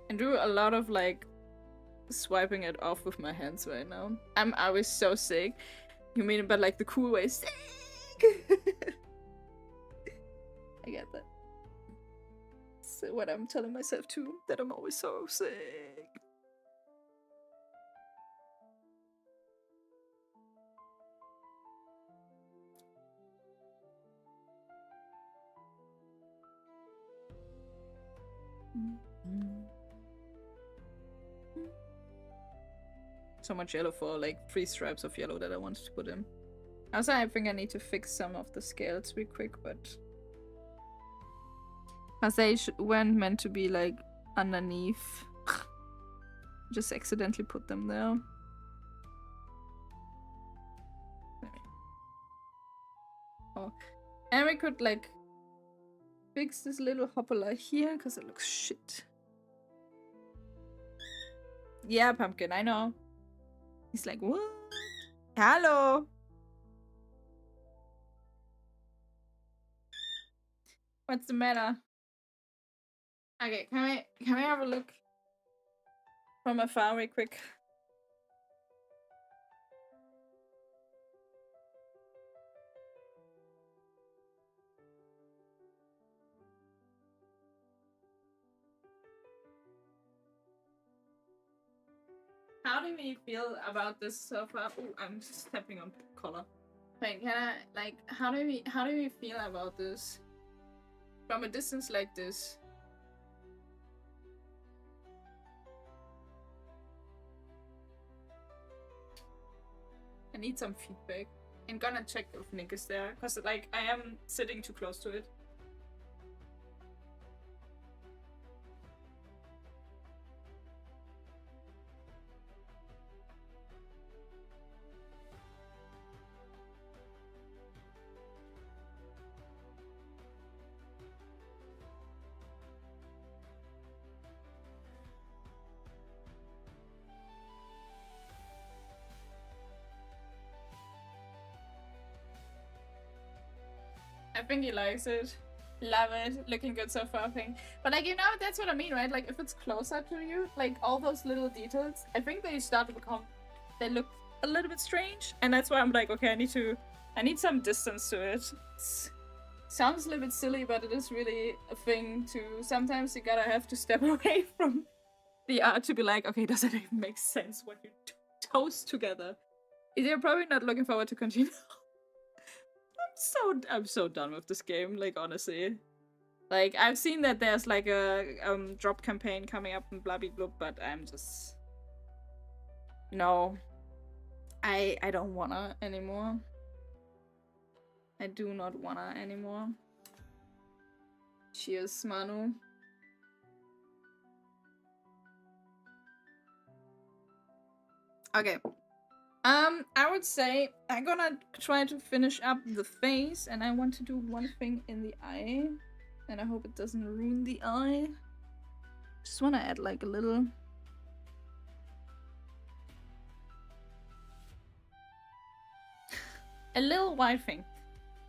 Speaker 1: I do a lot of like swiping it off with my hands right now. I was so sick. You mean but like the cool way, sick. I get that. So what I'm telling myself too, that I'm always so sick. So much yellow for like 3 stripes of yellow that I wanted to put in. Also, I think I need to fix some of the scales real quick, but as they weren't meant to be like underneath. Just accidentally put them there. Oh, and we could like fix this little hoppala here because it looks shit. Yeah, Pumpkin, I know. He's like, what? Hello. What's the matter? Okay, can we have a look from afar real quick? How do we feel about this so far? Oh, I'm stepping on color. Wait, can I like? How do we feel about this from a distance like this? I need some feedback. I'm gonna check if Nick is there, cause like I am sitting too close to it. I think he likes it. Love it. Looking good so far, I think. But like, you know, that's what I mean, right? Like, if it's closer to you, like, all those little details, I think they start to become... They look a little bit strange. And that's why I'm like, okay, I need some distance to it. Sounds a little bit silly, but it is really a thing to... Sometimes you gotta have to step away from the art to be like, okay, does it even make sense when you toast together? You're probably not looking forward to continue. I'm so done with this game, like, honestly. Like, I've seen that there's like a drop campaign coming up in blah blah blah, but I'm just... No. I don't wanna anymore. I do not wanna anymore. Cheers, Manu. Okay. I would say I'm gonna try to finish up the face, and I want to do one thing in the eye, and I hope it doesn't ruin the eye. Just want to add like a little white thing,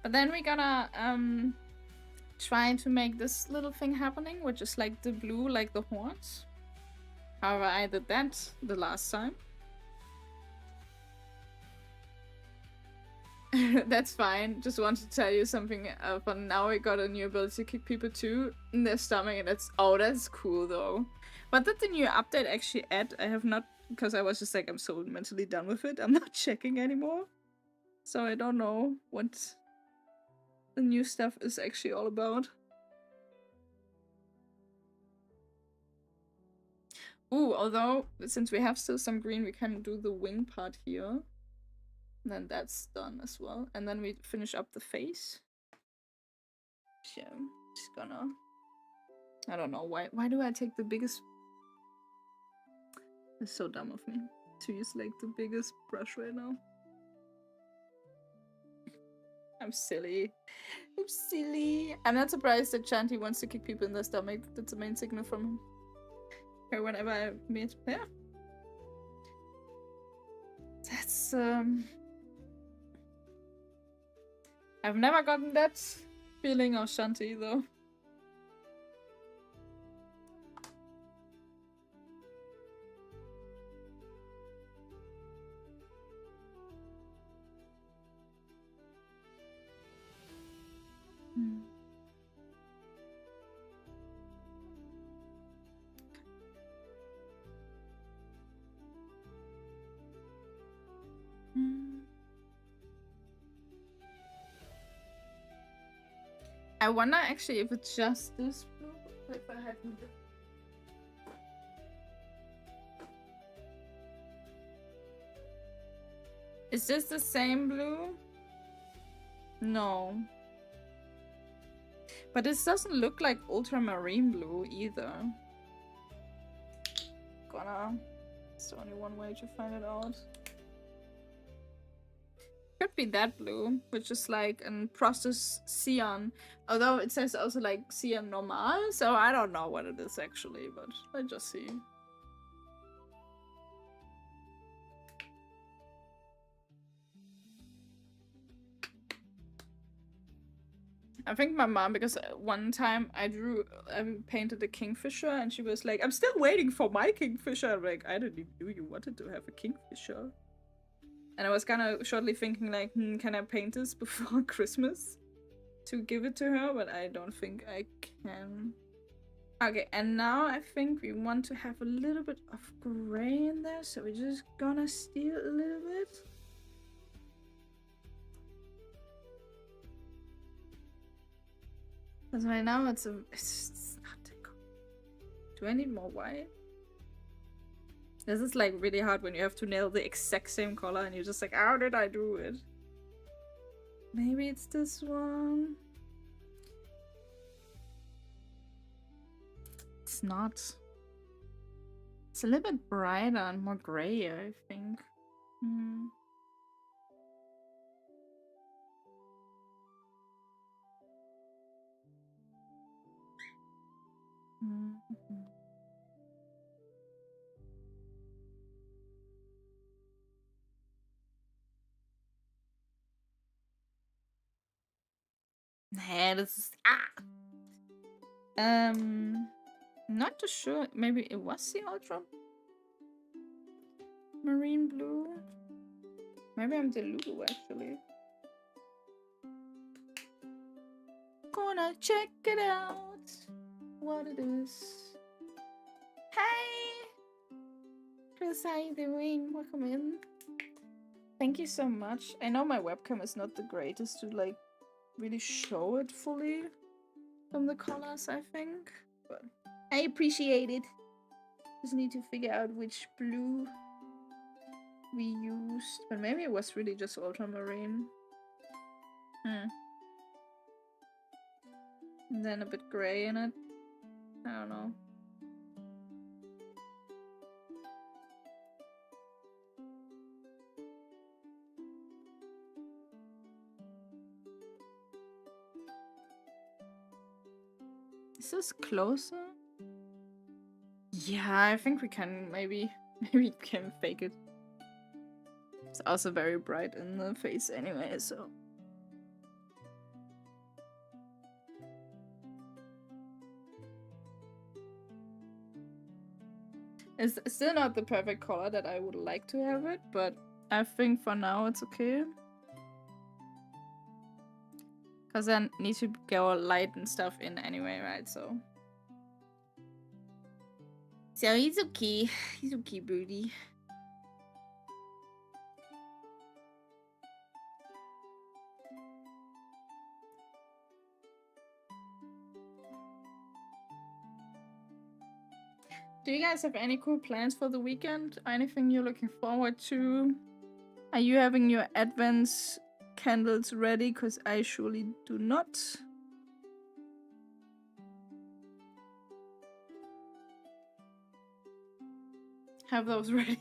Speaker 1: but then we're gonna try to make this little thing happening, which is like the blue, like the horns. However, I did that the last time. That's fine. Just wanted to tell you something fun. Now we got a new ability to kick people too in their stomach, and that's cool though. What did the new update actually add? I have not, because I was just like, I'm so mentally done with it. I'm not checking anymore, so I don't know what the new stuff is actually all about. Ooh, although since we have still some green, we can do the wing part here. Then that's done as well, and then we finish up the face. So just gonna, I don't know why do I take the biggest, it's so dumb of me to use like the biggest brush right now. I'm silly. I'm not surprised that Shanti wants to kick people in the stomach. That's the main signal from her whenever I meet. Yeah, that's I've never gotten that feeling of Shanti though. I wonder actually if it's just this blue, if I hadn't. Is this the same blue? No. But this doesn't look like ultramarine blue either. It's only one way to find it out. Could be that blue, which is like an process cyan. Although it says also like cyan normal, so I don't know what it is actually, but let's just see. I think my mom, because one time I painted a kingfisher, and she was like, I'm still waiting for my kingfisher. I'm like, I didn't know you wanted to have a kingfisher. And I was kind of shortly thinking like, can I paint this before Christmas to give it to her? But I don't think I can. Okay, and now I think we want to have a little bit of gray in there, so we're just gonna steal a little bit. Because right now it's not that cool. Do I need more white? This is like really hard when you have to nail the exact same color and you're just like, how did I do it? Maybe it's this one. It's not. It's a little bit brighter and more gray, I think. Nah, this is not too sure. Maybe it was the ultra marine blue. Maybe I'm Delulu actually. Gonna check it out. What it is. Hey, Chris, how you doing? Welcome in. Thank you so much. I know my webcam is not the greatest to like really show it fully from the colors, I think, but I appreciate it. Just need to figure out which blue we used, but maybe it was really just ultramarine. And then a bit gray in it. I don't know. Is this closer? Yeah, I think we can maybe we can fake it. It's also very bright in the face anyway, so. It's still not the perfect color that I would like to have it, but I think for now it's okay. Because I need to go light and stuff in anyway, right? So he's okay. He's okay, Booty. Do you guys have any cool plans for the weekend? Anything you're looking forward to? Are you having your advent candles ready? Because I surely do not. Have those ready.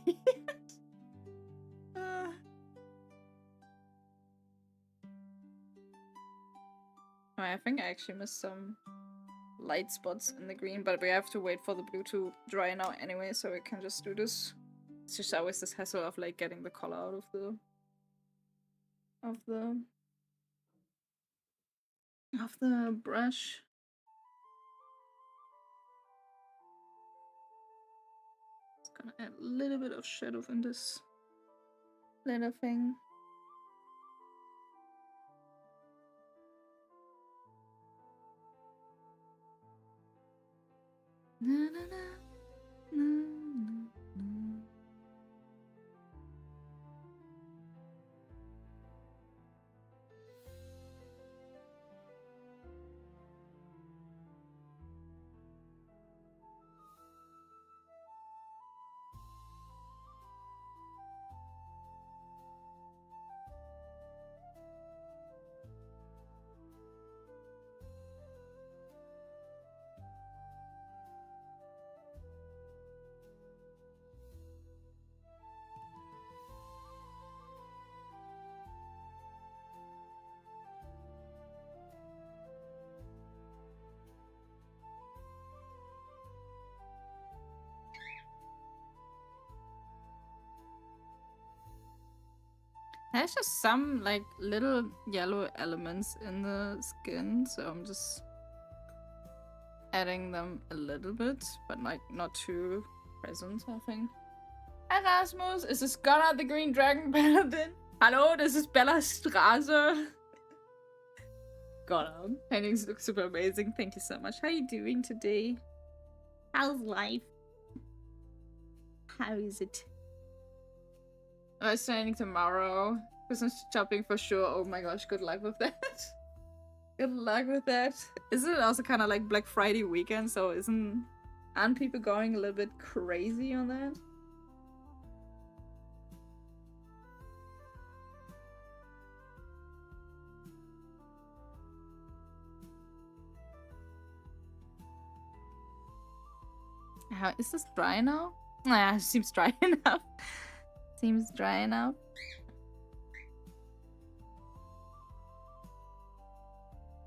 Speaker 1: I think I actually missed some light spots in the green, but we have to wait for the blue to dry now anyway, so we can just do this. It's just always this hassle of like getting the color out of the brush. It's gonna add a little bit of shadow in this little thing. Na, na, na, na, na, na. There's just some like little yellow elements in the skin, so I'm just adding them a little bit, but like not too present, I think. Erasmus, is this Gunnar the Green Dragon Paladin? Hello, this is Bella Straße. Gunnar, paintings look super amazing. Thank you so much. How are you doing today? How's life? How is it? I'm starting tomorrow. Christmas shopping for sure. Oh my gosh, good luck with that. Good luck with that. Isn't it also kind of like Black Friday weekend? So aren't people going a little bit crazy on that? How is this dry now? Yeah, it seems dry enough. Seems dry enough.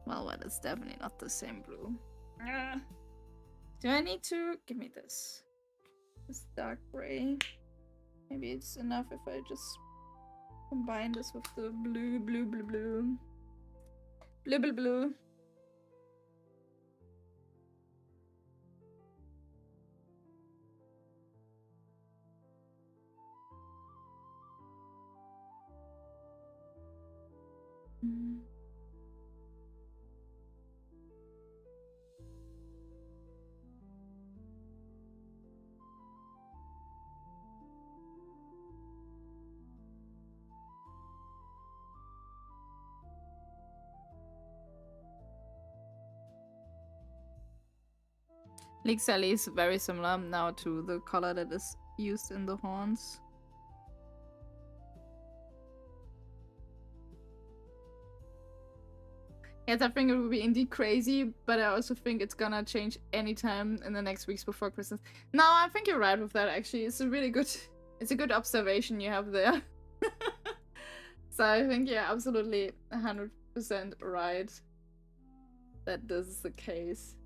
Speaker 1: Well, it's definitely not the same blue. Do I need to give me this dark gray? Maybe it's enough if I just combine this with the blue. Lixali is very similar now to the color that is used in the horns. Yes, I think it will be indeed crazy, but I also think it's gonna change anytime in the next weeks before Christmas. No, I think you're right with that, actually. It's a good observation you have there. So I think you're absolutely 100% right that this is the case.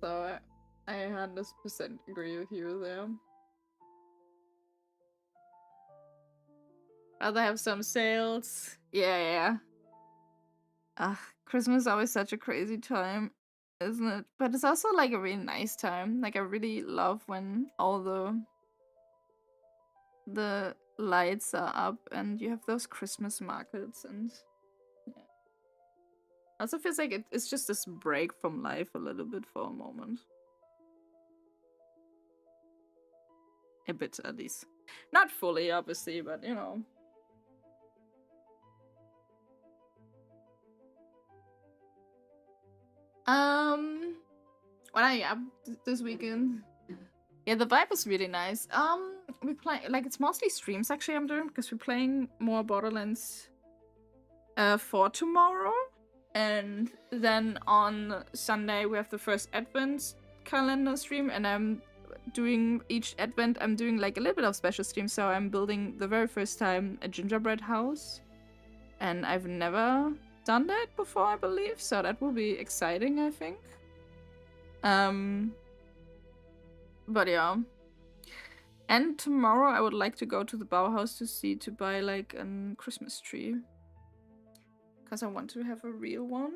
Speaker 10: So I 100% agree with you there. Rather have some sales. Yeah. Christmas is always such a crazy time, isn't it? But it's also like a really nice time. Like I really love when all the lights are up and you have those Christmas markets, and yeah. Also feels like it's just this break from life a little bit for a moment. A bit at least. Not fully, obviously, but you know. What are you up this weekend? Yeah, the vibe is really nice. We play like it's mostly streams actually I'm doing because we're playing more Borderlands 4 tomorrow, and then on Sunday we have the first Advent calendar stream, and I'm doing each Advent I'm doing like a little bit of special stream. So I'm building the very first time a gingerbread house, and I've never done that before, I believe, so that will be exciting, I think. But yeah. And tomorrow I would like to go to the Bauhaus to buy like a Christmas tree. Because I want to have a real one.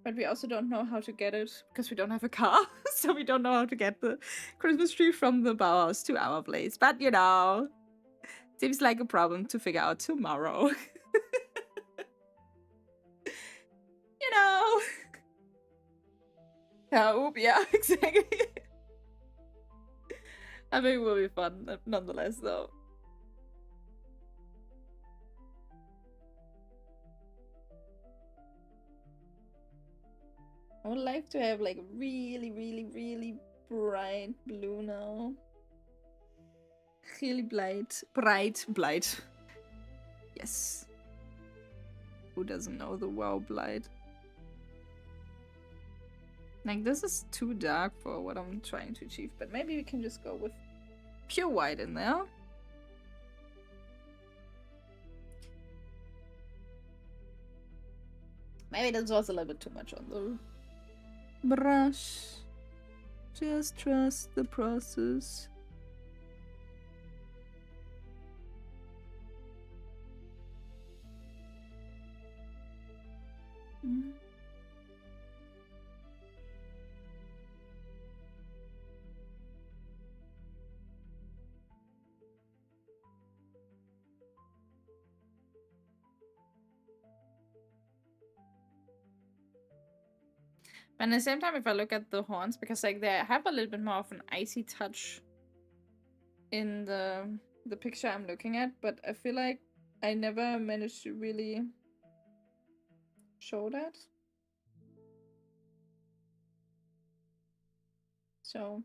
Speaker 10: But we also don't know how to get it because we don't have a car. So we don't know how to get the Christmas tree from the Bauhaus to our place. But you know, seems like a problem to figure out tomorrow. You know. Yeah, exactly. I think it will be fun nonetheless, though. I would like to have like really, really, really bright blue now. Really bright. Yes. Who doesn't know the WoW blight? Like, this is too dark for what I'm trying to achieve, but maybe we can just go with pure white in there. Maybe that was a little bit too much on the brush. Just trust the process. But at the same time, if I look at the horns, because like they have a little bit more of an icy touch in the picture I'm looking at, but I feel like I never managed to really show that. So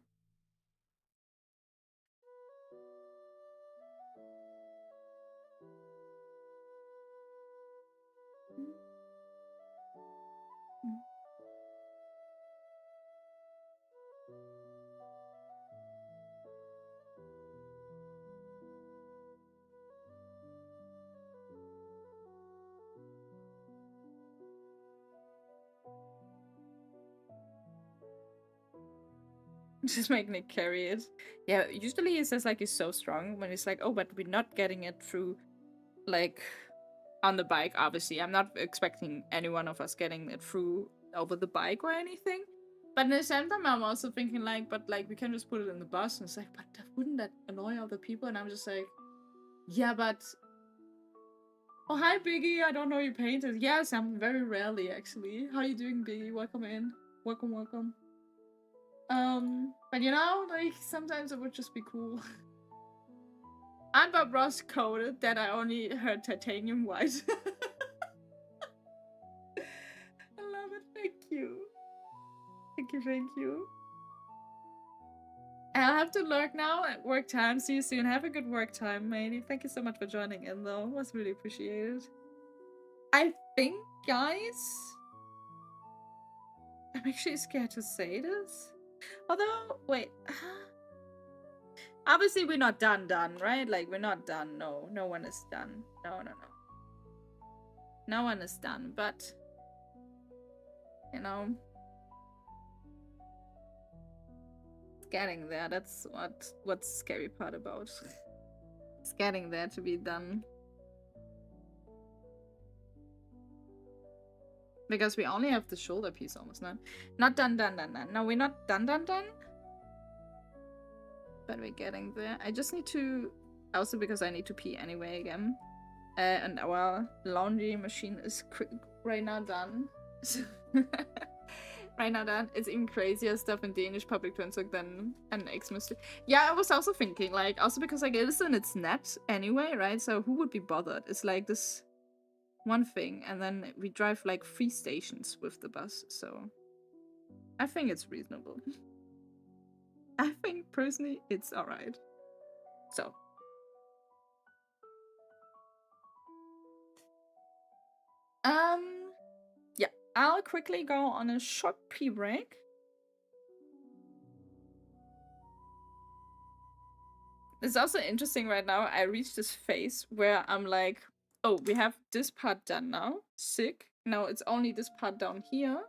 Speaker 10: just make Nick carry it. Yeah, usually he says like he's so strong when he's like, oh, but we're not getting it through, like, on the bike, obviously. I'm not expecting any one of us getting it through over the bike or anything. But at the same time, I'm also thinking like, but like, we can just put it in the bus, and it's like, but wouldn't that annoy other people? And I'm just like, yeah, but... Oh, hi, Biggie. I don't know you painted. Yes, I'm very rarely, actually. How you doing, Biggie? Welcome in. Welcome. But you know, like, sometimes it would just be cool. And Bob Ross coded that I only heard titanium white. I love it. Thank you. Thank you. I'll have to lurk now at work time. See you soon. Have a good work time, matey. Thank you so much for joining in, though. It was really appreciated. I think, guys... I'm actually scared to say this. Although, wait. Obviously, we're not done, right? Like, we're not done. No one is done. No. No one is done, but... You know... getting there. That's what's the scary part about. It's getting there to be done. Because we only have the shoulder piece almost, not done. No, we're not done. But we're getting there. I just need to... Also because I need to pee anyway again. And our laundry machine is right now done. Right now done. It's even crazier stuff in Danish public transport than an Xmas. Yeah, I was also thinking, like, also because like it is in its net anyway, right? So who would be bothered? It's like this one thing, and then we drive like 3 stations with the bus, so I think it's reasonable. I think personally it's alright. So yeah, I'll quickly go on a short pre-break. It's also interesting right now. I reached this phase where I'm like, oh, we have this part done now. Sick. Now it's only this part down here.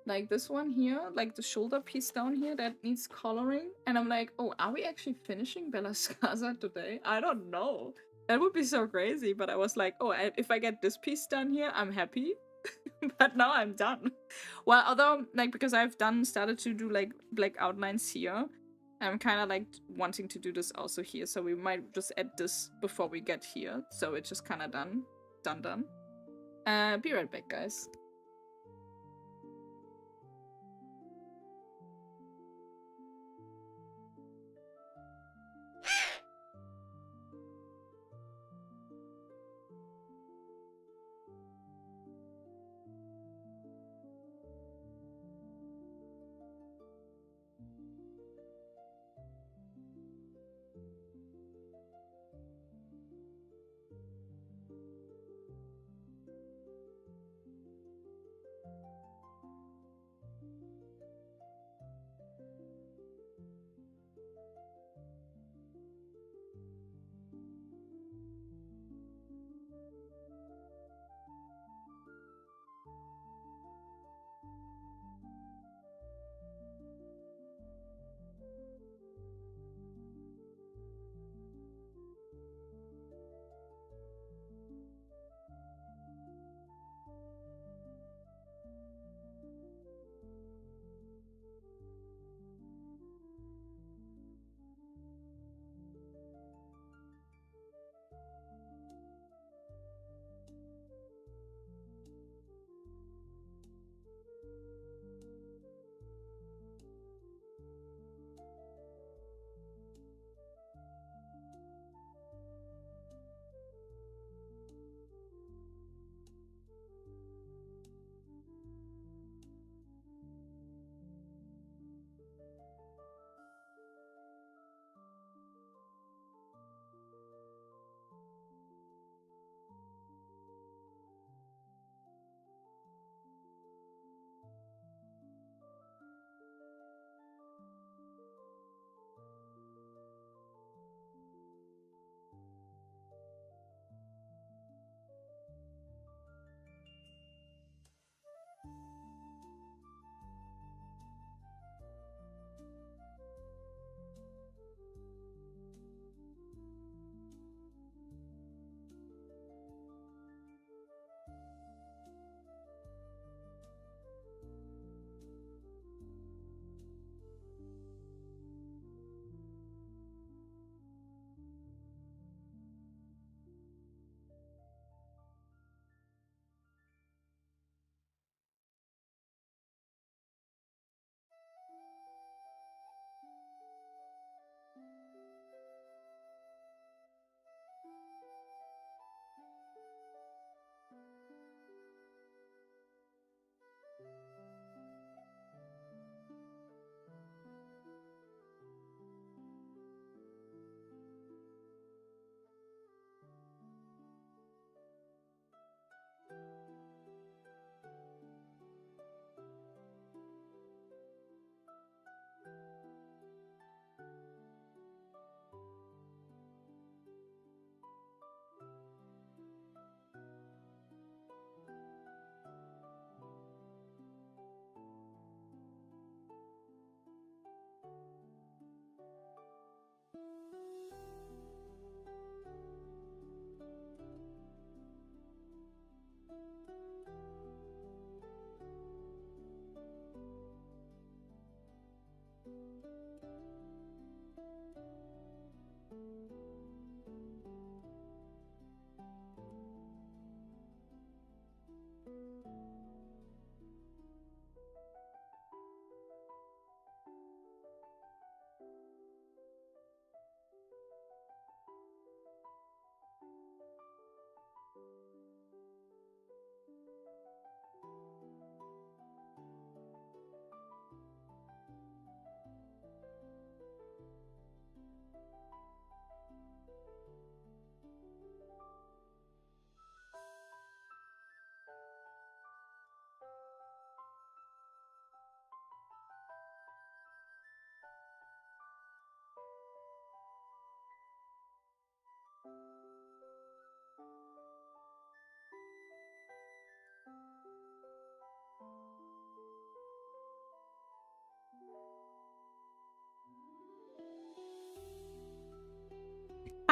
Speaker 10: Like this one here, like the shoulder piece down here that needs coloring. And I'm like, oh, are we actually finishing Bella's Casa today? I don't know. That would be so crazy. But I was like, oh, if I get this piece done here, I'm happy. But now I'm done. Well, although, like, because I've started to do like black outlines here, I'm kind of like wanting to do this also here. So we might just add this before we get here. So it's just kind of done. Be right back, guys.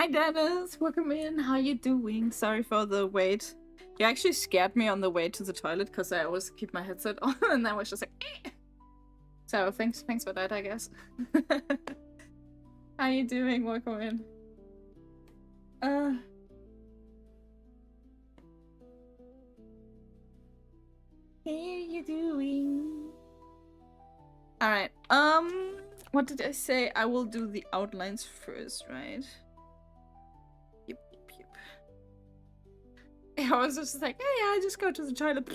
Speaker 10: Hi Dennis, welcome in. How you doing? Sorry for the wait. You actually scared me on the way to the toilet because I always keep my headset on and I was just like eh. So thanks for that, I guess. How you doing? Welcome in. How you doing? Alright, what did I say? I will do the outlines first, right? Yep. I was just like, hey, I just go to the toilet.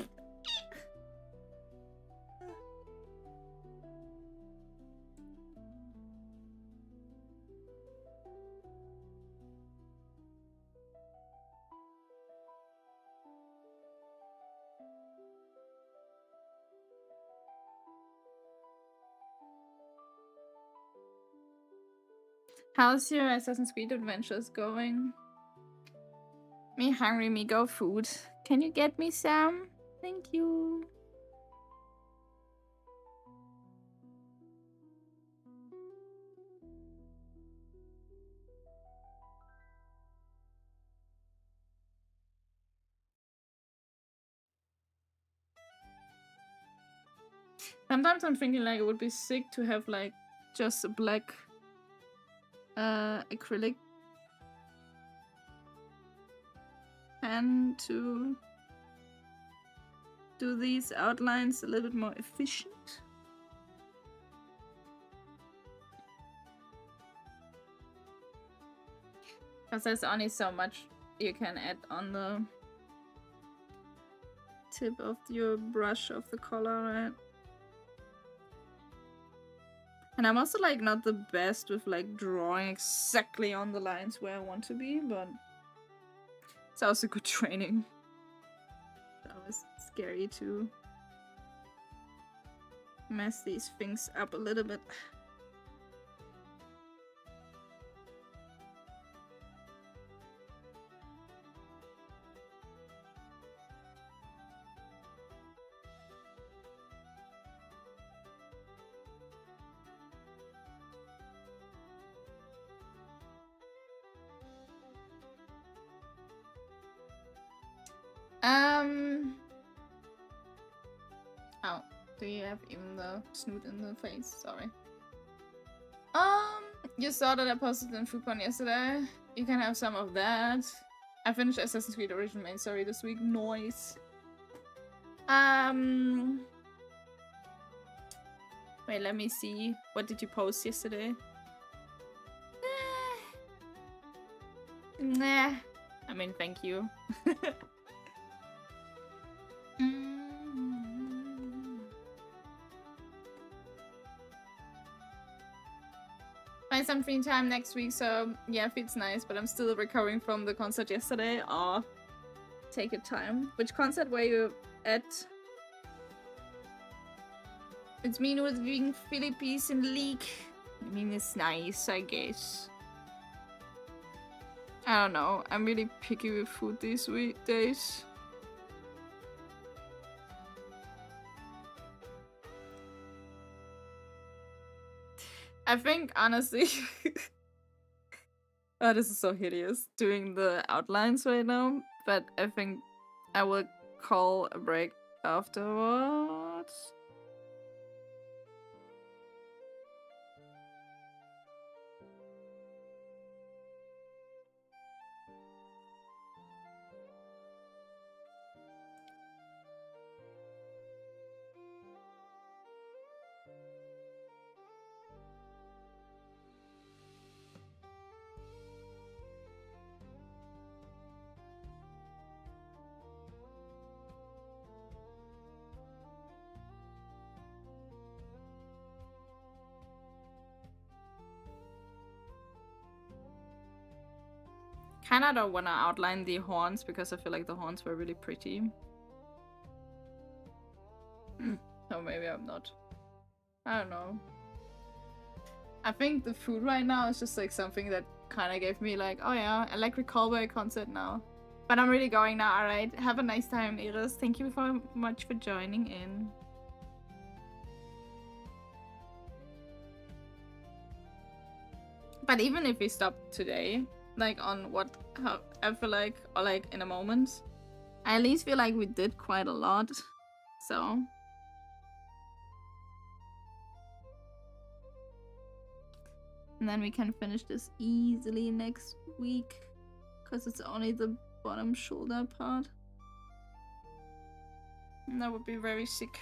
Speaker 10: How's your Assassin's Creed adventures going? Me hungry, me go food. Can you get me some? Thank you. Sometimes I'm thinking like it would be sick to have like just a black acrylic pen to do these outlines a little bit more efficient. Because there's only so much you can add on the tip of your brush of the color, right? And I'm also like not the best with like drawing exactly on the lines where I want to be, but it's also good training. It's always scary to mess these things up a little bit. Oh, do you have even the snoot in the face? Sorry. You saw that I posted in FoodCon yesterday. You can have some of that. I finished Assassin's Creed Origin main story this week. Nice. Wait, let me see. What did you post yesterday? Nah. I mean, thank you. Find some free time next week, so yeah, feels nice, but I'm still recovering from the concert yesterday. Aw, take your time. Which concert were you at? It's me with being Philippines in League. I mean, it's nice, I guess. I don't know, I'm really picky with food these days. I think, honestly... oh, this is so hideous, doing the outlines right now. But I think I will call a break afterwards. Kinda don't wanna outline the horns because I feel like the horns were really pretty. So maybe I'm not. I don't know. I think the food right now is just like something that kinda gave me like, oh yeah, Electric Callboy concert now. But I'm really going now, alright? Have a nice time, Iris. Thank you so much for joining in. But even if we stop today, like on what how I feel like, or like in a moment. I at least feel like we did quite a lot, so. And then we can finish this easily next week, because it's only the bottom shoulder part. And that would be very sick.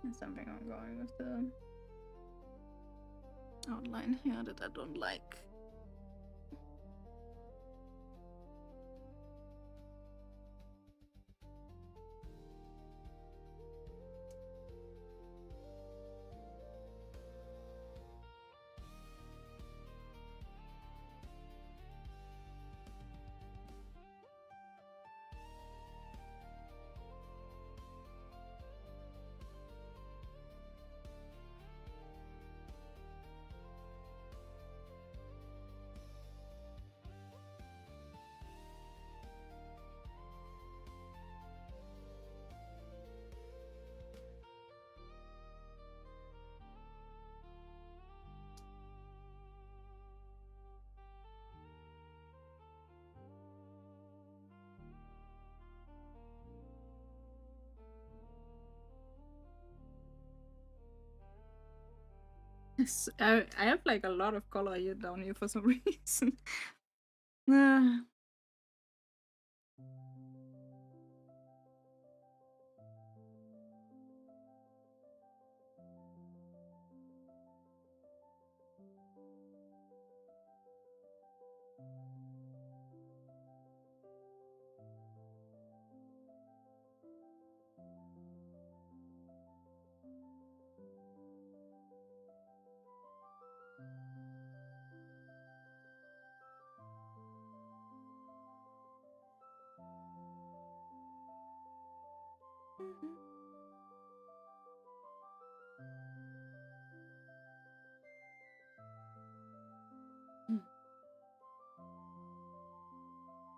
Speaker 10: There's something I'm going with the outline here that I don't like. I have like a lot of color here down here for some reason. Ah.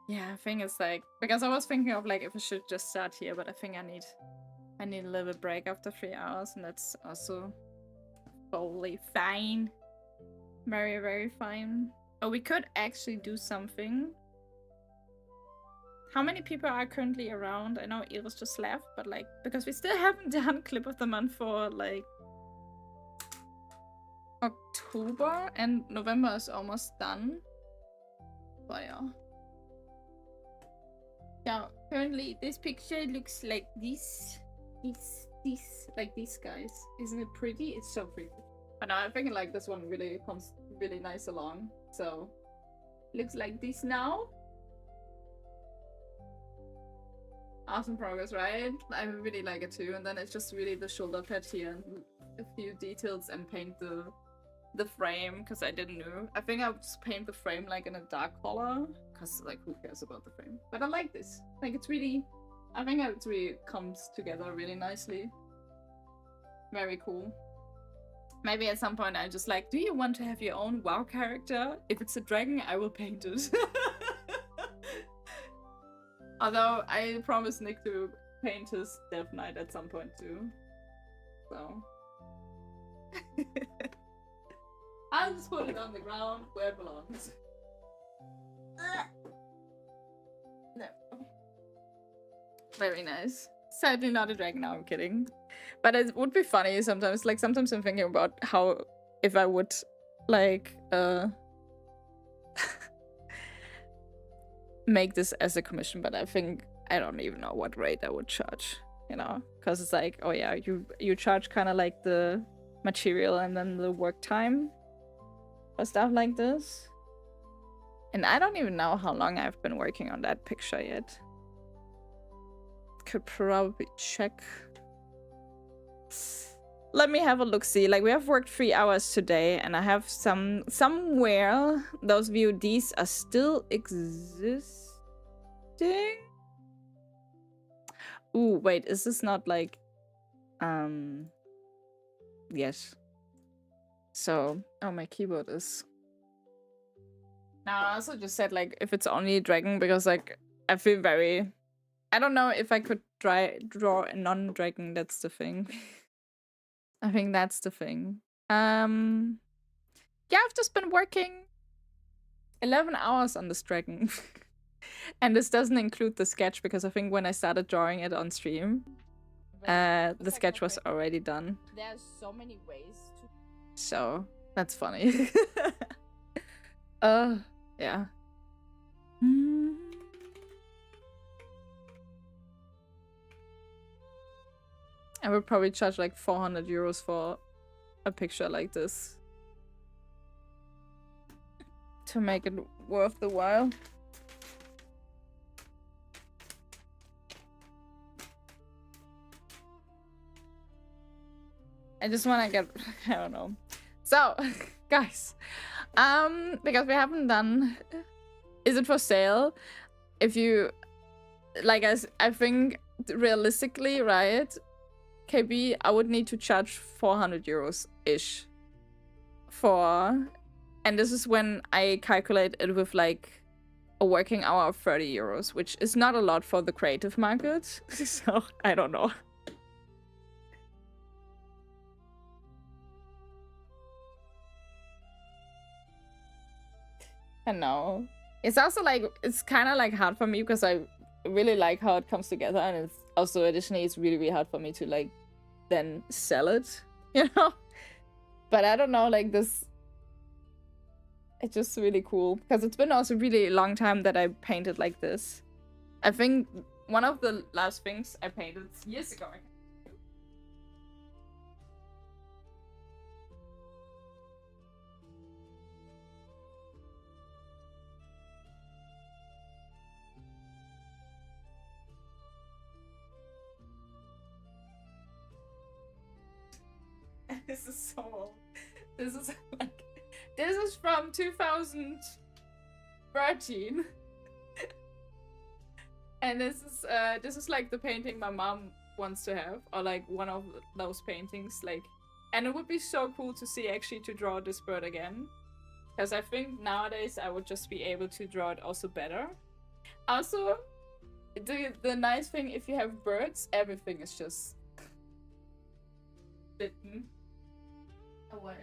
Speaker 10: Yeah, I think it's like, because I was thinking of like if I should just start here, but I think I need a little bit break after 3 hours, and that's also totally fine. Very, very fine. Oh, we could actually do something. How many people are currently around? I know Iris just left, but like, because we still haven't done Clip of the Month for like October, and November is almost done. But yeah. Yeah, currently this picture looks like this. Like these guys. Isn't it pretty? It's so pretty. But now I'm thinking like this one really comes really nice along. So, looks like this now. Awesome progress, right? I really like it too. And then it's just really the shoulder pad here and a few details, and paint the frame, because I didn't know. I think I'll just paint the frame like in a dark color, because like who cares about the frame? But I like this. Like it's really, I think it really comes together really nicely. Very cool. Maybe at some point I just like, do you want to have your own WoW character? If it's a dragon, I will paint it. Although I promised Nick to paint his Death Knight at some point too. So. I'll just put it on the ground where it belongs. No. Very nice. Sadly not a dragon, now I'm kidding. But it would be funny sometimes. Like sometimes I'm thinking about how if I would like make this as a commission, but I think I don't even know what rate I would charge, you know? Because it's like, oh yeah, you charge kind of like the material and then the work time or stuff like this. And I don't even know how long I've been working on that picture yet. Could probably check. Let me have a look see. Like we have worked 3 hours today, and I have somewhere those VODs are still existing. Ooh, wait, is this not like yes. So, oh, my keyboard is... No, I also just said, like, if it's only dragon, because, like, I feel very...
Speaker 1: I don't know if I could draw a non-dragon. That's the thing. I think that's the thing. Yeah, I've just been working 11 hours on this dragon. And this doesn't include the sketch because I think when I started drawing it on stream, the sketch was already done.
Speaker 11: There's so many ways to.
Speaker 1: So that's funny. Yeah. I would probably charge like 400 euros for a picture like this to make it worth the while. I just want to get, I don't know. So, guys, because we haven't done, is it for sale? If you, like, I think realistically, right, KB, I would need to charge 400 euros-ish for, and this is when I calculate it with like a working hour of 30 euros, which is not a lot for the creative market. So, I don't know. I know. It's also like, it's kind of like hard for me because I really like how it comes together, and it's also additionally it's really, really hard for me to like then sell it, you know? But I don't know, like this, it's just really cool because it's been also really a long time that I painted like this. I think one of the last things I painted years ago. This is so old. This is like, this is from 2013. And this is like the painting my mom wants to have, or like one of those paintings, like, and it would be so cool to see actually to draw this bird again, because I think nowadays I would just be able to draw it also better. Also, the nice thing, if you have birds, everything is just bitten away.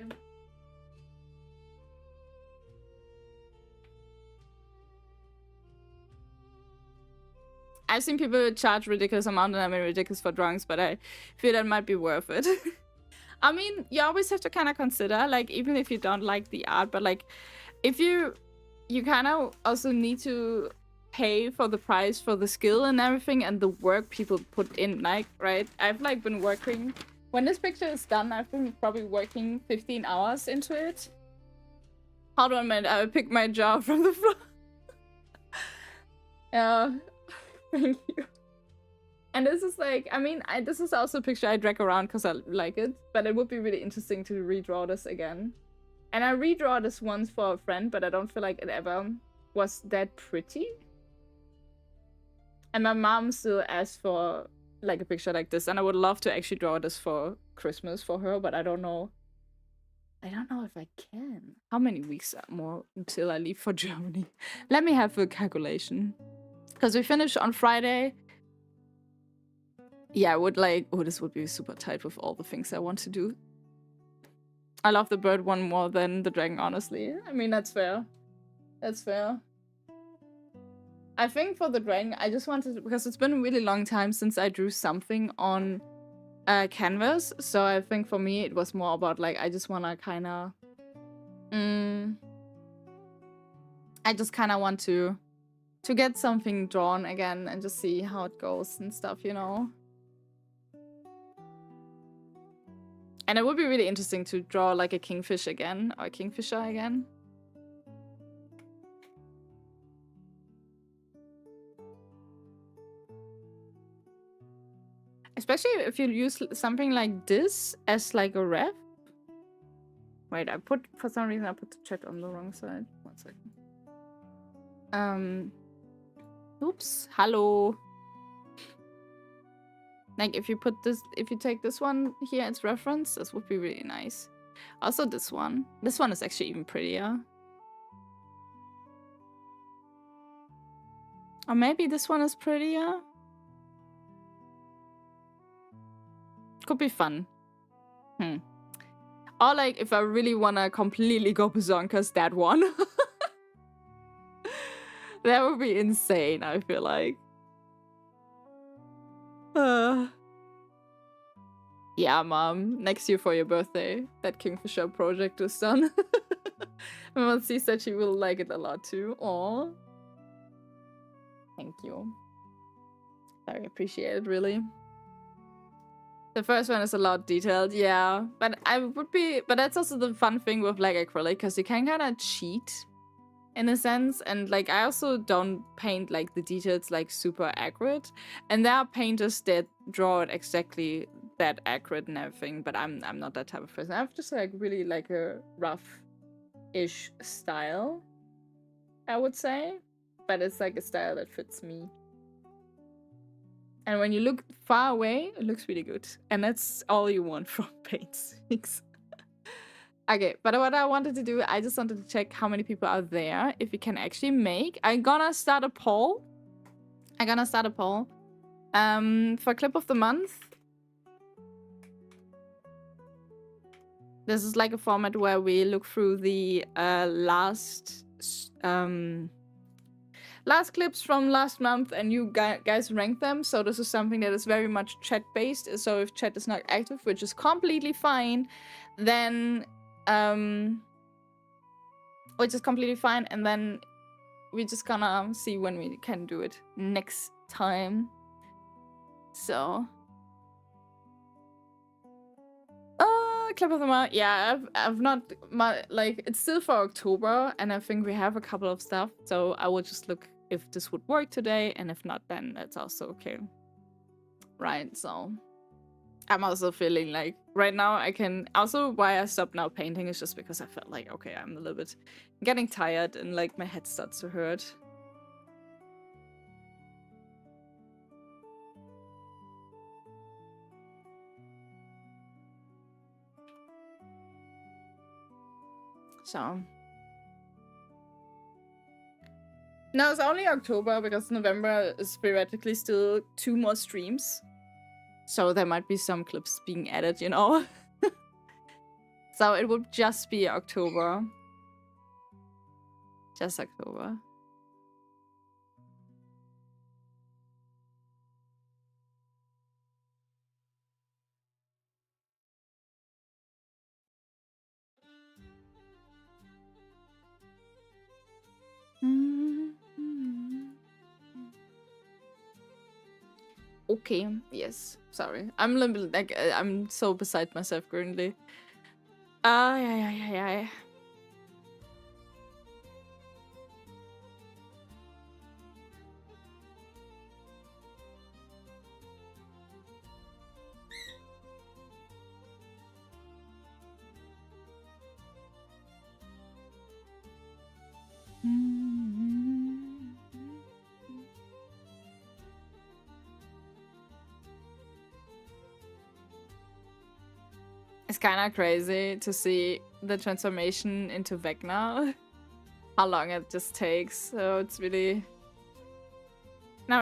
Speaker 1: I've seen people charge ridiculous amount, and I mean ridiculous for drawings, but I feel that might be worth it. I mean, you always have to kind of consider, like, even if you don't like the art, but like, if you kind of also need to pay for the price for the skill and everything and the work people put in, like, right? I've like been working, when this picture is done, I've been probably working 15 hours into it. Hold on a minute, I will pick my jaw from the floor. Yeah. Thank you. And this is like, I mean, this is also a picture I drag around because I like it, but it would be really interesting to redraw this again. And I redraw this once for a friend, but I don't feel like it ever was that pretty. And my mom still asked for like a picture like this, and I would love to actually draw this for Christmas for her, but I don't know. I don't know if I can. How many weeks more until I leave for Germany? Let me have a calculation. Because we finish on Friday. Yeah, I would like... Oh, this would be super tight with all the things I want to do. I love the bird one more than the dragon, honestly. I mean, that's fair. That's fair. I think for the dragon, I just wanted... Because it's been a really long time since I drew something on canvas. So I think for me, it was more about, like, I just want to kind of... I just kind of want to get something drawn again and just see how it goes and stuff, you know? And it would be really interesting to draw like a kingfish again, or a kingfisher again. Especially if you use something like this as like a ref. Wait, for some reason I put the chat on the wrong side. 1 second. Oops, hello. Like if you take this one here as reference, this would be really nice. Also this one. This one is actually even prettier. Or maybe this one is prettier.
Speaker 10: could be fun. Or like if I really wanna completely go Bazonkas, that one. That would be insane, I feel like. Yeah, Mom. Next year for your birthday, that Kingfisher project is done. Monsi said she will like it a lot too. Aw. Thank you. Very appreciated, really. The first one is a lot detailed, yeah. But that's also the fun thing with like acrylic, because you can kind of cheat in a sense. And like I also don't paint like the details like super accurate. And there are painters that draw it exactly that accurate and everything, but I'm not that type of person. I have just like really like a rough-ish style, I would say. But it's like a style that fits me. And when you look far away, it looks really good. And that's all you want from paints. Okay, but what I wanted to do, I just wanted to check how many people are there, if we can actually make. I'm gonna start a poll. For Clip of the Month. This is like a format where we look through the last clips from last month and you guys rank them. So this is something that is very much chat based. So if chat is not active, which is completely fine, then which is completely fine, and then we're just gonna see when we can do it next time. So Clip of the Month. Yeah, I've not like it's still for October, and I think we have a couple of stuff. So I will just look if this would work today, and if not, then that's also okay. Right. So I'm also feeling like right now I can also why I stopped now painting is just because I felt like okay, I'm a little bit getting tired and like my head starts to hurt. So no, it's only October because November is theoretically still 2 more streams. So there might be some clips being added, you know. So it would just be October. Just October. Okay, yes. Sorry. I'm a little bit like I'm so beside myself currently. Yeah. It's kind of crazy to see the transformation into Vecna. How long it just takes. So it's really